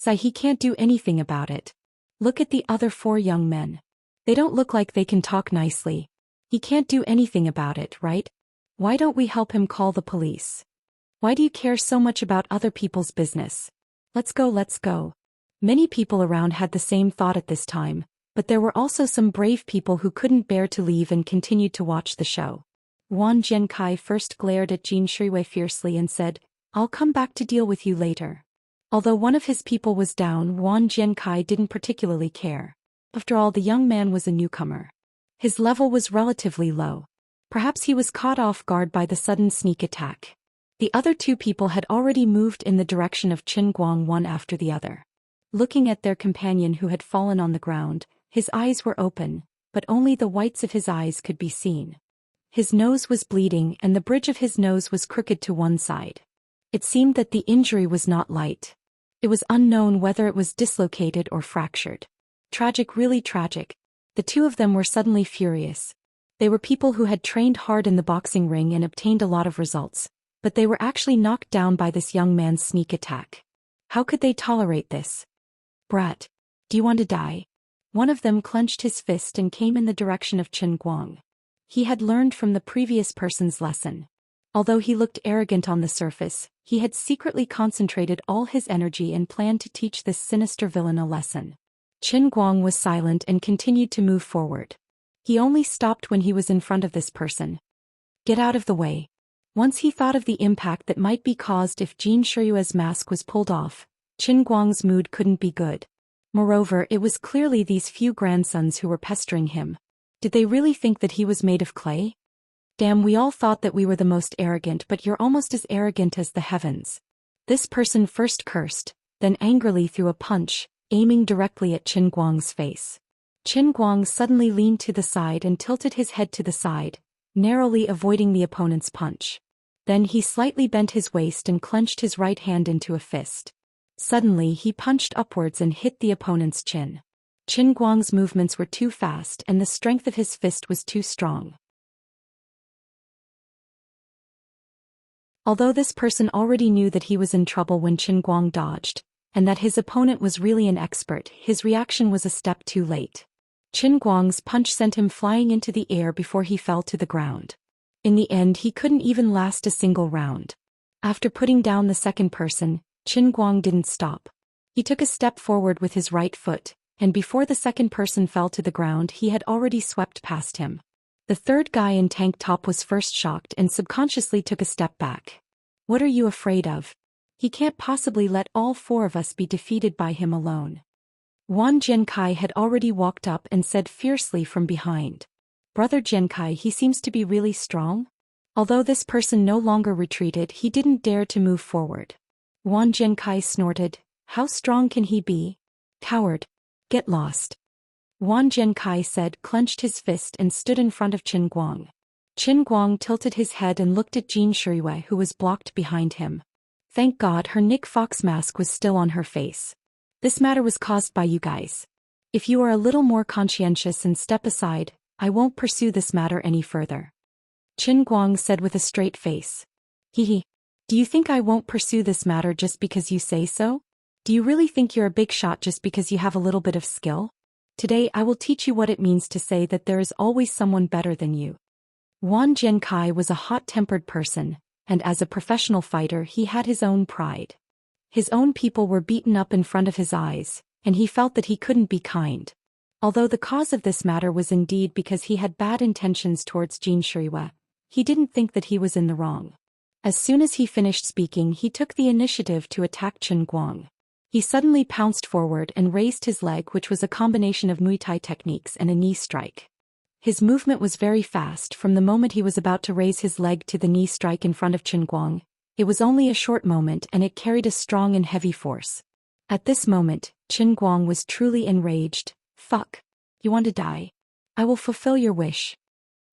He can't do anything about it. Look at the other 4 young men. They don't look like they can talk nicely. He can't do anything about it, right? Why don't we help him call the police? Why do you care so much about other people's business? Let's go, let's go. Many people around had the same thought at this time, but there were also some brave people who couldn't bear to leave and continued to watch the show. Wang Jiankai first glared at Jin Shuiwei fiercely and said, "I'll come back to deal with you later." Although one of his people was down, Wang Jiankai didn't particularly care. After all, the young man was a newcomer. His level was relatively low. Perhaps he was caught off guard by the sudden sneak attack. The other 2 people had already moved in the direction of Chen Guang one after the other. Looking at their companion who had fallen on the ground, his eyes were open, but only the whites of his eyes could be seen. His nose was bleeding and the bridge of his nose was crooked to one side. It seemed that the injury was not light. It was unknown whether it was dislocated or fractured. Tragic, really tragic. The 2 of them were suddenly furious. They were people who had trained hard in the boxing ring and obtained a lot of results, but they were actually knocked down by this young man's sneak attack. How could they tolerate this? "Brat, do you want to die?" One of them clenched his fist and came in the direction of Chen Guang. He had learned from the previous person's lesson. Although he looked arrogant on the surface, he had secretly concentrated all his energy and planned to teach this sinister villain a lesson. Chen Guang was silent and continued to move forward. He only stopped when he was in front of this person. "Get out of the way." Once he thought of the impact that might be caused if Jin Shuiwei's mask was pulled off, Chen Guang's mood couldn't be good. Moreover, it was clearly these few grandsons who were pestering him. Did they really think that he was made of clay? "Damn, we all thought that we were the most arrogant, but you're almost as arrogant as the heavens." This person first cursed, then angrily threw a punch, aiming directly at Chen Guang's face. Chen Guang suddenly leaned to the side and tilted his head to the side, narrowly avoiding the opponent's punch. Then he slightly bent his waist and clenched his right hand into a fist. Suddenly he punched upwards and hit the opponent's chin. Chen Guang's movements were too fast and the strength of his fist was too strong. Although this person already knew that he was in trouble when Chen Guang dodged, and that his opponent was really an expert, his reaction was a step too late. Chen Guang's punch sent him flying into the air before he fell to the ground. In the end, he couldn't even last a single round. After putting down the second person, Chen Guang didn't stop. He took a step forward with his right foot, and before the second person fell to the ground, he had already swept past him. The third guy in tank top was first shocked and subconsciously took a step back. "What are you afraid of? He can't possibly let all 4 of us be defeated by him alone." Wang Jiankai had already walked up and said fiercely from behind, "Brother Jiankai, he seems to be really strong?" Although this person no longer retreated, he didn't dare to move forward. Wang Jiankai snorted, "How strong can he be? Coward. Get lost." Wang Jiankai said, clenched his fist and stood in front of Chen Guang. Chen Guang tilted his head and looked at Jin Shuiwei, who was blocked behind him. Thank God her Nick Fox mask was still on her face. "This matter was caused by you guys. If you are a little more conscientious and step aside, I won't pursue this matter any further." Chen Guang said with a straight face. "Hehe. Do you think I won't pursue this matter just because you say so? Do you really think you're a big shot just because you have a little bit of skill? Today I will teach you what it means to say that there is always someone better than you." Wang Jiankai was a hot-tempered person, and as a professional fighter he had his own pride. His own people were beaten up in front of his eyes, and he felt that he couldn't be kind. Although the cause of this matter was indeed because he had bad intentions towards Jin Shuiwei, he didn't think that he was in the wrong. As soon as he finished speaking, he took the initiative to attack Chen Guang. He suddenly pounced forward and raised his leg, which was a combination of Muay Thai techniques and a knee strike. His movement was very fast. From the moment he was about to raise his leg to the knee strike in front of Qin Guang, it was only a short moment and it carried a strong and heavy force. At this moment, Qin Guang was truly enraged. Fuck. You want to die? I will fulfill your wish.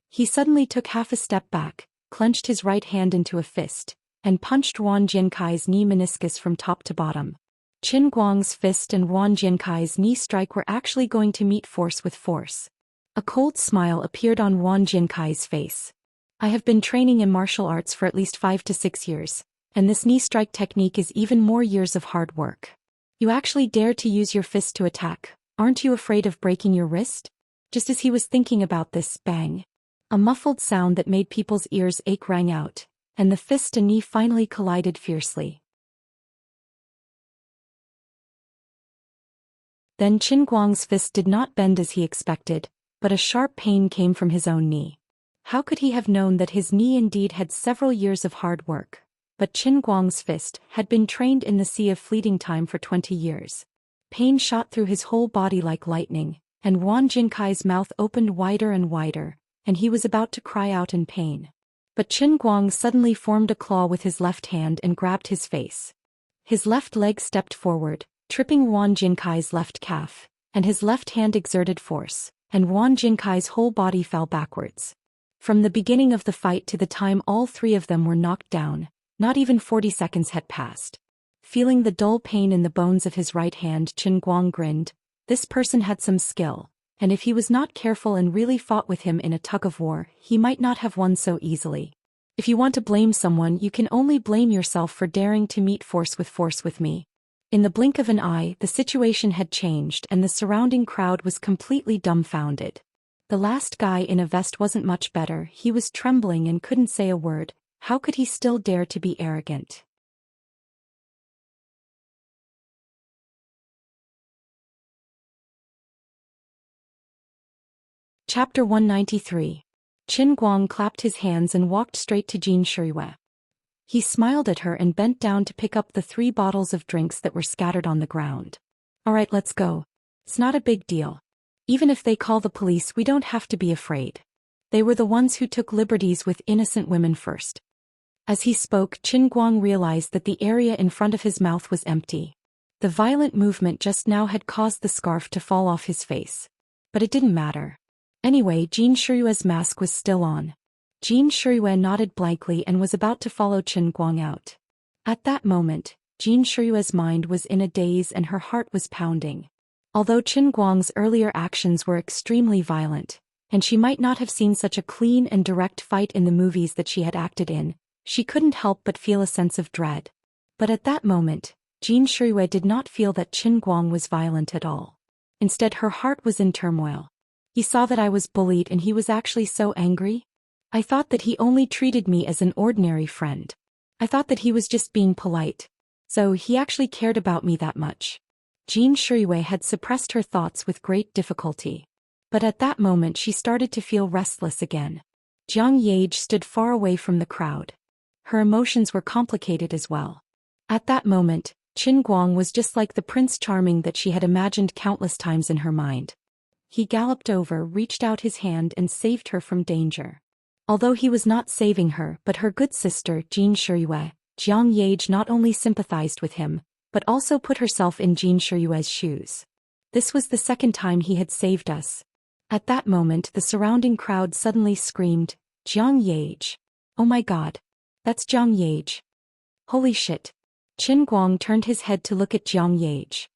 He suddenly took half a step back, clenched his right hand into a fist, and punched Wang Jiankai's knee meniscus from top to bottom. Qin Guang's fist and Wang Jiankai's knee strike were actually going to meet force with force. A cold smile appeared on Wang Jiankai's face. I have been training in martial arts for at least 5 to 6 years, and this knee strike technique is even more years of hard work. You actually dare to use your fist to attack. Aren't you afraid of breaking your wrist? Just as he was thinking about this, bang. A muffled sound that made people's ears ache rang out, and the fist and knee finally collided fiercely. Then Qin Guang's fist did not bend as he expected, but a sharp pain came from his own knee. How could he have known that his knee indeed had several years of hard work? But Qin Guang's fist had been trained in the sea of fleeting time for 20 years. Pain shot through his whole body like lightning, and Wang Jinkai's mouth opened wider and wider, and he was about to cry out in pain. But Qin Guang suddenly formed a claw with his left hand and grabbed his face. His left leg stepped forward, tripping Wang Jinkai's left calf, and his left hand exerted force, and Wang Jinkai's whole body fell backwards. From the beginning of the fight to the time all three of them were knocked down, not even 40 seconds had passed. Feeling the dull pain in the bones of his right hand, Qin Guang grinned. This person had some skill, and if he was not careful and really fought with him in a tug-of-war, he might not have won so easily. If you want to blame someone, you can only blame yourself for daring to meet force with me. In the blink of an eye, the situation had changed and the surrounding crowd was completely dumbfounded. The last guy in a vest wasn't much better. He was trembling and couldn't say a word. How could he still dare to be arrogant? Chapter 193. Qin Guang clapped his hands and walked straight to Jin Shirui. He smiled at her and bent down to pick up the 3 bottles of drinks that were scattered on the ground. Alright, let's go. It's not a big deal. Even if they call the police, we don't have to be afraid. They were the ones who took liberties with innocent women first. As he spoke, Qin Guang realized that the area in front of his mouth was empty. The violent movement just now had caused the scarf to fall off his face. But it didn't matter. Anyway, Jin Shirui's mask was still on. Jin Shirui nodded blankly and was about to follow Qin Guang out. At that moment, Jin Shirui's mind was in a daze and her heart was pounding. Although Qin Guang's earlier actions were extremely violent, and she might not have seen such a clean and direct fight in the movies that she had acted in, she couldn't help but feel a sense of dread. But at that moment, Jin Shirui did not feel that Qin Guang was violent at all. Instead, her heart was in turmoil. He saw that I was bullied and he was actually so angry. I thought that he only treated me as an ordinary friend. I thought that he was just being polite. So he actually cared about me that much. Jin Shirui had suppressed her thoughts with great difficulty. But at that moment she started to feel restless again. Jiang Yage stood far away from the crowd. Her emotions were complicated as well. At that moment, Qin Guang was just like the Prince Charming that she had imagined countless times in her mind. He galloped over, reached out his hand and saved her from danger. Although he was not saving her but her good sister Jin Shirui, Jiang Yage not only sympathized with him, but also put herself in Jin Shirui's shoes. This was the second time he had saved us. At that moment the surrounding crowd suddenly screamed, Jiang Yage. Oh my god. That's Jiang Yage. Holy shit. Qin Guang turned his head to look at Jiang Yage.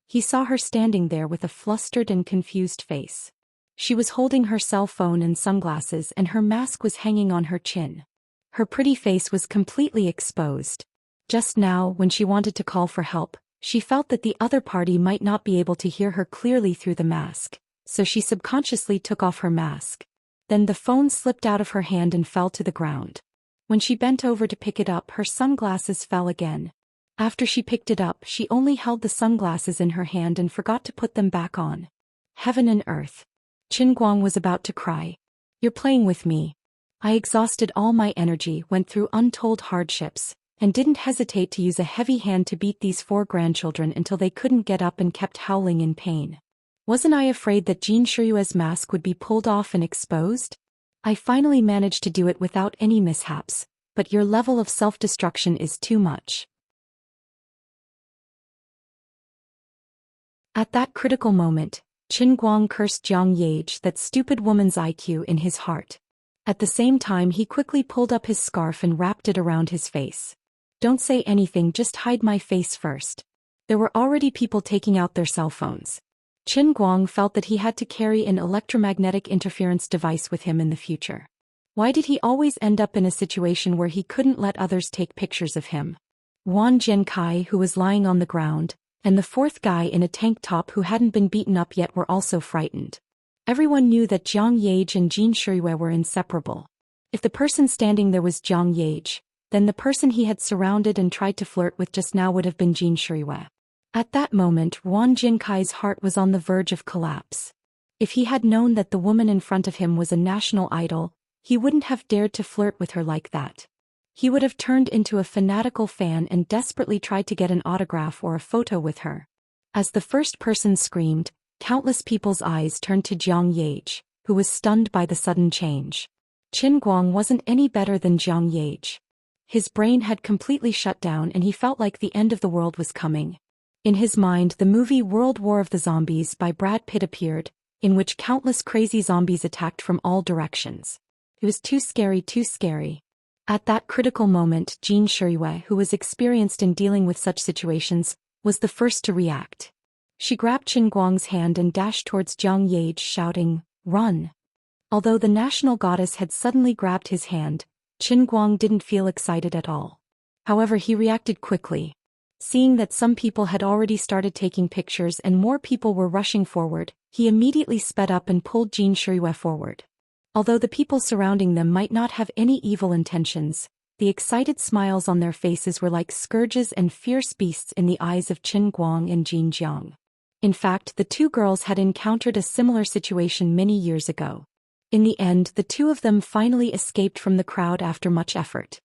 He saw her standing there with a flustered and confused face. She was holding her cell phone and sunglasses and her mask was hanging on her chin. Her pretty face was completely exposed. Just now, when she wanted to call for help, she felt that the other party might not be able to hear her clearly through the mask, so she subconsciously took off her mask. Then the phone slipped out of her hand and fell to the ground. When she bent over to pick it up, her sunglasses fell again. After she picked it up, she only held the sunglasses in her hand and forgot to put them back on. Heaven and earth. Qin Guang was about to cry. You're playing with me. I exhausted all my energy, went through untold hardships, and didn't hesitate to use a heavy hand to beat these 4 grandchildren until they couldn't get up and kept howling in pain. Wasn't I afraid that Jin Shiyue's mask would be pulled off and exposed? I finally managed to do it without any mishaps, but your level of self-destruction is too much. At that critical moment, Qin Guang cursed Jiang Yage, that stupid woman's IQ, in his heart. At the same time he quickly pulled up his scarf and wrapped it around his face. Don't say anything, just hide my face first. There were already people taking out their cell phones. Qin Guang felt that he had to carry an electromagnetic interference device with him in the future. Why did he always end up in a situation where he couldn't let others take pictures of him? Wan Jiankai, who was lying on the ground, and the 4th guy in a tank top who hadn't been beaten up yet were also frightened. Everyone knew that Jiang Yage and Jin Shiyue were inseparable. If the person standing there was Jiang Yage, then the person he had surrounded and tried to flirt with just now would have been Jin Shiyue. At that moment, Wan Jinkai's heart was on the verge of collapse. If he had known that the woman in front of him was a national idol, he wouldn't have dared to flirt with her like that. He would have turned into a fanatical fan and desperately tried to get an autograph or a photo with her. As the first person screamed, countless people's eyes turned to Jiang Yage, who was stunned by the sudden change. Qin Guang wasn't any better than Jiang Yage. His brain had completely shut down and he felt like the end of the world was coming. In his mind, the movie World War of the Zombies by Brad Pitt appeared, in which countless crazy zombies attacked from all directions. It was too scary, too scary. At that critical moment, Jin Shiyue, who was experienced in dealing with such situations, was the first to react. She grabbed Qin Guang's hand and dashed towards Jiang Yage, shouting, "Run!" Although the national goddess had suddenly grabbed his hand, Qin Guang didn't feel excited at all. However, he reacted quickly. Seeing that some people had already started taking pictures and more people were rushing forward, he immediately sped up and pulled Jin Shiyue forward. Although the people surrounding them might not have any evil intentions, the excited smiles on their faces were like scourges and fierce beasts in the eyes of Qin Guang and Jin Jiang. In fact, the 2 girls had encountered a similar situation many years ago. In the end, the 2 of them finally escaped from the crowd after much effort.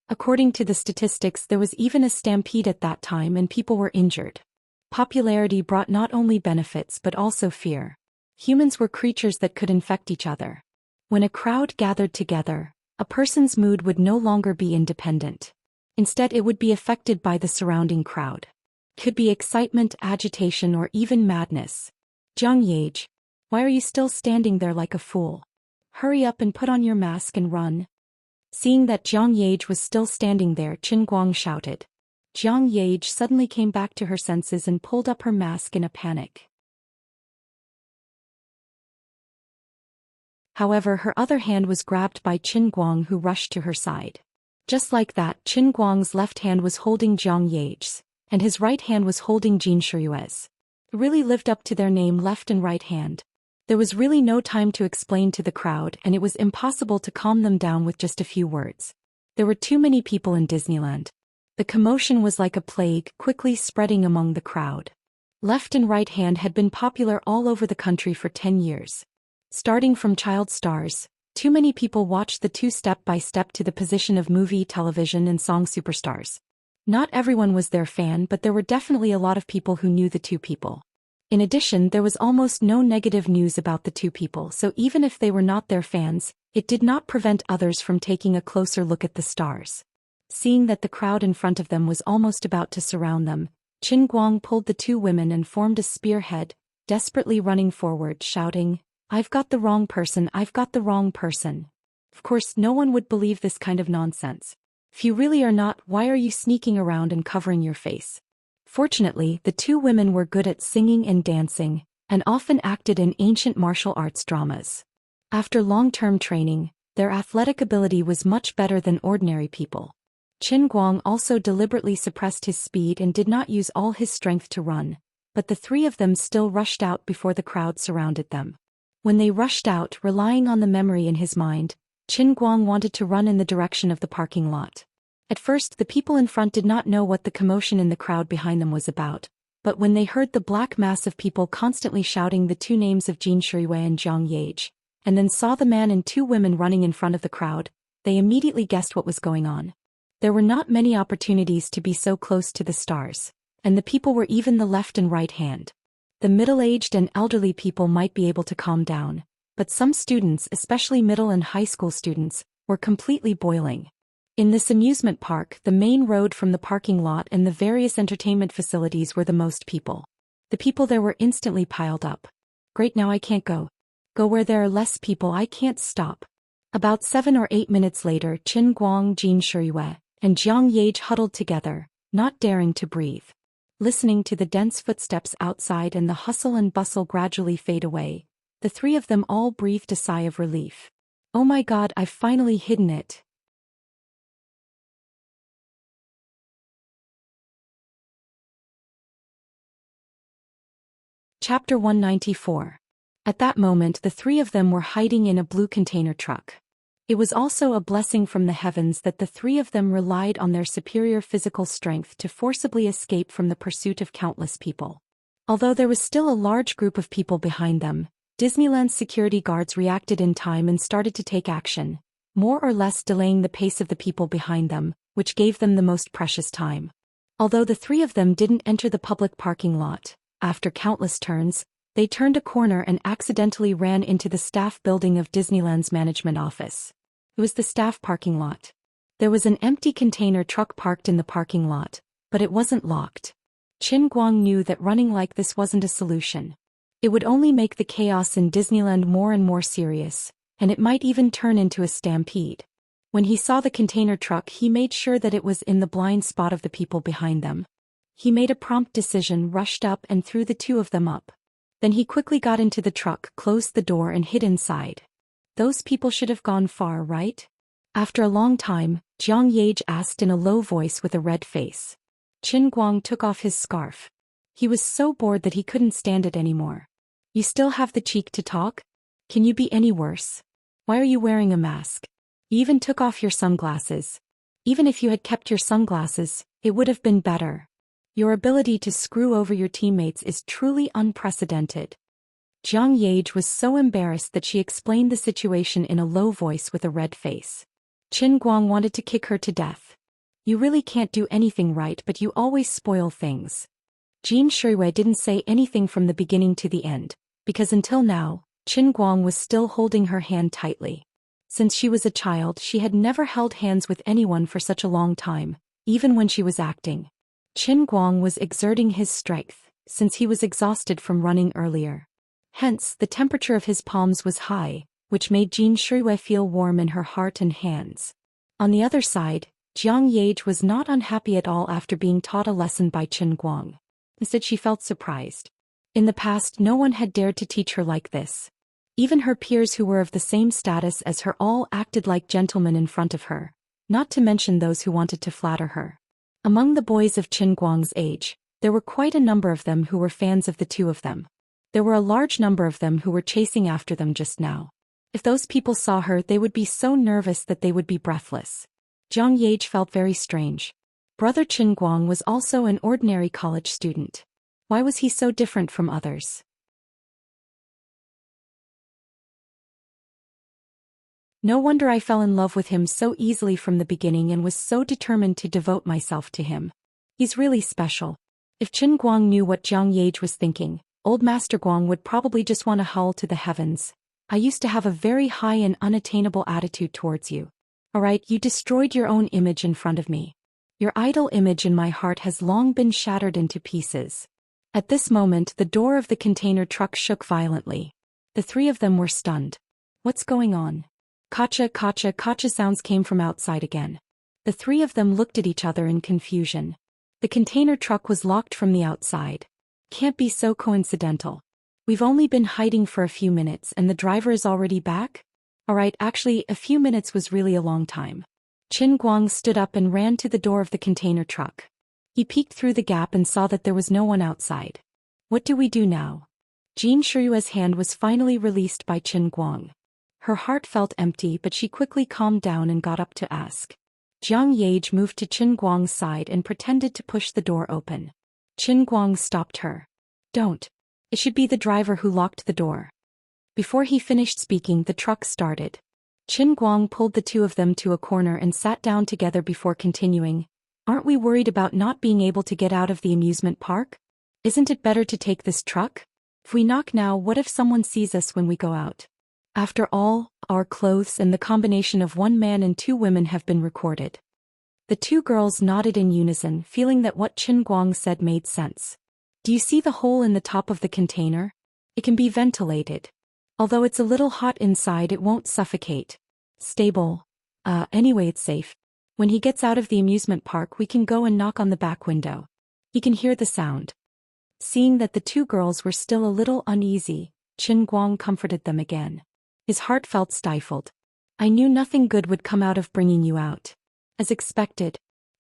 According to the statistics, there was even a stampede at that time and people were injured. Popularity brought not only benefits but also fear. Humans were creatures that could infect each other. When a crowd gathered together, a person's mood would no longer be independent. Instead, it would be affected by the surrounding crowd. Could be excitement, agitation, or even madness. Jiang Yage, why are you still standing there like a fool? Hurry up and put on your mask and run. Seeing that Jiang Yage was still standing there, Qin Guang shouted. Jiang Yage suddenly came back to her senses and pulled up her mask in a panic. However, her other hand was grabbed by Qin Guang, who rushed to her side. Just like that, Qin Guang's left hand was holding Jiang Yage's, and his right hand was holding Jin Shiyue's. It really lived up to their name, left and right hand. There was really no time to explain to the crowd, and it was impossible to calm them down with just a few words. There were too many people in Disneyland. The commotion was like a plague, quickly spreading among the crowd. Left and right hand had been popular all over the country for 10 years. Starting from child stars, too many people watched the 2 step by step to the position of movie, television, and song superstars. Not everyone was their fan, but there were definitely a lot of people who knew the 2 people. In addition, there was almost no negative news about the 2 people, so even if they were not their fans, it did not prevent others from taking a closer look at the stars. Seeing that the crowd in front of them was almost about to surround them, Qin Guang pulled the 2 women and formed a spearhead, desperately running forward, shouting, "I've got the wrong person, I've got the wrong person." Of course, no one would believe this kind of nonsense. If you really are not, why are you sneaking around and covering your face? Fortunately, the 2 women were good at singing and dancing, and often acted in ancient martial arts dramas. After long-term training, their athletic ability was much better than ordinary people. Qin Guang also deliberately suppressed his speed and did not use all his strength to run, but the 3 of them still rushed out before the crowd surrounded them. When they rushed out, relying on the memory in his mind, Qin Guang wanted to run in the direction of the parking lot. At first, the people in front did not know what the commotion in the crowd behind them was about, but when they heard the black mass of people constantly shouting the 2 names of Jin Shiyue and Jiang Yage, and then saw the man and 2 women running in front of the crowd, they immediately guessed what was going on. There were not many opportunities to be so close to the stars, and the people were even the left and right hand. The middle-aged and elderly people might be able to calm down, but some students, especially middle and high school students, were completely boiling. In this amusement park, the main road from the parking lot and the various entertainment facilities were the most people. The people there were instantly piled up. Great, now I can't go. Go where there are less people, I can't stop. About 7 or 8 minutes later, Qin Guang, Jin Shiyue, and Jiang Yage huddled together, not daring to breathe. Listening to the dense footsteps outside and the hustle and bustle gradually fade away, the three of them all breathed a sigh of relief. Oh my God, I've finally hidden it. Chapter 194. At that moment the three of them were hiding in a blue container truck. It was also a blessing from the heavens that the three of them relied on their superior physical strength to forcibly escape from the pursuit of countless people. Although there was still a large group of people behind them, Disneyland's security guards reacted in time and started to take action, more or less delaying the pace of the people behind them, which gave them the most precious time. Although the three of them didn't enter the public parking lot, after countless turns, they turned a corner and accidentally ran into the staff building of Disneyland's management office. It was the staff parking lot. There was an empty container truck parked in the parking lot, but it wasn't locked. Qin Guang knew that running like this wasn't a solution. It would only make the chaos in Disneyland more and more serious, and it might even turn into a stampede. When he saw the container truck, he made sure that it was in the blind spot of the people behind them. He made a prompt decision, rushed up and threw the two of them up. Then he quickly got into the truck, closed the door and hid inside. Those people should have gone far, right? After a long time, Jiang Yage asked in a low voice with a red face. Qin Guang took off his scarf. He was so bored that he couldn't stand it anymore. You still have the cheek to talk? Can you be any worse? Why are you wearing a mask? You even took off your sunglasses. Even if you had kept your sunglasses, it would have been better. Your ability to screw over your teammates is truly unprecedented. Jiang Yage was so embarrassed that she explained the situation in a low voice with a red face. Qin Guang wanted to kick her to death. You really can't do anything right, but you always spoil things. Jin Shiyue didn't say anything from the beginning to the end, because until now, Qin Guang was still holding her hand tightly. Since she was a child, she had never held hands with anyone for such a long time, even when she was acting. Qin Guang was exerting his strength, since he was exhausted from running earlier. Hence, the temperature of his palms was high, which made Jin Shiyue feel warm in her heart and hands. On the other side, Jiang Yage was not unhappy at all after being taught a lesson by Qin Guang. Instead, she felt surprised. In the past, no one had dared to teach her like this. Even her peers who were of the same status as her all acted like gentlemen in front of her, not to mention those who wanted to flatter her. Among the boys of Qin Guang's age, there were quite a number of them who were fans of the two of them. There were a large number of them who were chasing after them just now. If those people saw her, they would be so nervous that they would be breathless. Jiang Yage felt very strange. Brother Qin Guang was also an ordinary college student. Why was he so different from others? No wonder I fell in love with him so easily from the beginning and was so determined to devote myself to him. He's really special. If Qin Guang knew what Jiang Yage was thinking, old Master Guang would probably just want to howl to the heavens. I used to have a very high and unattainable attitude towards you. Alright, you destroyed your own image in front of me. Your idol image in my heart has long been shattered into pieces. At this moment, the door of the container truck shook violently. The three of them were stunned. What's going on? Kacha, kacha, kacha sounds came from outside again. The three of them looked at each other in confusion. The container truck was locked from the outside. Can't be so coincidental. We've only been hiding for a few minutes and the driver is already back? Alright, actually, a few minutes was really a long time. Qin Guang stood up and ran to the door of the container truck. He peeked through the gap and saw that there was no one outside. What do we do now? Jin Shiyue's hand was finally released by Qin Guang. Her heart felt empty, but she quickly calmed down and got up to ask. Jiang Yage moved to Qin Guang's side and pretended to push the door open. Qin Guang stopped her. Don't. It should be the driver who locked the door. Before he finished speaking, the truck started. Qin Guang pulled the two of them to a corner and sat down together before continuing. Aren't we worried about not being able to get out of the amusement park? Isn't it better to take this truck? If we knock now, what if someone sees us when we go out? After all, our clothes and the combination of one man and two women have been recorded. The two girls nodded in unison, feeling that what Qin Guang said made sense. Do you see the hole in the top of the container? It can be ventilated. Although it's a little hot inside, it won't suffocate. Stable. Anyway, it's safe. When he gets out of the amusement park, we can go and knock on the back window. He can hear the sound. Seeing that the two girls were still a little uneasy, Qin Guang comforted them again. His heart felt stifled. I knew nothing good would come out of bringing you out. As expected.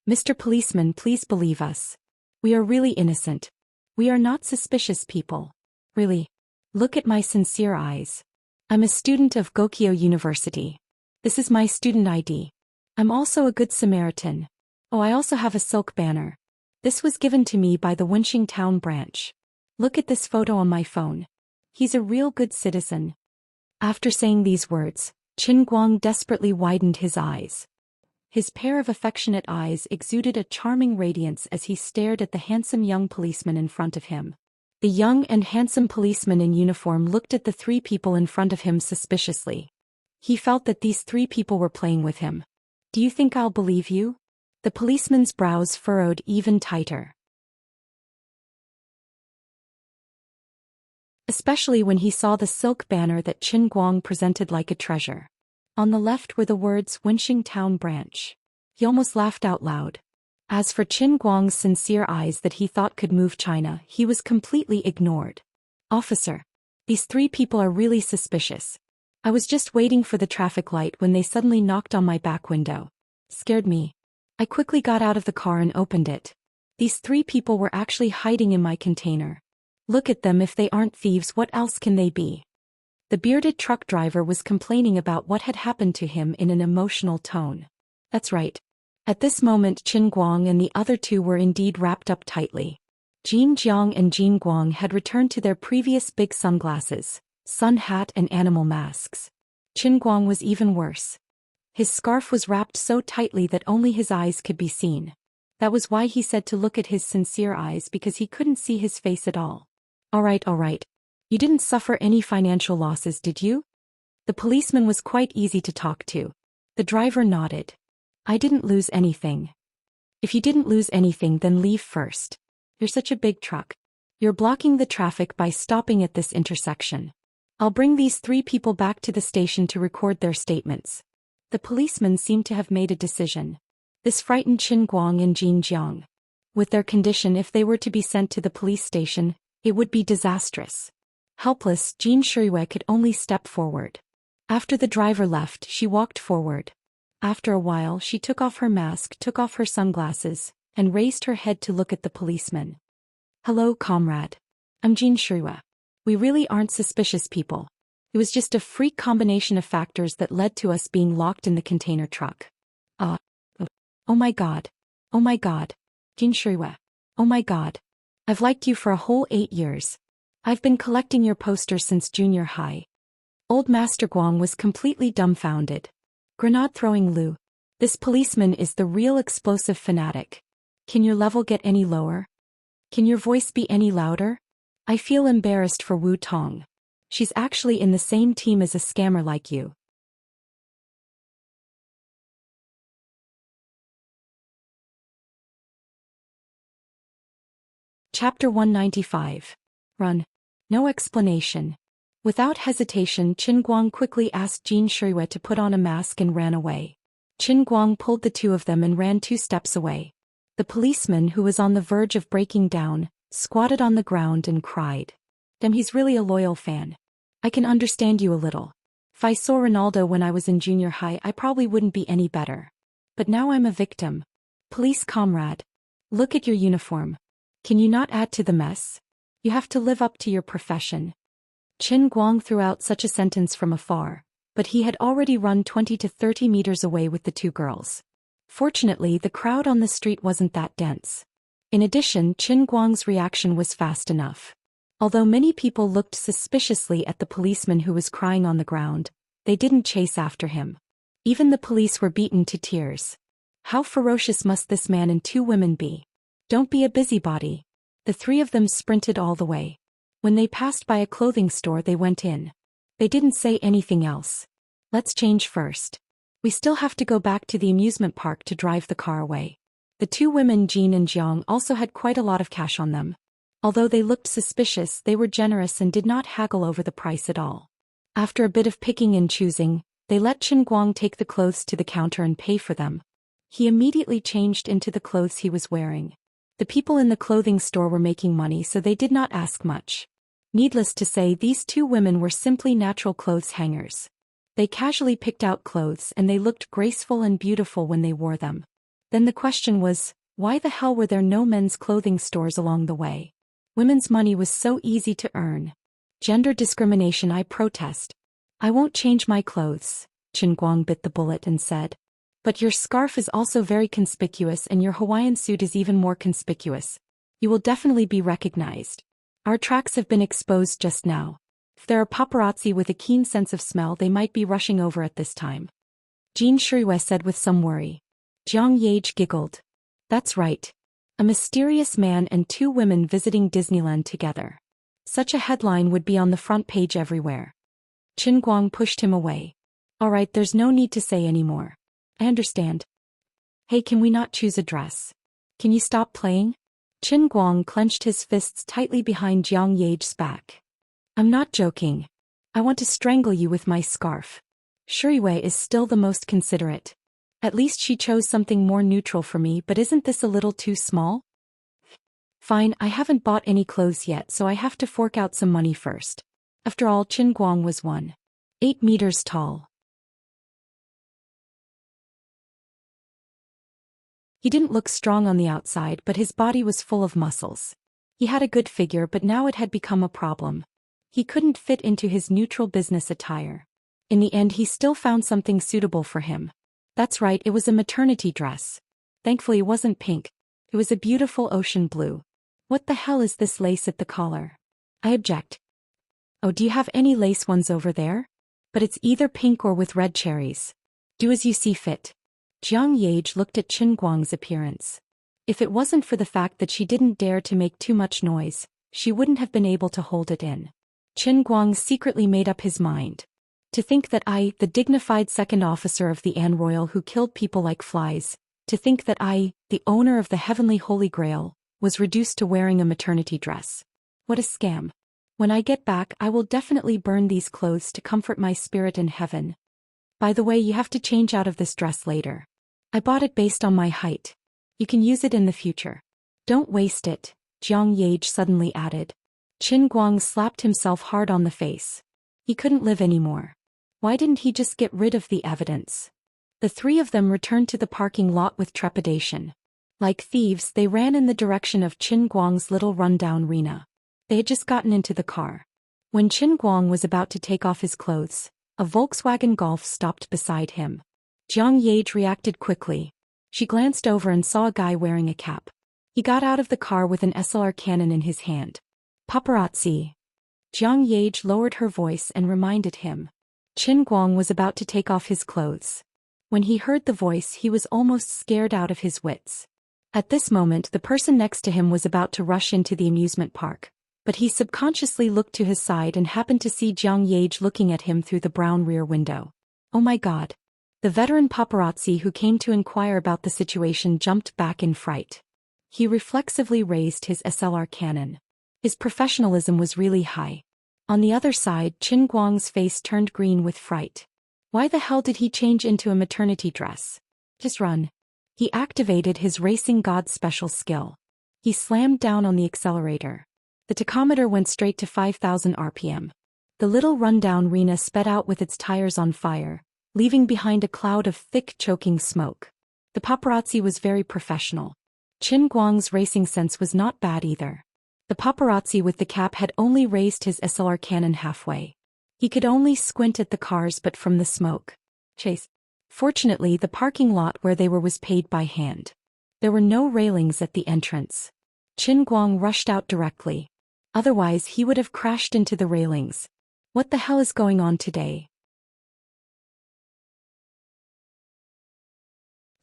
Mr. Policeman, please believe us. We are really innocent. We are not suspicious people. Really. Look at my sincere eyes. I'm a student of Gokyo University. This is my student ID. I'm also a good Samaritan. Oh, I also have a silk banner. This was given to me by the Wuxia town branch. Look at this photo on my phone. He's a real good citizen. After saying these words, Qin Guang desperately widened his eyes. His pair of affectionate eyes exuded a charming radiance as he stared at the handsome young policeman in front of him. The young and handsome policeman in uniform looked at the three people in front of him suspiciously. He felt that these three people were playing with him. Do you think I'll believe you? The policeman's brows furrowed even tighter. Especially when he saw the silk banner that Qin Guang presented like a treasure. On the left were the words Wuxia Town Branch. He almost laughed out loud. As for Qin Guang's sincere eyes that he thought could move China, he was completely ignored. Officer. These three people are really suspicious. I was just waiting for the traffic light when they suddenly knocked on my back window. Scared me. I quickly got out of the car and opened it. These three people were actually hiding in my container. Look at them. If they aren't thieves, what else can they be? The bearded truck driver was complaining about what had happened to him in an emotional tone. That's right. At this moment Qin Guang and the other two were indeed wrapped up tightly. Jin Jiang and Jin Guang had returned to their previous big sunglasses, sun hat and animal masks. Qin Guang was even worse. His scarf was wrapped so tightly that only his eyes could be seen. That was why he said to look at his sincere eyes, because he couldn't see his face at all. All right. You didn't suffer any financial losses, did you? The policeman was quite easy to talk to. The driver nodded. I didn't lose anything. If you didn't lose anything, then leave first. You're such a big truck. You're blocking the traffic by stopping at this intersection. I'll bring these three people back to the station to record their statements. The policeman seemed to have made a decision. This frightened Qin Guang and Jin Jiang. With their condition, if they were to be sent to the police station, it would be disastrous. Helpless, Jin Shuiwei could only step forward. After the driver left, she walked forward. After a while, she took off her mask, took off her sunglasses, and raised her head to look at the policeman. Hello, comrade. I'm Jin Shuiwei. We really aren't suspicious people. It was just a freak combination of factors that led to us being locked in the container truck. Oh my god. Jin Shuiwei. Oh my god. I've liked you for a whole 8 years. I've been collecting your posters since junior high. Old Master Guang was completely dumbfounded. Grenade-throwing Lu. This policeman is the real explosive fanatic. Can your level get any lower? Can your voice be any louder? I feel embarrassed for Wu Tong. She's actually in the same team as a scammer like you. Chapter 195. Run. No explanation. Without hesitation, Qin Guang quickly asked Jin Shuiwei to put on a mask and ran away. Qin Guang pulled the two of them and ran 2 steps away. The policeman, who was on the verge of breaking down, squatted on the ground and cried. Damn, he's really a loyal fan. I can understand you a little. If I saw Ronaldo when I was in junior high, I probably wouldn't be any better. But now I'm a victim. Police comrade. Look at your uniform. Can you not add to the mess? You have to live up to your profession. Qin Guang threw out such a sentence from afar, but he had already run 20 to 30 meters away with the two girls. Fortunately, the crowd on the street wasn't that dense. In addition, Qin Guang's reaction was fast enough. Although many people looked suspiciously at the policeman who was crying on the ground, They didn't chase after him. Even the police were beaten to tears. How ferocious must this man and two women be? Don't be a busybody. The three of them sprinted all the way. When they passed by a clothing store, they went in. They didn't say anything else. Let's change first. We still have to go back to the amusement park to drive the car away. The two women, Jean and Jiang, also had quite a lot of cash on them. Although they looked suspicious, they were generous and did not haggle over the price at all. After a bit of picking and choosing, they let Qin Guang take the clothes to the counter and pay for them. He immediately changed into the clothes he was wearing. The people in the clothing store were making money, so they did not ask much. Needless to say, these two women were simply natural clothes hangers. They casually picked out clothes and they looked graceful and beautiful when they wore them. Then the question was, why the hell were there no men's clothing stores along the way? Women's money was so easy to earn. Gender discrimination, I protest. I won't change my clothes, Qin Guang bit the bullet and said. But your scarf is also very conspicuous and your Hawaiian suit is even more conspicuous. You will definitely be recognized. Our tracks have been exposed just now. If there are paparazzi with a keen sense of smell, they might be rushing over at this time. Jean Shuiwei said with some worry. Jiang Yage giggled. That's right. A mysterious man and two women visiting Disneyland together. Such a headline would be on the front page everywhere. Qin Guang pushed him away. All right, there's no need to say any more. I understand. Hey, can we not choose a dress? Can you stop playing? Qin Guang clenched his fists tightly behind Jiang Yage's back. I'm not joking. I want to strangle you with my scarf. Shuiwei is still the most considerate. At least she chose something more neutral for me, but isn't this a little too small? Fine, I haven't bought any clothes yet, so I have to fork out some money first. After all, Qin Guang was 1.8 meters tall. He didn't look strong on the outside, but his body was full of muscles. He had a good figure, but now it had become a problem. He couldn't fit into his neutral business attire. In the end, he still found something suitable for him. That's right, it was a maternity dress. Thankfully, it wasn't pink. It was a beautiful ocean blue. What the hell is this lace at the collar? I object. Oh, do you have any lace ones over there? But it's either pink or with red cherries. Do as you see fit. Jiang Yage looked at Qin Guang's appearance. If it wasn't for the fact that she didn't dare to make too much noise, she wouldn't have been able to hold it in. Qin Guang secretly made up his mind. To think that I, the dignified second officer of the An Royal who killed people like flies, to think that I, the owner of the heavenly Holy Grail, was reduced to wearing a maternity dress. What a scam. When I get back, I will definitely burn these clothes to comfort my spirit in heaven. By the way, you have to change out of this dress later. I bought it based on my height. You can use it in the future. Don't waste it, Jiang Yage suddenly added. Qin Guang slapped himself hard on the face. He couldn't live anymore. Why didn't he just get rid of the evidence? The three of them returned to the parking lot with trepidation. Like thieves, they ran in the direction of Qin Guang's little rundown Rena. They had just gotten into the car. When Qin Guang was about to take off his clothes, a Volkswagen Golf stopped beside him. Jiang Yage reacted quickly. She glanced over and saw a guy wearing a cap. He got out of the car with an SLR cannon in his hand. Paparazzi. Jiang Yage lowered her voice and reminded him. Qin Guang was about to take off his clothes. When he heard the voice, he was almost scared out of his wits. At this moment, the person next to him was about to rush into the amusement park, but he subconsciously looked to his side and happened to see Jiang Yage looking at him through the brown rear window. Oh my God. The veteran paparazzi who came to inquire about the situation jumped back in fright. He reflexively raised his SLR cannon. His professionalism was really high. On the other side, Qin Guang's face turned green with fright. Why the hell did he change into a maternity dress? Just run. He activated his racing god special skill. He slammed down on the accelerator. The tachometer went straight to 5,000 RPM. The little rundown Rena sped out with its tires on fire, leaving behind a cloud of thick, choking smoke. The paparazzi was very professional. Qin Guang's racing sense was not bad either. The paparazzi with the cap had only raised his SLR cannon halfway. He could only squint at the cars but from the smoke. Chase. Fortunately, the parking lot where they were was paid by hand. There were no railings at the entrance. Qin Guang rushed out directly. Otherwise, he would have crashed into the railings. What the hell is going on today?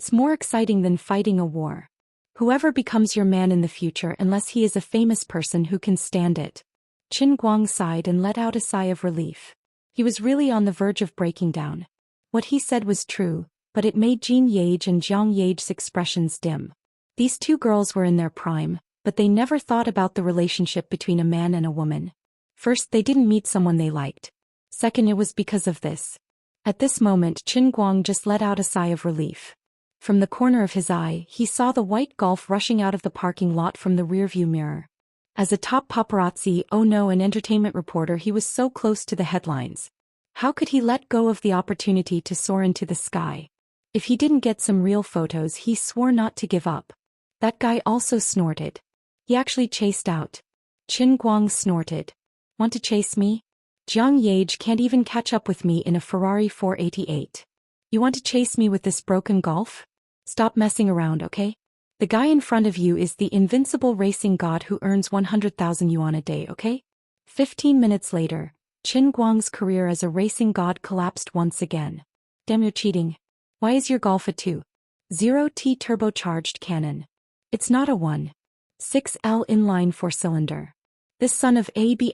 It's more exciting than fighting a war. Whoever becomes your man in the future, unless he is a famous person who can stand it. Qin Guang sighed and let out a sigh of relief. He was really on the verge of breaking down. What he said was true, but it made Jin Yage and Jiang Yage's expressions dim. These two girls were in their prime, but they never thought about the relationship between a man and a woman. First, they didn't meet someone they liked. Second, it was because of this. At this moment, Qin Guang just let out a sigh of relief. From the corner of his eye, he saw the white Golf rushing out of the parking lot from the rearview mirror. As a top paparazzi, oh no, an entertainment reporter, he was so close to the headlines. How could he let go of the opportunity to soar into the sky? If he didn't get some real photos, he swore not to give up. That guy also snorted. He actually chased out. Qin Guang snorted. Want to chase me? Jiang Yage can't even catch up with me in a Ferrari 488. You want to chase me with this broken Golf? Stop messing around, okay? The guy in front of you is the invincible racing god who earns 100,000 yuan a day, okay? 15 minutes later, Qin Guang's career as a racing god collapsed once again. Damn, you're cheating. Why is your Golf a 2.0T turbocharged cannon? It's not a 1.6L inline 4-cylinder. This son of a B*T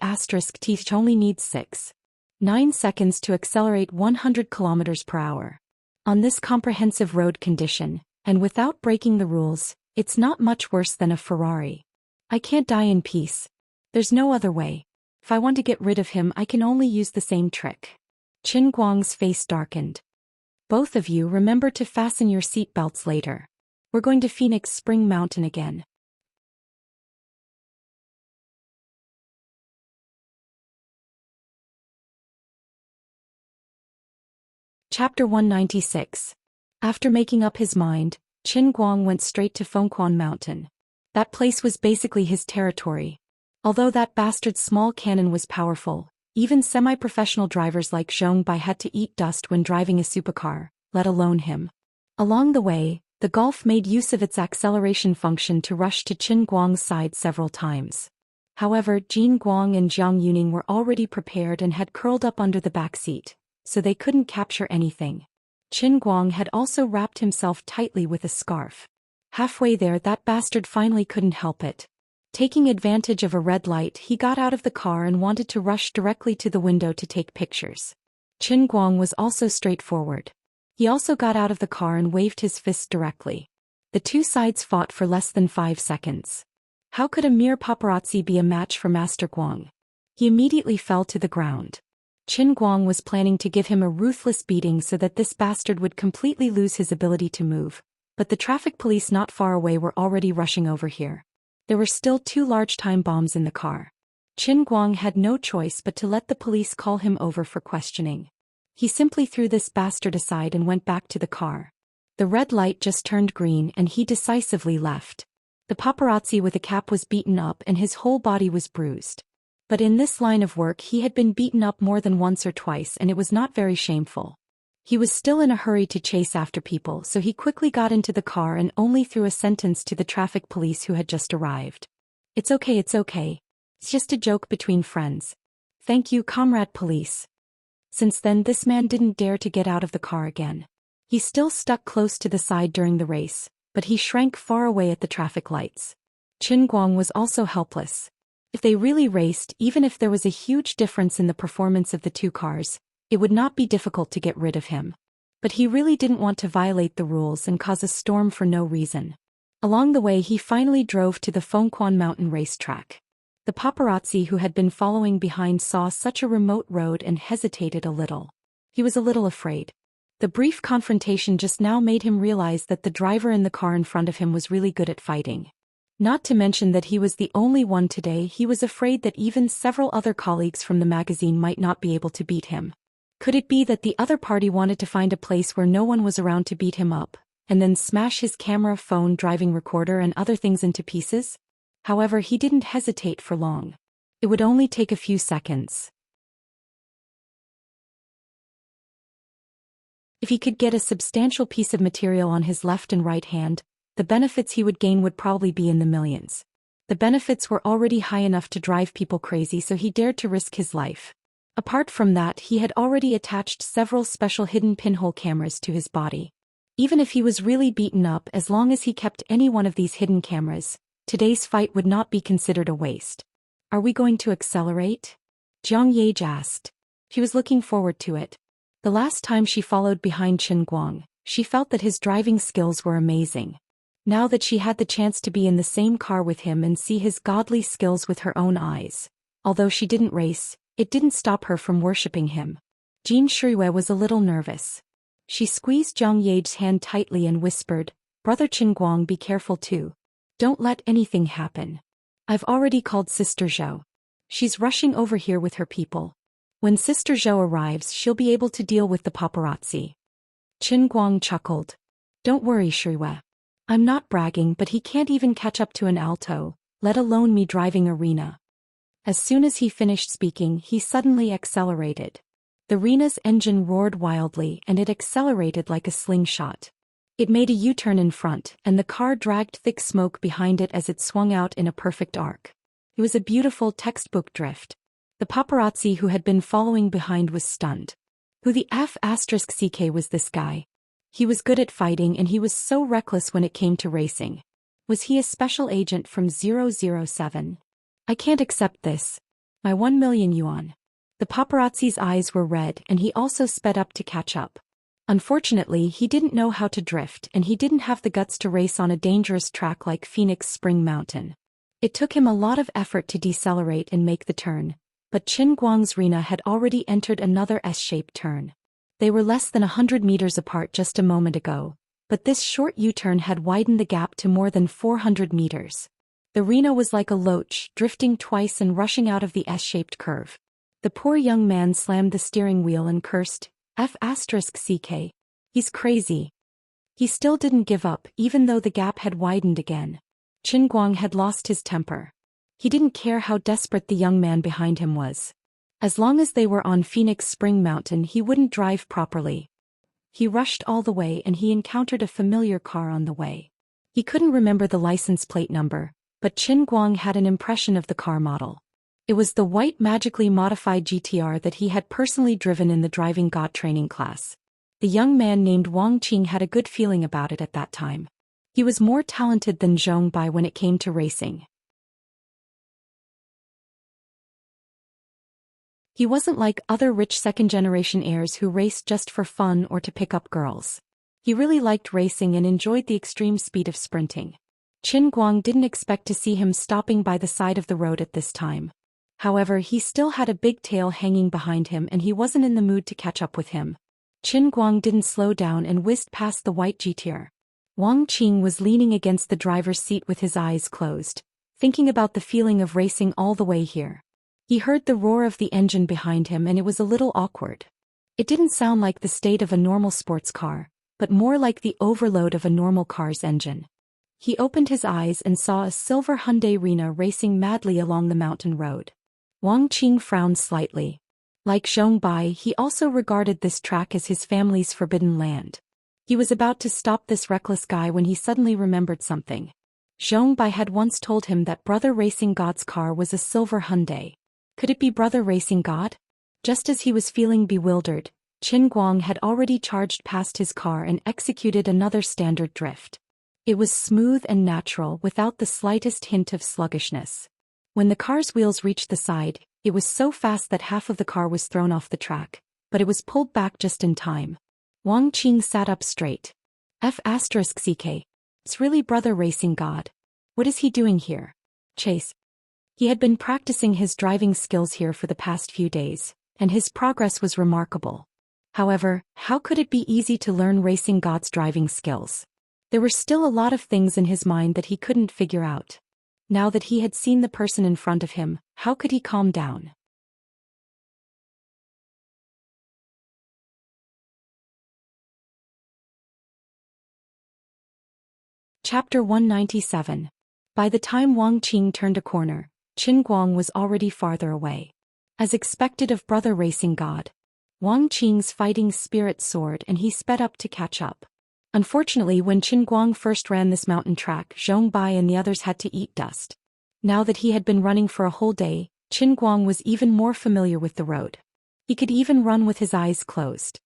only needs 6.9 seconds to accelerate 100 kilometers per hour. On this comprehensive road condition, and without breaking the rules, it's not much worse than a Ferrari. I can't die in peace. There's no other way. If I want to get rid of him, I can only use the same trick. Qin Guang's face darkened. Both of you remember to fasten your seatbelts later. We're going to Phoenix Spring Mountain again. Chapter 196. After making up his mind, Qin Guang went straight to Fengquan Mountain. That place was basically his territory. Although that bastard's small cannon was powerful, even semi-professional drivers like Zhong Bai had to eat dust when driving a supercar, let alone him. Along the way, the Golf made use of its acceleration function to rush to Qin Guang's side several times. However, Jin Guang and Jiang Yuning were already prepared and had curled up under the back seat, so they couldn't capture anything. Qin Guang had also wrapped himself tightly with a scarf. Halfway there, that bastard finally couldn't help it. Taking advantage of a red light, he got out of the car and wanted to rush directly to the window to take pictures. Qin Guang was also straightforward. He also got out of the car and waved his fist directly. The two sides fought for less than 5 seconds. How could a mere paparazzi be a match for Master Guang? He immediately fell to the ground. Qin Guang was planning to give him a ruthless beating so that this bastard would completely lose his ability to move, but the traffic police not far away were already rushing over here. There were still 2 large time bombs in the car. Qin Guang had no choice but to let the police call him over for questioning. He simply threw this bastard aside and went back to the car. The red light just turned green and he decisively left. The paparazzi with a cap was beaten up and his whole body was bruised. But in this line of work he had been beaten up more than once or twice and it was not very shameful. He was still in a hurry to chase after people, so he quickly got into the car and only threw a sentence to the traffic police who had just arrived. It's okay, it's okay. It's just a joke between friends. Thank you, comrade police. Since then this man didn't dare to get out of the car again. He still stuck close to the side during the race, but he shrank far away at the traffic lights. Qin Guang was also helpless. If they really raced, even if there was a huge difference in the performance of the 2 cars, it would not be difficult to get rid of him. But he really didn't want to violate the rules and cause a storm for no reason. Along the way he finally drove to the Fengquan Mountain racetrack. The paparazzi who had been following behind saw such a remote road and hesitated a little. He was a little afraid. The brief confrontation just now made him realize that the driver in the car in front of him was really good at fighting. Not to mention that he was the only one today. He was afraid that even several other colleagues from the magazine might not be able to beat him. Could it be that the other party wanted to find a place where no one was around to beat him up, and then smash his camera, phone, driving recorder and other things into pieces? However, he didn't hesitate for long. It would only take a few seconds. If he could get a substantial piece of material on his left and right hand, the benefits he would gain would probably be in the millions. The benefits were already high enough to drive people crazy, so he dared to risk his life. Apart from that, he had already attached several special hidden pinhole cameras to his body. Even if he was really beaten up, as long as he kept any one of these hidden cameras, today's fight would not be considered a waste. Are we going to accelerate? Jiang Yage asked. She was looking forward to it. The last time she followed behind Qin Guang, she felt that his driving skills were amazing. Now that she had the chance to be in the same car with him and see his godly skills with her own eyes, although she didn't race, it didn't stop her from worshipping him. Jin Shuiwei was a little nervous. She squeezed Jiang Yage's hand tightly and whispered, "Brother Qin Guang, be careful too. Don't let anything happen. I've already called Sister Zhou. She's rushing over here with her people. When Sister Zhou arrives, she'll be able to deal with the paparazzi." Qin Guang chuckled. "Don't worry, Shuiwei. I'm not bragging, but he can't even catch up to an alto, let alone me driving Arena." As soon as he finished speaking, he suddenly accelerated. The Rena's engine roared wildly and it accelerated like a slingshot. It made a U-turn in front, and the car dragged thick smoke behind it as it swung out in a perfect arc. It was a beautiful textbook drift. The paparazzi who had been following behind was stunned. Who the F***ck was this guy? He was good at fighting and he was so reckless when it came to racing. Was he a special agent from 007? I can't accept this. My 1 million yuan. The paparazzi's eyes were red and he also sped up to catch up. Unfortunately, he didn't know how to drift and he didn't have the guts to race on a dangerous track like Phoenix Spring Mountain. It took him a lot of effort to decelerate and make the turn, but Qin Guang's Rena had already entered another S-shaped turn. They were less than 100 meters apart just a moment ago, but this short U-turn had widened the gap to more than 400 meters. The Rena was like a loach, drifting twice and rushing out of the S-shaped curve. The poor young man slammed the steering wheel and cursed, F***ck. He's crazy. He still didn't give up, even though the gap had widened again. Qin Guang had lost his temper. He didn't care how desperate the young man behind him was. As long as they were on Phoenix Spring Mountain, he wouldn't drive properly. He rushed all the way and he encountered a familiar car on the way. He couldn't remember the license plate number, but Qin Guang had an impression of the car model. It was the white magically modified GTR that he had personally driven in the driving god training class. The young man named Wang Qing had a good feeling about it at that time. He was more talented than Zhong Bai when it came to racing. He wasn't like other rich second-generation heirs who raced just for fun or to pick up girls. He really liked racing and enjoyed the extreme speed of sprinting. Qin Guang didn't expect to see him stopping by the side of the road at this time. However, he still had a big tail hanging behind him and he wasn't in the mood to catch up with him. Qin Guang didn't slow down and whizzed past the white GTR. Wang Qing was leaning against the driver's seat with his eyes closed, thinking about the feeling of racing all the way here. He heard the roar of the engine behind him and it was a little awkward. It didn't sound like the state of a normal sports car, but more like the overload of a normal car's engine. He opened his eyes and saw a silver Hyundai Rena racing madly along the mountain road. Wang Qing frowned slightly. Like Zhong Bai, he also regarded this track as his family's forbidden land. He was about to stop this reckless guy when he suddenly remembered something. Zhong Bai had once told him that Brother Racing God's car was a silver Hyundai. Could it be Brother Racing God? Just as he was feeling bewildered, Qin Guang had already charged past his car and executed another standard drift. It was smooth and natural without the slightest hint of sluggishness. When the car's wheels reached the side, it was so fast that half of the car was thrown off the track, but it was pulled back just in time. Wang Qing sat up straight. F***ck. It's really Brother Racing God. What is he doing here? Chase. He had been practicing his driving skills here for the past few days, and his progress was remarkable. However, how could it be easy to learn Racing God's driving skills? There were still a lot of things in his mind that he couldn't figure out. Now that he had seen the person in front of him, how could he calm down? Chapter 197. By the time Wang Qing turned a corner, Qin Guang was already farther away. As expected of Brother Racing God, Wang Qing's fighting spirit soared and he sped up to catch up. Unfortunately, when Qin Guang first ran this mountain track, Zhong Bai and the others had to eat dust. Now that he had been running for a whole day, Qin Guang was even more familiar with the road. He could even run with his eyes closed.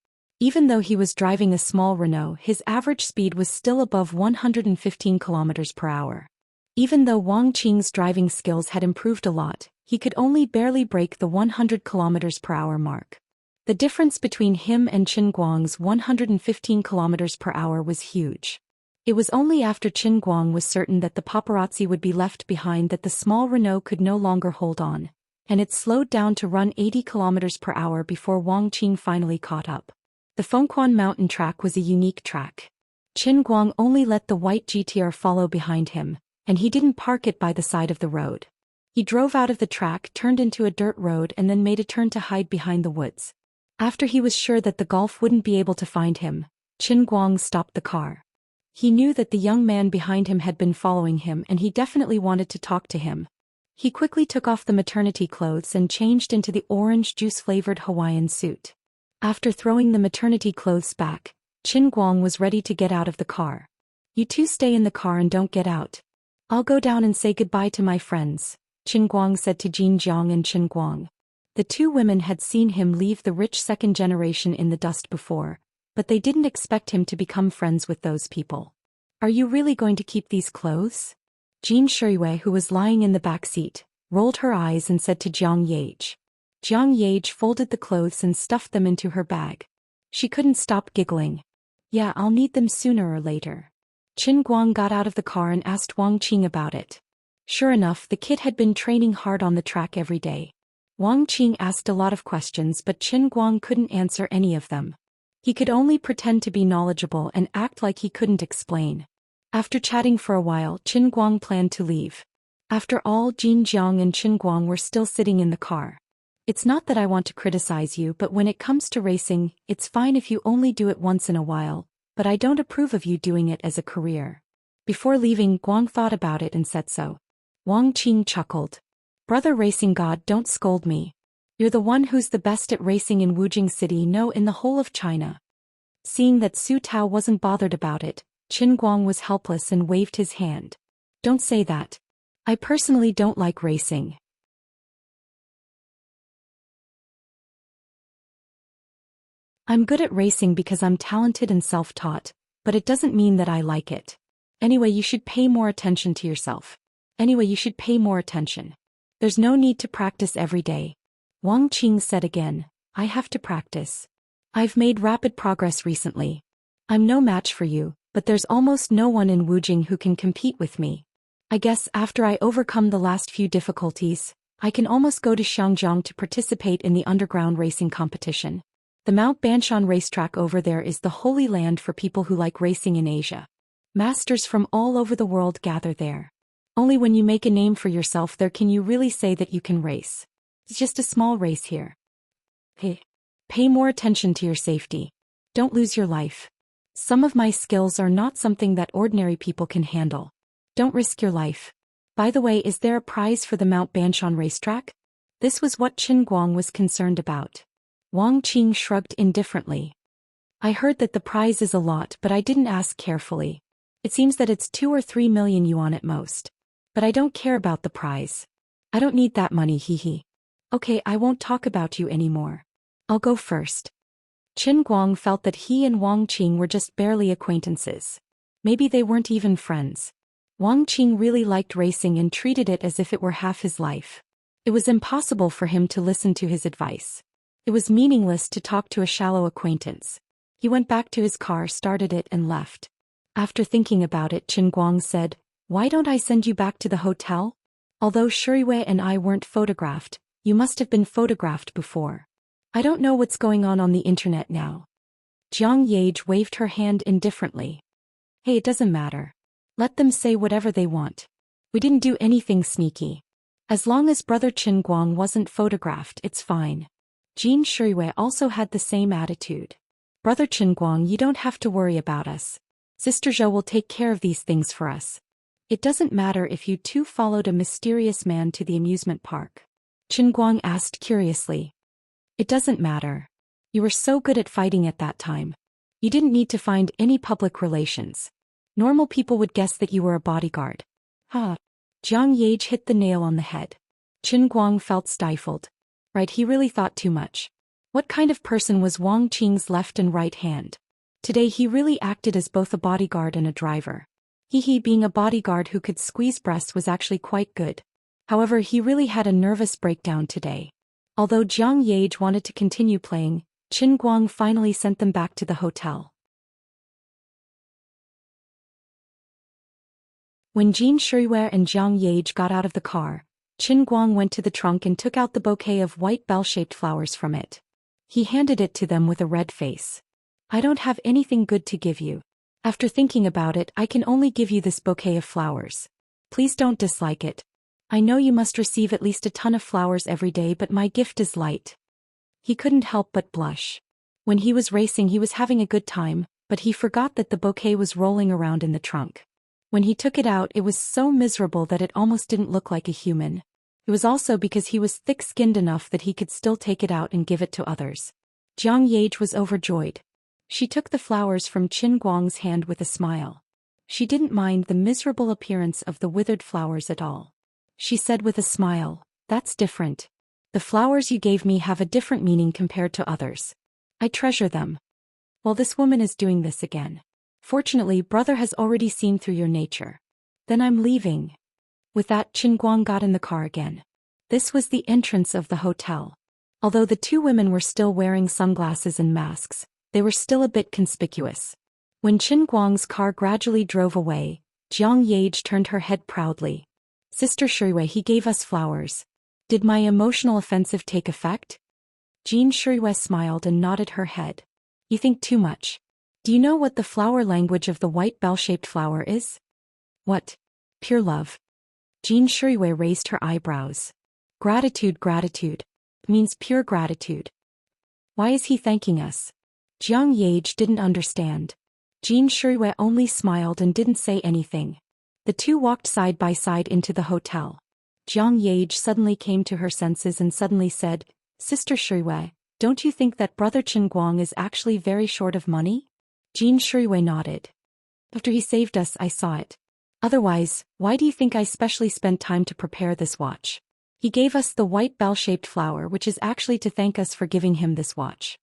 Even though he was driving a small Renault, his average speed was still above 115 kilometers per hour. Even though Wang Qing's driving skills had improved a lot, he could only barely break the 100 kilometers per hour mark. The difference between him and Qin Guang's 115 kilometers per hour was huge. It was only after Qin Guang was certain that the paparazzi would be left behind that the small Renault could no longer hold on, and it slowed down to run 80 kilometers per hour before Wang Qing finally caught up. The Fengquan mountain track was a unique track. Qin Guang only let the white GTR follow behind him, and he didn't park it by the side of the road. He drove out of the track, turned into a dirt road, and then made a turn to hide behind the woods. After he was sure that the Golf wouldn't be able to find him, Qin Guang stopped the car. He knew that the young man behind him had been following him and he definitely wanted to talk to him. He quickly took off the maternity clothes and changed into the orange juice-flavored Hawaiian suit. After throwing the maternity clothes back, Qin Guang was ready to get out of the car. "You two stay in the car and don't get out. I'll go down and say goodbye to my friends," Qin Guang said to Jin Jiang and Qin Guang. The two women had seen him leave the rich second generation in the dust before, but they didn't expect him to become friends with those people. "Are you really going to keep these clothes?" Jin Shuiwei, who was lying in the back seat, rolled her eyes and said to Jiang Yage. Jiang Yage folded the clothes and stuffed them into her bag. She couldn't stop giggling. "Yeah, I'll need them sooner or later." Qin Guang got out of the car and asked Wang Qing about it. Sure enough, the kid had been training hard on the track every day. Wang Qing asked a lot of questions, but Qin Guang couldn't answer any of them. He could only pretend to be knowledgeable and act like he couldn't explain. After chatting for a while, Qin Guang planned to leave. After all, Jin Jiang and Qin Guang were still sitting in the car. "It's not that I want to criticize you, but when it comes to racing, it's fine if you only do it once in a while, but I don't approve of you doing it as a career." Before leaving, Guang thought about it and said so. Wang Qing chuckled. "Brother racing god, don't scold me. You're the one who's the best at racing in Wujing City, no, in the whole of China." Seeing that Su Tao wasn't bothered about it, Qin Guang was helpless and waved his hand. "Don't say that. I personally don't like racing. I'm good at racing because I'm talented and self-taught, but it doesn't mean that I like it. Anyway, you should pay more attention to yourself. There's no need to practice every day." Wang Qing said again, "I have to practice. I've made rapid progress recently. I'm no match for you, but there's almost no one in Wujing who can compete with me. I guess after I overcome the last few difficulties, I can almost go to Xianxia to participate in the underground racing competition. The Mount Banshan racetrack over there is the holy land for people who like racing in Asia. Masters from all over the world gather there. Only when you make a name for yourself there can you really say that you can race. It's just a small race here. Hey, pay more attention to your safety. Don't lose your life. Some of my skills are not something that ordinary people can handle. Don't risk your life. By the way, is there a prize for the Mount Banshan racetrack?" This was what Qin Guang was concerned about. Wang Qing shrugged indifferently. "I heard that the prize is a lot, but I didn't ask carefully. It seems that it's 2 or 3 million yuan at most. But I don't care about the prize. I don't need that money, hee. Okay, I won't talk about you anymore. I'll go first." Qin Guang felt that he and Wang Qing were just barely acquaintances. Maybe they weren't even friends. Wang Qing really liked racing and treated it as if it were half his life. It was impossible for him to listen to his advice. It was meaningless to talk to a shallow acquaintance. He went back to his car, started it, and left. After thinking about it, Qin Guang said, "Why don't I send you back to the hotel? Although Shuiwei and I weren't photographed, you must have been photographed before. I don't know what's going on the internet now." Jiang Yage waved her hand indifferently. "Hey, it doesn't matter. Let them say whatever they want. We didn't do anything sneaky. As long as Brother Qin Guang wasn't photographed, it's fine." Jin Shuiwei also had the same attitude. "Brother Qin Guang, you don't have to worry about us. Sister Zhou will take care of these things for us. It doesn't matter if you two followed a mysterious man to the amusement park." Qin Guang asked curiously. "It doesn't matter. You were so good at fighting at that time. You didn't need to find any public relations. Normal people would guess that you were a bodyguard." "Ha." Jiang Yage hit the nail on the head. Qin Guang felt stifled. Right, he really thought too much. What kind of person was Wang Qing's left and right hand? Today he really acted as both a bodyguard and a driver. He being a bodyguard who could squeeze breasts was actually quite good. However, he really had a nervous breakdown today. Although Jiang Yage wanted to continue playing, Qin Guang finally sent them back to the hotel. When Jin Shuiwei and Jiang Yage got out of the car, Qin Guang went to the trunk and took out the bouquet of white bell-shaped flowers from it. He handed it to them with a red face. I don't have anything good to give you. After thinking about it, I can only give you this bouquet of flowers. Please don't dislike it. I know you must receive at least a ton of flowers every day, but my gift is light. He couldn't help but blush. When he was racing, he was having a good time, but he forgot that the bouquet was rolling around in the trunk. When he took it out, it was so miserable that it almost didn't look like a human. It was also because he was thick-skinned enough that he could still take it out and give it to others. Jiang Yage was overjoyed. She took the flowers from Qin Guang's hand with a smile. She didn't mind the miserable appearance of the withered flowers at all. She said with a smile, "That's different. The flowers you gave me have a different meaning compared to others. I treasure them." Well, this woman is doing this again. Fortunately, brother has already seen through your nature. Then I'm leaving. With that, Qin Guang got in the car again. This was the entrance of the hotel. Although the two women were still wearing sunglasses and masks, they were still a bit conspicuous. When Qin Guang's car gradually drove away, Jiang Yage turned her head proudly. Sister Shuiwei, he gave us flowers. Did my emotional offensive take effect? Jin Shuiwei smiled and nodded her head. You think too much. Do you know what the flower language of the white bell-shaped flower is? What? Pure love. Jin Shuiwei raised her eyebrows. Gratitude means pure gratitude. Why is he thanking us? Jiang Yage didn't understand. Jin Shuiwei only smiled and didn't say anything. The two walked side by side into the hotel. Jiang Yage suddenly came to her senses and suddenly said, Sister Shuiwei, don't you think that Brother Qin Guang is actually very short of money? Jin Shuiwei nodded. After he saved us, I saw it. Otherwise, why do you think I specially spent time to prepare this watch? He gave us the white bell-shaped flower, which is actually to thank us for giving him this watch.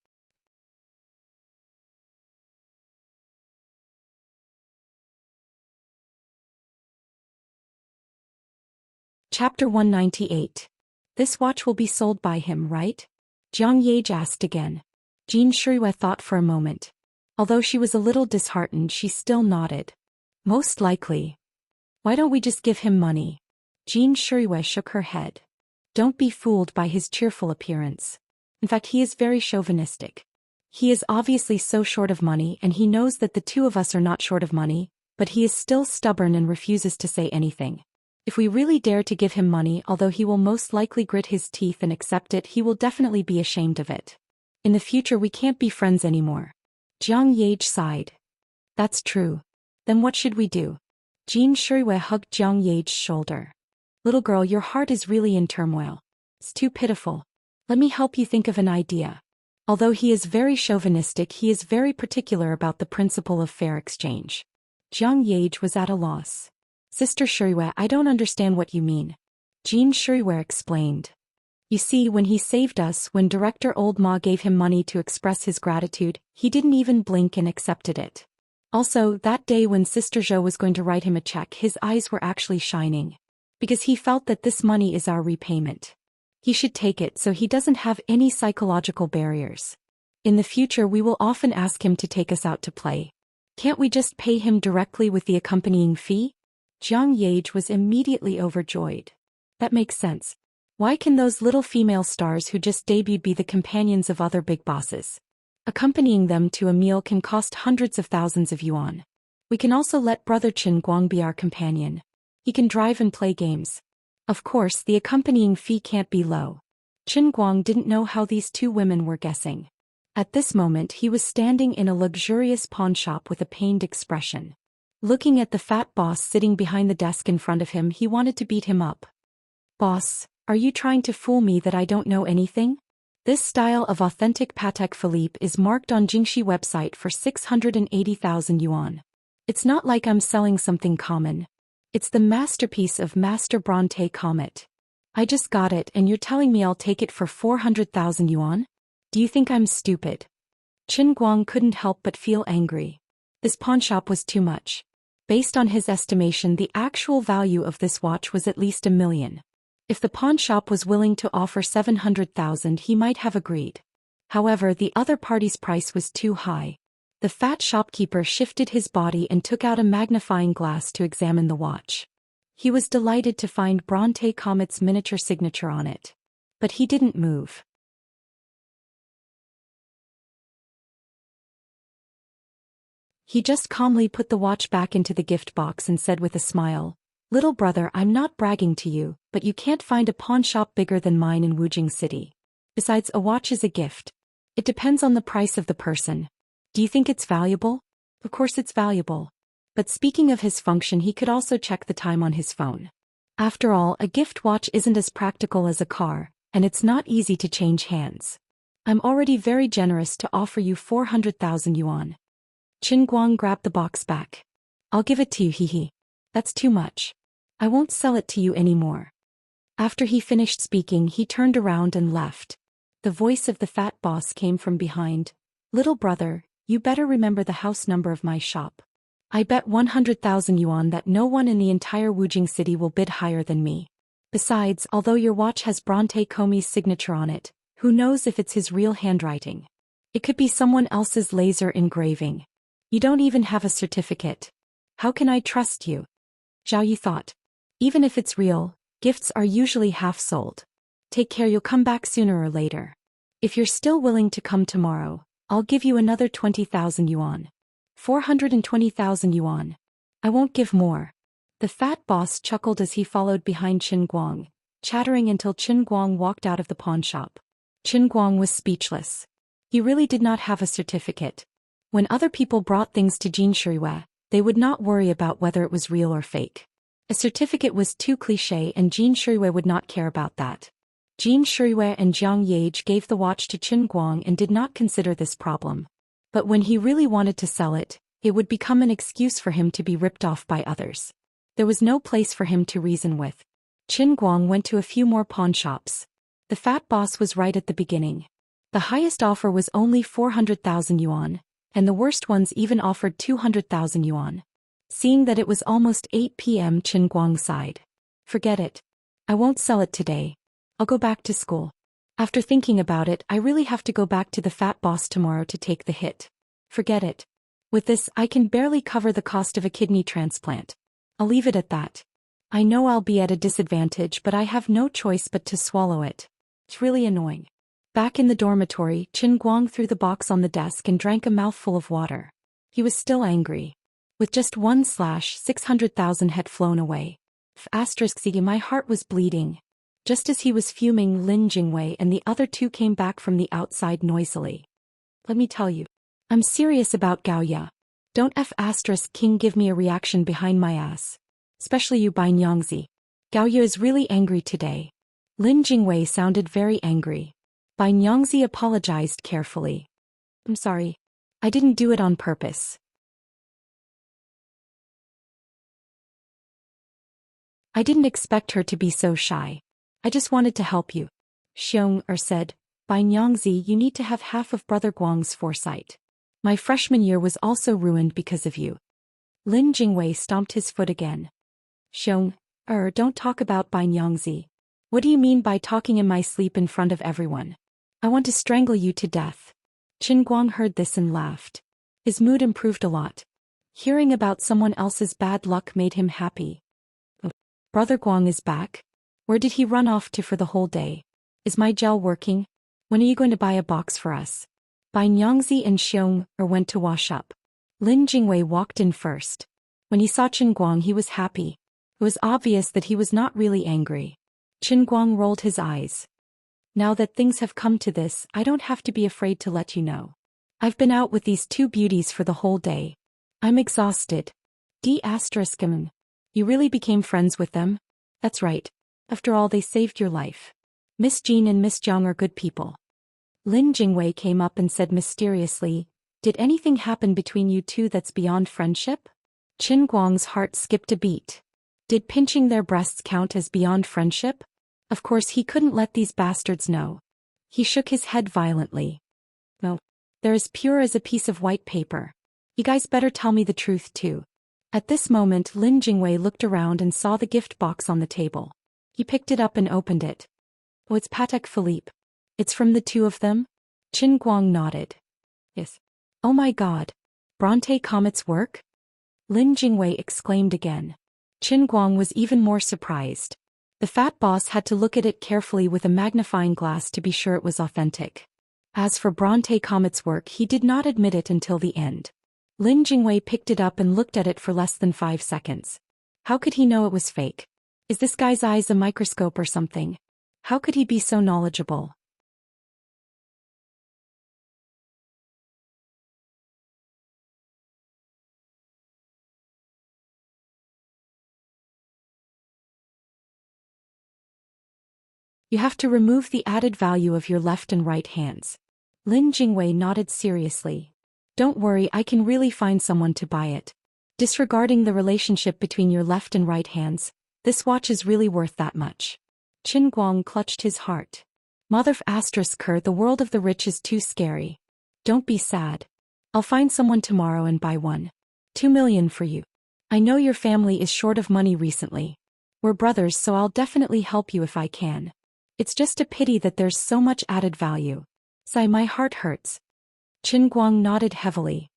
Chapter 198. This watch will be sold by him, right? Jiang Yage asked again. Jin Shuiwei thought for a moment. Although she was a little disheartened, she still nodded. Most likely. Why don't we just give him money? Jin Shuiwei shook her head. Don't be fooled by his cheerful appearance. In fact, he is very chauvinistic. He is obviously so short of money, and he knows that the two of us are not short of money, but he is still stubborn and refuses to say anything. If we really dare to give him money, although he will most likely grit his teeth and accept it, he will definitely be ashamed of it. In the future we can't be friends anymore. Jiang Yage sighed. That's true. Then what should we do? Jin Shuiwei hugged Jiang Yage's shoulder. Little girl, your heart is really in turmoil. It's too pitiful. Let me help you think of an idea. Although he is very chauvinistic, he is very particular about the principle of fair exchange. Jiang Yage was at a loss. Sister Shuiwei, I don't understand what you mean. Jin Shuiwei explained. You see, when he saved us, when Director Old Ma gave him money to express his gratitude, he didn't even blink and accepted it. Also, that day when Sister Zhou was going to write him a check, his eyes were actually shining. Because he felt that this money is our repayment. He should take it so he doesn't have any psychological barriers. In the future we will often ask him to take us out to play. Can't we just pay him directly with the accompanying fee? Jiang Yage was immediately overjoyed. That makes sense. Why can those little female stars who just debuted be the companions of other big bosses? Accompanying them to a meal can cost hundreds of thousands of yuan. We can also let Brother Qin Guang be our companion. He can drive and play games. Of course, the accompanying fee can't be low. Qin Guang didn't know how these two women were guessing. At this moment he was standing in a luxurious pawn shop with a pained expression. Looking at the fat boss sitting behind the desk in front of him, he wanted to beat him up. Boss, are you trying to fool me that I don't know anything? This style of authentic Patek Philippe is marked on Jingxi website for 680,000 yuan. It's not like I'm selling something common. It's the masterpiece of Master Bronte Comet. I just got it and you're telling me I'll take it for 400,000 yuan? Do you think I'm stupid? Qin Guang couldn't help but feel angry. This pawnshop was too much. Based on his estimation, the actual value of this watch was at least 1 million. If the pawnshop was willing to offer 700,000, he might have agreed. However, the other party's price was too high. The fat shopkeeper shifted his body and took out a magnifying glass to examine the watch. He was delighted to find Bronte Comet's miniature signature on it. But he didn't move. He just calmly put the watch back into the gift box and said with a smile, "Little brother, I'm not bragging to you, but you can't find a pawnshop bigger than mine in Wujing City. Besides, a watch is a gift. It depends on the price of the person. Do you think it's valuable? Of course it's valuable." But speaking of his function, he could also check the time on his phone. After all, a gift watch isn't as practical as a car, and it's not easy to change hands. I'm already very generous to offer you 400,000 yuan. Qin Guang grabbed the box back. I'll give it to you, hehe. That's too much. I won't sell it to you anymore. After he finished speaking, he turned around and left. The voice of the fat boss came from behind. Little brother, you better remember the house number of my shop. I bet 100,000 yuan that no one in the entire Wujing City will bid higher than me. Besides, although your watch has Bronte Comet's signature on it, who knows if it's his real handwriting? It could be someone else's laser engraving. You don't even have a certificate. How can I trust you? Zhao Yi thought. Even if it's real, gifts are usually half sold. Take care, you'll come back sooner or later. If you're still willing to come tomorrow, I'll give you another 20,000 yuan. 420,000 yuan. I won't give more. The fat boss chuckled as he followed behind Qin Guang, chattering until Qin Guang walked out of the pawnshop. Qin Guang was speechless. He really did not have a certificate. When other people brought things to Xianxia, they would not worry about whether it was real or fake. A certificate was too cliché, and Xianxia would not care about that. Xianxia and Jiang Yage gave the watch to Qin Guang and did not consider this problem. But when he really wanted to sell it, it would become an excuse for him to be ripped off by others. There was no place for him to reason with. Qin Guang went to a few more pawnshops. The fat boss was right at the beginning. The highest offer was only 400,000 yuan, and the worst ones even offered 200,000 yuan. Seeing that it was almost 8 p.m., Qin Guang sighed. Forget it. I won't sell it today. I'll go back to school. After thinking about it, I really have to go back to the fat boss tomorrow to take the hit. Forget it. With this, I can barely cover the cost of a kidney transplant. I'll leave it at that. I know I'll be at a disadvantage, but I have no choice but to swallow it. It's really annoying. Back in the dormitory, Qin Guang threw the box on the desk and drank a mouthful of water. He was still angry. With just 1/600,000 had flown away. My heart was bleeding. Just as he was fuming, Lin Jingwei and the other two came back from the outside noisily. Let me tell you. I'm serious about Gaoya. Don't King give me a reaction behind my ass. Especially you, Bai Nyangzi. Gaoya is really angry today. Lin Jingwei sounded very angry. Bai Nyangzi apologized carefully. I'm sorry. I didn't do it on purpose. I didn't expect her to be so shy. I just wanted to help you. Xianxia said, Bai Nyangzi, you need to have half of Brother Guang's foresight. My freshman year was also ruined because of you. Lin Jingwei stomped his foot again. Xianxia, don't talk about Bai Nyangzi. What do you mean by talking in my sleep in front of everyone? I want to strangle you to death. Qin Guang heard this and laughed. His mood improved a lot. Hearing about someone else's bad luck made him happy. Brother Guang is back? Where did he run off to for the whole day? Is my gel working? When are you going to buy a box for us? Bai Nyangzi and Xianxia went to wash up. Lin Jingwei walked in first. When he saw Qin Guang, he was happy. It was obvious that he was not really angry. Qin Guang rolled his eyes. Now that things have come to this, I don't have to be afraid to let you know. I've been out with these two beauties for the whole day. I'm exhausted. You really became friends with them? That's right. After all, they saved your life. Miss Jean and Miss Jiang are good people. Lin Jingwei came up and said mysteriously, Did anything happen between you two that's beyond friendship? Qin Guang's heart skipped a beat. Did pinching their breasts count as beyond friendship? Of course he couldn't let these bastards know. He shook his head violently. They're as pure as a piece of white paper. You guys better tell me the truth too. At this moment Lin Jingwei looked around and saw the gift box on the table. He picked it up and opened it. Oh, it's Patek Philippe. It's from the two of them? Qin Guang nodded. Yes. Oh my god. Bronte Comet's work? Lin Jingwei exclaimed again. Qin Guang was even more surprised. The fat boss had to look at it carefully with a magnifying glass to be sure it was authentic. As for Bronte Comet's work, he did not admit it until the end. Lin Jingwei picked it up and looked at it for less than 5 seconds. How could he know it was fake? Is this guy's eyes a microscope or something? How could he be so knowledgeable? You have to remove the added value of your left and right hands. Lin Jingwei nodded seriously. Don't worry, I can really find someone to buy it. Disregarding the relationship between your left and right hands, this watch is really worth that much. Qin Guang clutched his heart. Mother ***, the world of the rich is too scary. Don't be sad. I'll find someone tomorrow and buy one. 2 million for you. I know your family is short of money recently. We're brothers, so I'll definitely help you if I can. It's just a pity that there's so much added value. Sigh, my heart hurts. Qin Guang nodded heavily.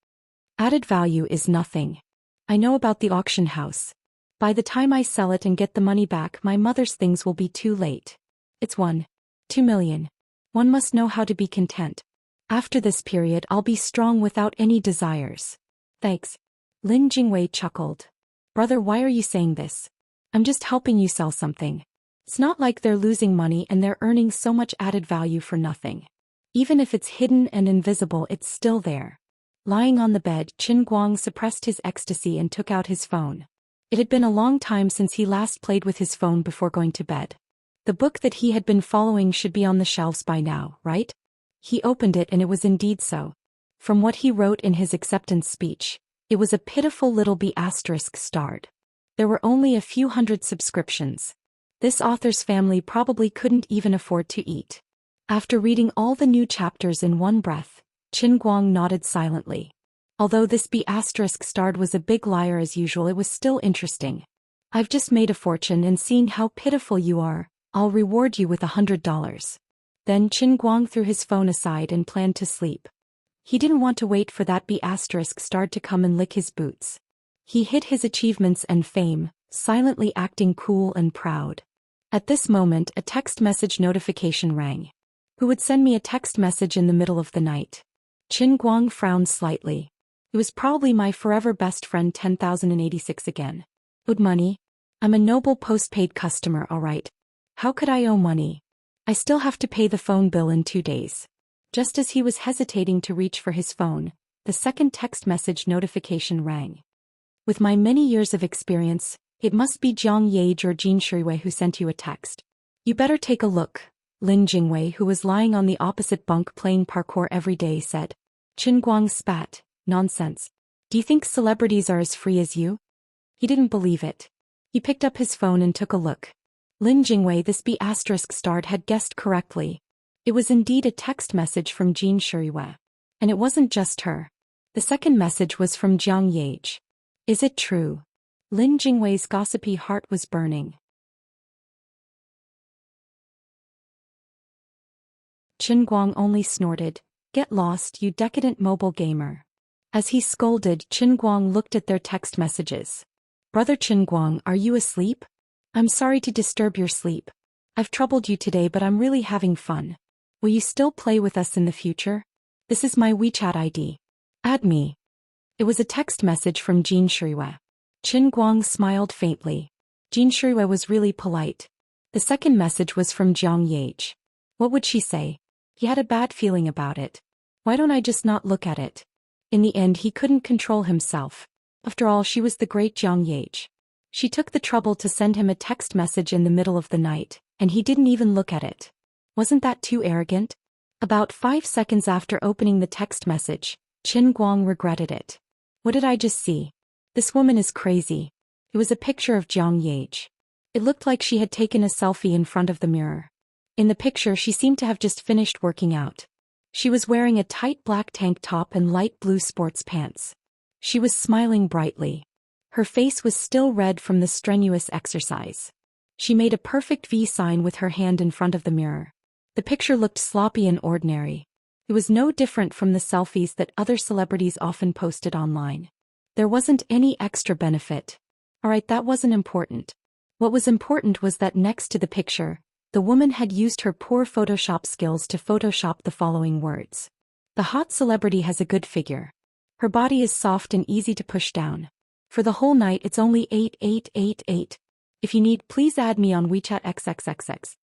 Added value is nothing. I know about the auction house. By the time I sell it and get the money back, my mother's things will be too late. It's 2 million. One must know how to be content. After this period, I'll be strong without any desires. Thanks. Lin Jingwei chuckled. Brother, why are you saying this? I'm just helping you sell something. It's not like they're losing money and they're earning so much added value for nothing. Even if it's hidden and invisible, it's still there. Lying on the bed, Qin Guang suppressed his ecstasy and took out his phone. It had been a long time since he last played with his phone before going to bed. The book that he had been following should be on the shelves by now, right? He opened it and it was indeed so. From what he wrote in his acceptance speech, it was a pitiful little B** starred. There were only a few hundred subscriptions. This author's family probably couldn't even afford to eat. After reading all the new chapters in one breath, Qin Guang nodded silently. Although this B** starred was a big liar as usual, it was still interesting. I've just made a fortune, and seeing how pitiful you are, I'll reward you with $100. Then Qin Guang threw his phone aside and planned to sleep. He didn't want to wait for that B** starred to come and lick his boots. He hid his achievements and fame, silently acting cool and proud. At this moment, a text message notification rang. Who would send me a text message in the middle of the night? Qin Guang frowned slightly. It was probably my forever best friend 10,086 again. Owed money? I'm a noble postpaid customer, alright. How could I owe money? I still have to pay the phone bill in 2 days. Just as he was hesitating to reach for his phone, the second text message notification rang. With my many years of experience, it must be Jiang Yage or Jin Shuiwei who sent you a text. You better take a look, Lin Jingwei, who was lying on the opposite bunk playing parkour every day, said. Qin Guang spat. Nonsense. Do you think celebrities are as free as you? He didn't believe it. He picked up his phone and took a look. Lin Jingwei, this B** starred, had guessed correctly. It was indeed a text message from Jin Shuiwei. And it wasn't just her. The second message was from Jiang Yage. Is it true? Lin Jingwei's gossipy heart was burning. Qin Guang only snorted. Get lost, you decadent mobile gamer. As he scolded, Qin Guang looked at their text messages. Brother Qin Guang, are you asleep? I'm sorry to disturb your sleep. I've troubled you today, but I'm really having fun. Will you still play with us in the future? This is my WeChat ID. Add me. It was a text message from Jin Shuiwei. Qin Guang smiled faintly. Jin Shuiwei was really polite. The second message was from Jiang Yage. What would she say? He had a bad feeling about it. Why don't I just not look at it? In the end, he couldn't control himself. After all, she was the great Jiang Yage. She took the trouble to send him a text message in the middle of the night, and he didn't even look at it. Wasn't that too arrogant? About 5 seconds after opening the text message, Qin Guang regretted it. What did I just see? This woman is crazy. It was a picture of Jiang Yage. It looked like she had taken a selfie in front of the mirror. In the picture, she seemed to have just finished working out. She was wearing a tight black tank top and light blue sports pants. She was smiling brightly. Her face was still red from the strenuous exercise. She made a perfect V sign with her hand in front of the mirror. The picture looked sloppy and ordinary. It was no different from the selfies that other celebrities often posted online. There wasn't any extra benefit. Alright, that wasn't important. What was important was that next to the picture, the woman had used her poor Photoshop skills to Photoshop the following words. The hot celebrity has a good figure. Her body is soft and easy to push down. For the whole night it's only 8888. If you need, please add me on WeChat XXXX.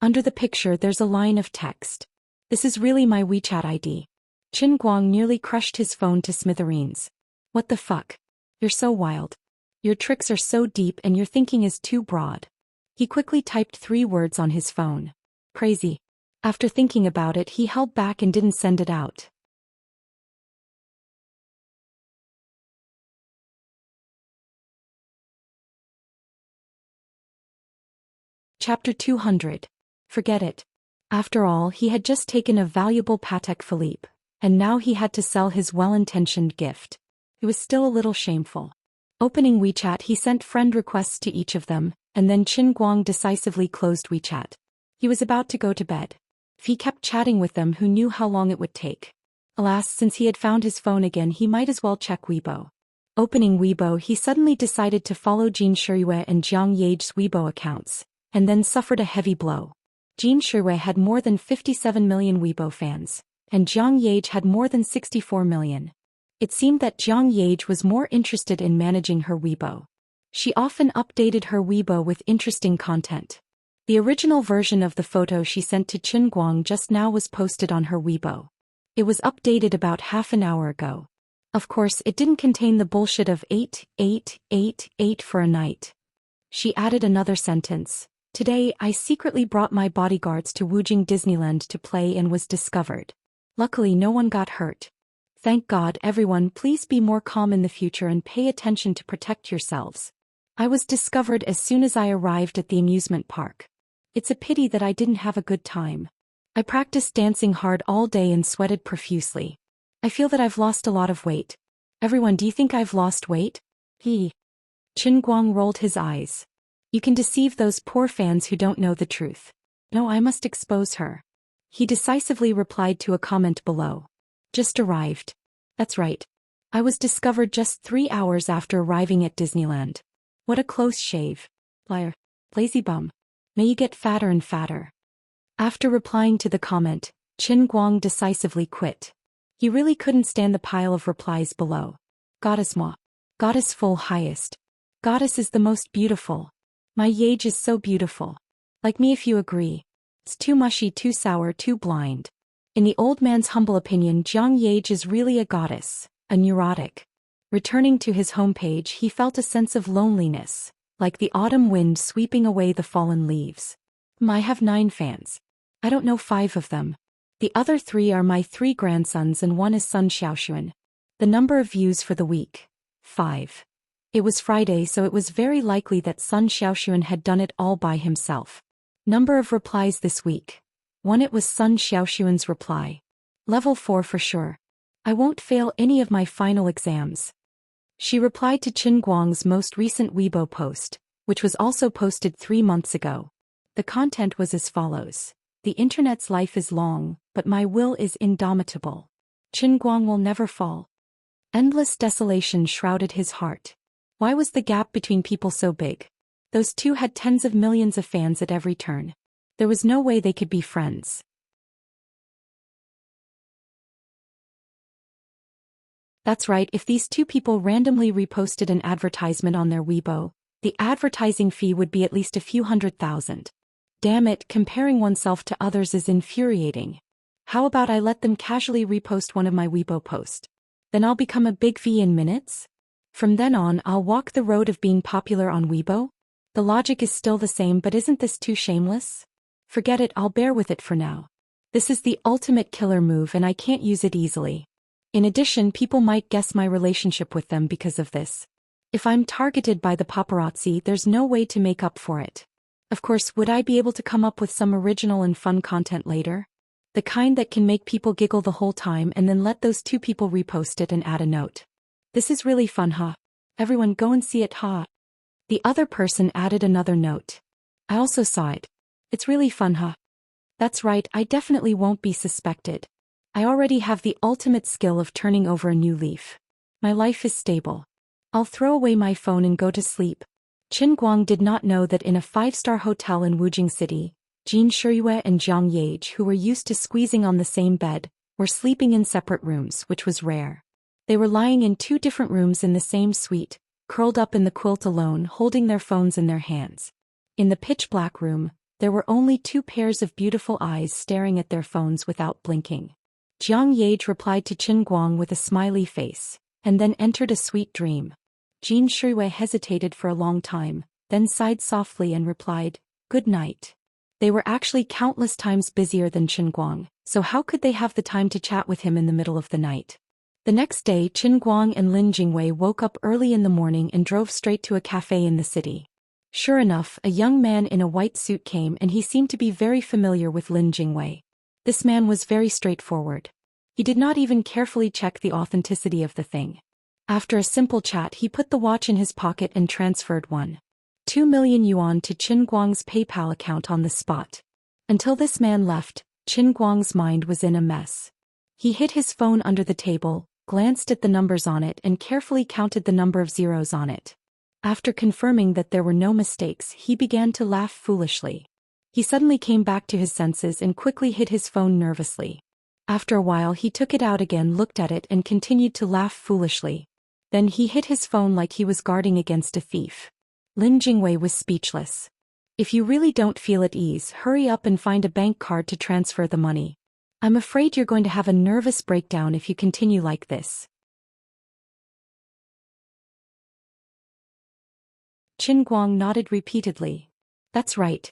Under the picture there's a line of text. This is really my WeChat ID. Qin Guang nearly crushed his phone to smithereens. What the fuck? You're so wild. Your tricks are so deep and your thinking is too broad. He quickly typed 3 words on his phone. Crazy. After thinking about it, he held back and didn't send it out. Chapter 200. Forget it. After all, he had just taken a valuable Patek Philippe, and now he had to sell his well-intentioned gift. It was still a little shameful. Opening WeChat, he sent friend requests to each of them, and then Qin Guang decisively closed WeChat. He was about to go to bed. If he kept chatting with them, who knew how long it would take? Alas, since he had found his phone again, he might as well check Weibo. Opening Weibo, he suddenly decided to follow Jin Shiyue and Jiang Yage's Weibo accounts, and then suffered a heavy blow. Jin Shiyue had more than 57 million Weibo fans, and Jiang Yage had more than 64 million. It seemed that Jiang Yage was more interested in managing her Weibo. She often updated her Weibo with interesting content. The original version of the photo she sent to Qin Guang just now was posted on her Weibo. It was updated about half an hour ago. Of course, it didn't contain the bullshit of 8888 for a night. She added another sentence. Today, I secretly brought my bodyguards to Wujing Disneyland to play and was discovered. Luckily, no one got hurt. Thank God. Everyone, please be more calm in the future and pay attention to protect yourselves. I was discovered as soon as I arrived at the amusement park. It's a pity that I didn't have a good time. I practiced dancing hard all day and sweated profusely. I feel that I've lost a lot of weight. Everyone, do you think I've lost weight? Qin Guang rolled his eyes. You can deceive those poor fans who don't know the truth. No, I must expose her. He decisively replied to a comment below. Just arrived. That's right. I was discovered just 3 hours after arriving at Disneyland. What a close shave. Liar. Lazy bum. May you get fatter and fatter. After replying to the comment, Qin Guang decisively quit. He really couldn't stand the pile of replies below. Goddess moi. Goddess full highest. Goddess is the most beautiful. My Yage is so beautiful. Like me if you agree. It's too mushy, too sour, too blind. In the old man's humble opinion, Jiang Yage is really a goddess, a neurotic. Returning to his homepage, he felt a sense of loneliness, like the autumn wind sweeping away the fallen leaves. I have 9 fans. I don't know 5 of them. The other 3 are my 3 grandsons and 1 is son Xiaoxuan. The number of views for the week? 5. It was Friday, so it was very likely that son Xiaoxuan had done it all by himself. Number of replies this week? 1. It was son Xiaoxuan's reply. Level 4 for sure. I won't fail any of my final exams. She replied to Qin Guang's most recent Weibo post, which was also posted 3 months ago. The content was as follows. The internet's life is long, but my will is indomitable. Qin Guang will never fall. Endless desolation shrouded his heart. Why was the gap between people so big? Those two had tens of millions of fans at every turn. There was no way they could be friends. That's right, if these 2 people randomly reposted an advertisement on their Weibo, the advertising fee would be at least a few $100,000. Damn it, comparing oneself to others is infuriating. How about I let them casually repost one of my Weibo posts? Then I'll become a big V in minutes? From then on, I'll walk the road of being popular on Weibo? The logic is still the same, but isn't this too shameless? Forget it, I'll bear with it for now. This is the ultimate killer move and I can't use it easily. In addition, people might guess my relationship with them because of this. If I'm targeted by the paparazzi, there's no way to make up for it. Of course, would I be able to come up with some original and fun content later? The kind that can make people giggle the whole time and then let those two people repost it and add a note. This is really fun, huh? Everyone go and see it, huh? The other person added another note. I also saw it. It's really fun, huh? That's right, I definitely won't be suspected. I already have the ultimate skill of turning over a new leaf. My life is stable. I'll throw away my phone and go to sleep. Qin Guang did not know that in a 5-star hotel in Wujing City, Jin Shiyue and Jiang Yage, who were used to squeezing on the same bed, were sleeping in separate rooms, which was rare. They were lying in 2 different rooms in the same suite, curled up in the quilt alone, holding their phones in their hands. In the pitch-black room, there were only 2 pairs of beautiful eyes staring at their phones without blinking. Jiang Yage replied to Qin Guang with a smiley face, and then entered a sweet dream. Jin Shiyue hesitated for a long time, then sighed softly and replied, "Good night." They were actually countless times busier than Qin Guang, so how could they have the time to chat with him in the middle of the night? The next day, Qin Guang and Lin Jingwei woke up early in the morning and drove straight to a cafe in the city. Sure enough, a young man in a white suit came and he seemed to be very familiar with Lin Jingwei. This man was very straightforward. He did not even carefully check the authenticity of the thing. After a simple chat, he put the watch in his pocket and transferred 1.2 million yuan to Qin Guang's PayPal account on the spot. Until this man left, Qin Guang's mind was in a mess. He hid his phone under the table, glanced at the numbers on it and carefully counted the number of zeros on it. After confirming that there were no mistakes, he began to laugh foolishly. He suddenly came back to his senses and quickly hid his phone nervously. After a while he took it out again, looked at it and continued to laugh foolishly. Then he hid his phone like he was guarding against a thief. Lin Jingwei was speechless. "If you really don't feel at ease, hurry up and find a bank card to transfer the money. I'm afraid you're going to have a nervous breakdown if you continue like this." Qin Guang nodded repeatedly. That's right.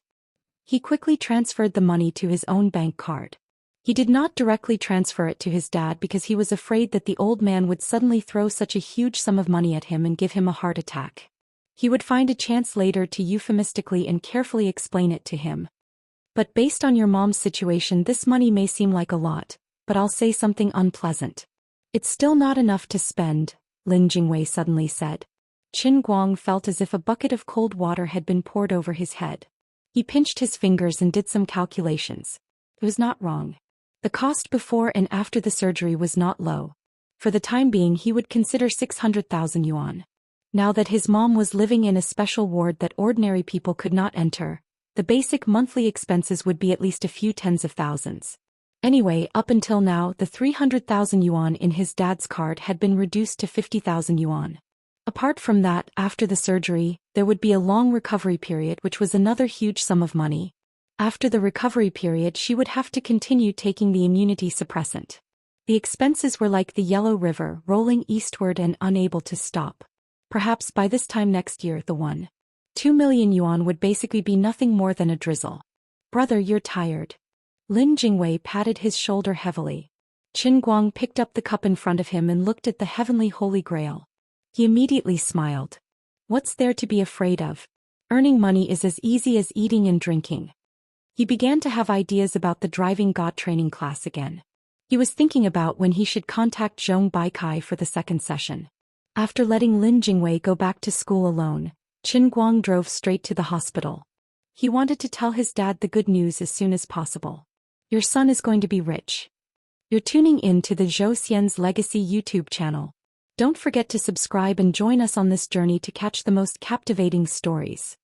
He quickly transferred the money to his own bank card. He did not directly transfer it to his dad because he was afraid that the old man would suddenly throw such a huge sum of money at him and give him a heart attack. He would find a chance later to euphemistically and carefully explain it to him. "But based on your mom's situation, this money may seem like a lot, but I'll say something unpleasant. It's still not enough to spend," Lin Jingwei suddenly said. Qin Guang felt as if a bucket of cold water had been poured over his head. He pinched his fingers and did some calculations. It was not wrong. The cost before and after the surgery was not low. For the time being he would consider 600,000 yuan. Now that his mom was living in a special ward that ordinary people could not enter, the basic monthly expenses would be at least a few tens of thousands. Anyway, up until now the 300,000 yuan in his dad's card had been reduced to 50,000 yuan. Apart from that, after the surgery, there would be a long recovery period, which was another huge sum of money. After the recovery period she would have to continue taking the immunity suppressant. The expenses were like the Yellow River, rolling eastward and unable to stop. Perhaps by this time next year the 1.2 million yuan would basically be nothing more than a drizzle. "Brother, you're tired." Lin Jingwei patted his shoulder heavily. Qin Guang picked up the cup in front of him and looked at the heavenly holy grail. He immediately smiled. "What's there to be afraid of? Earning money is as easy as eating and drinking." He began to have ideas about the driving god training class again. He was thinking about when he should contact Zhong Baikai for the second session. After letting Lin Jingwei go back to school alone, Qin Guang drove straight to the hospital. He wanted to tell his dad the good news as soon as possible. "Your son is going to be rich." You're tuning in to the Zhou Xian's Legacy YouTube channel. Don't forget to subscribe and join us on this journey to catch the most captivating stories.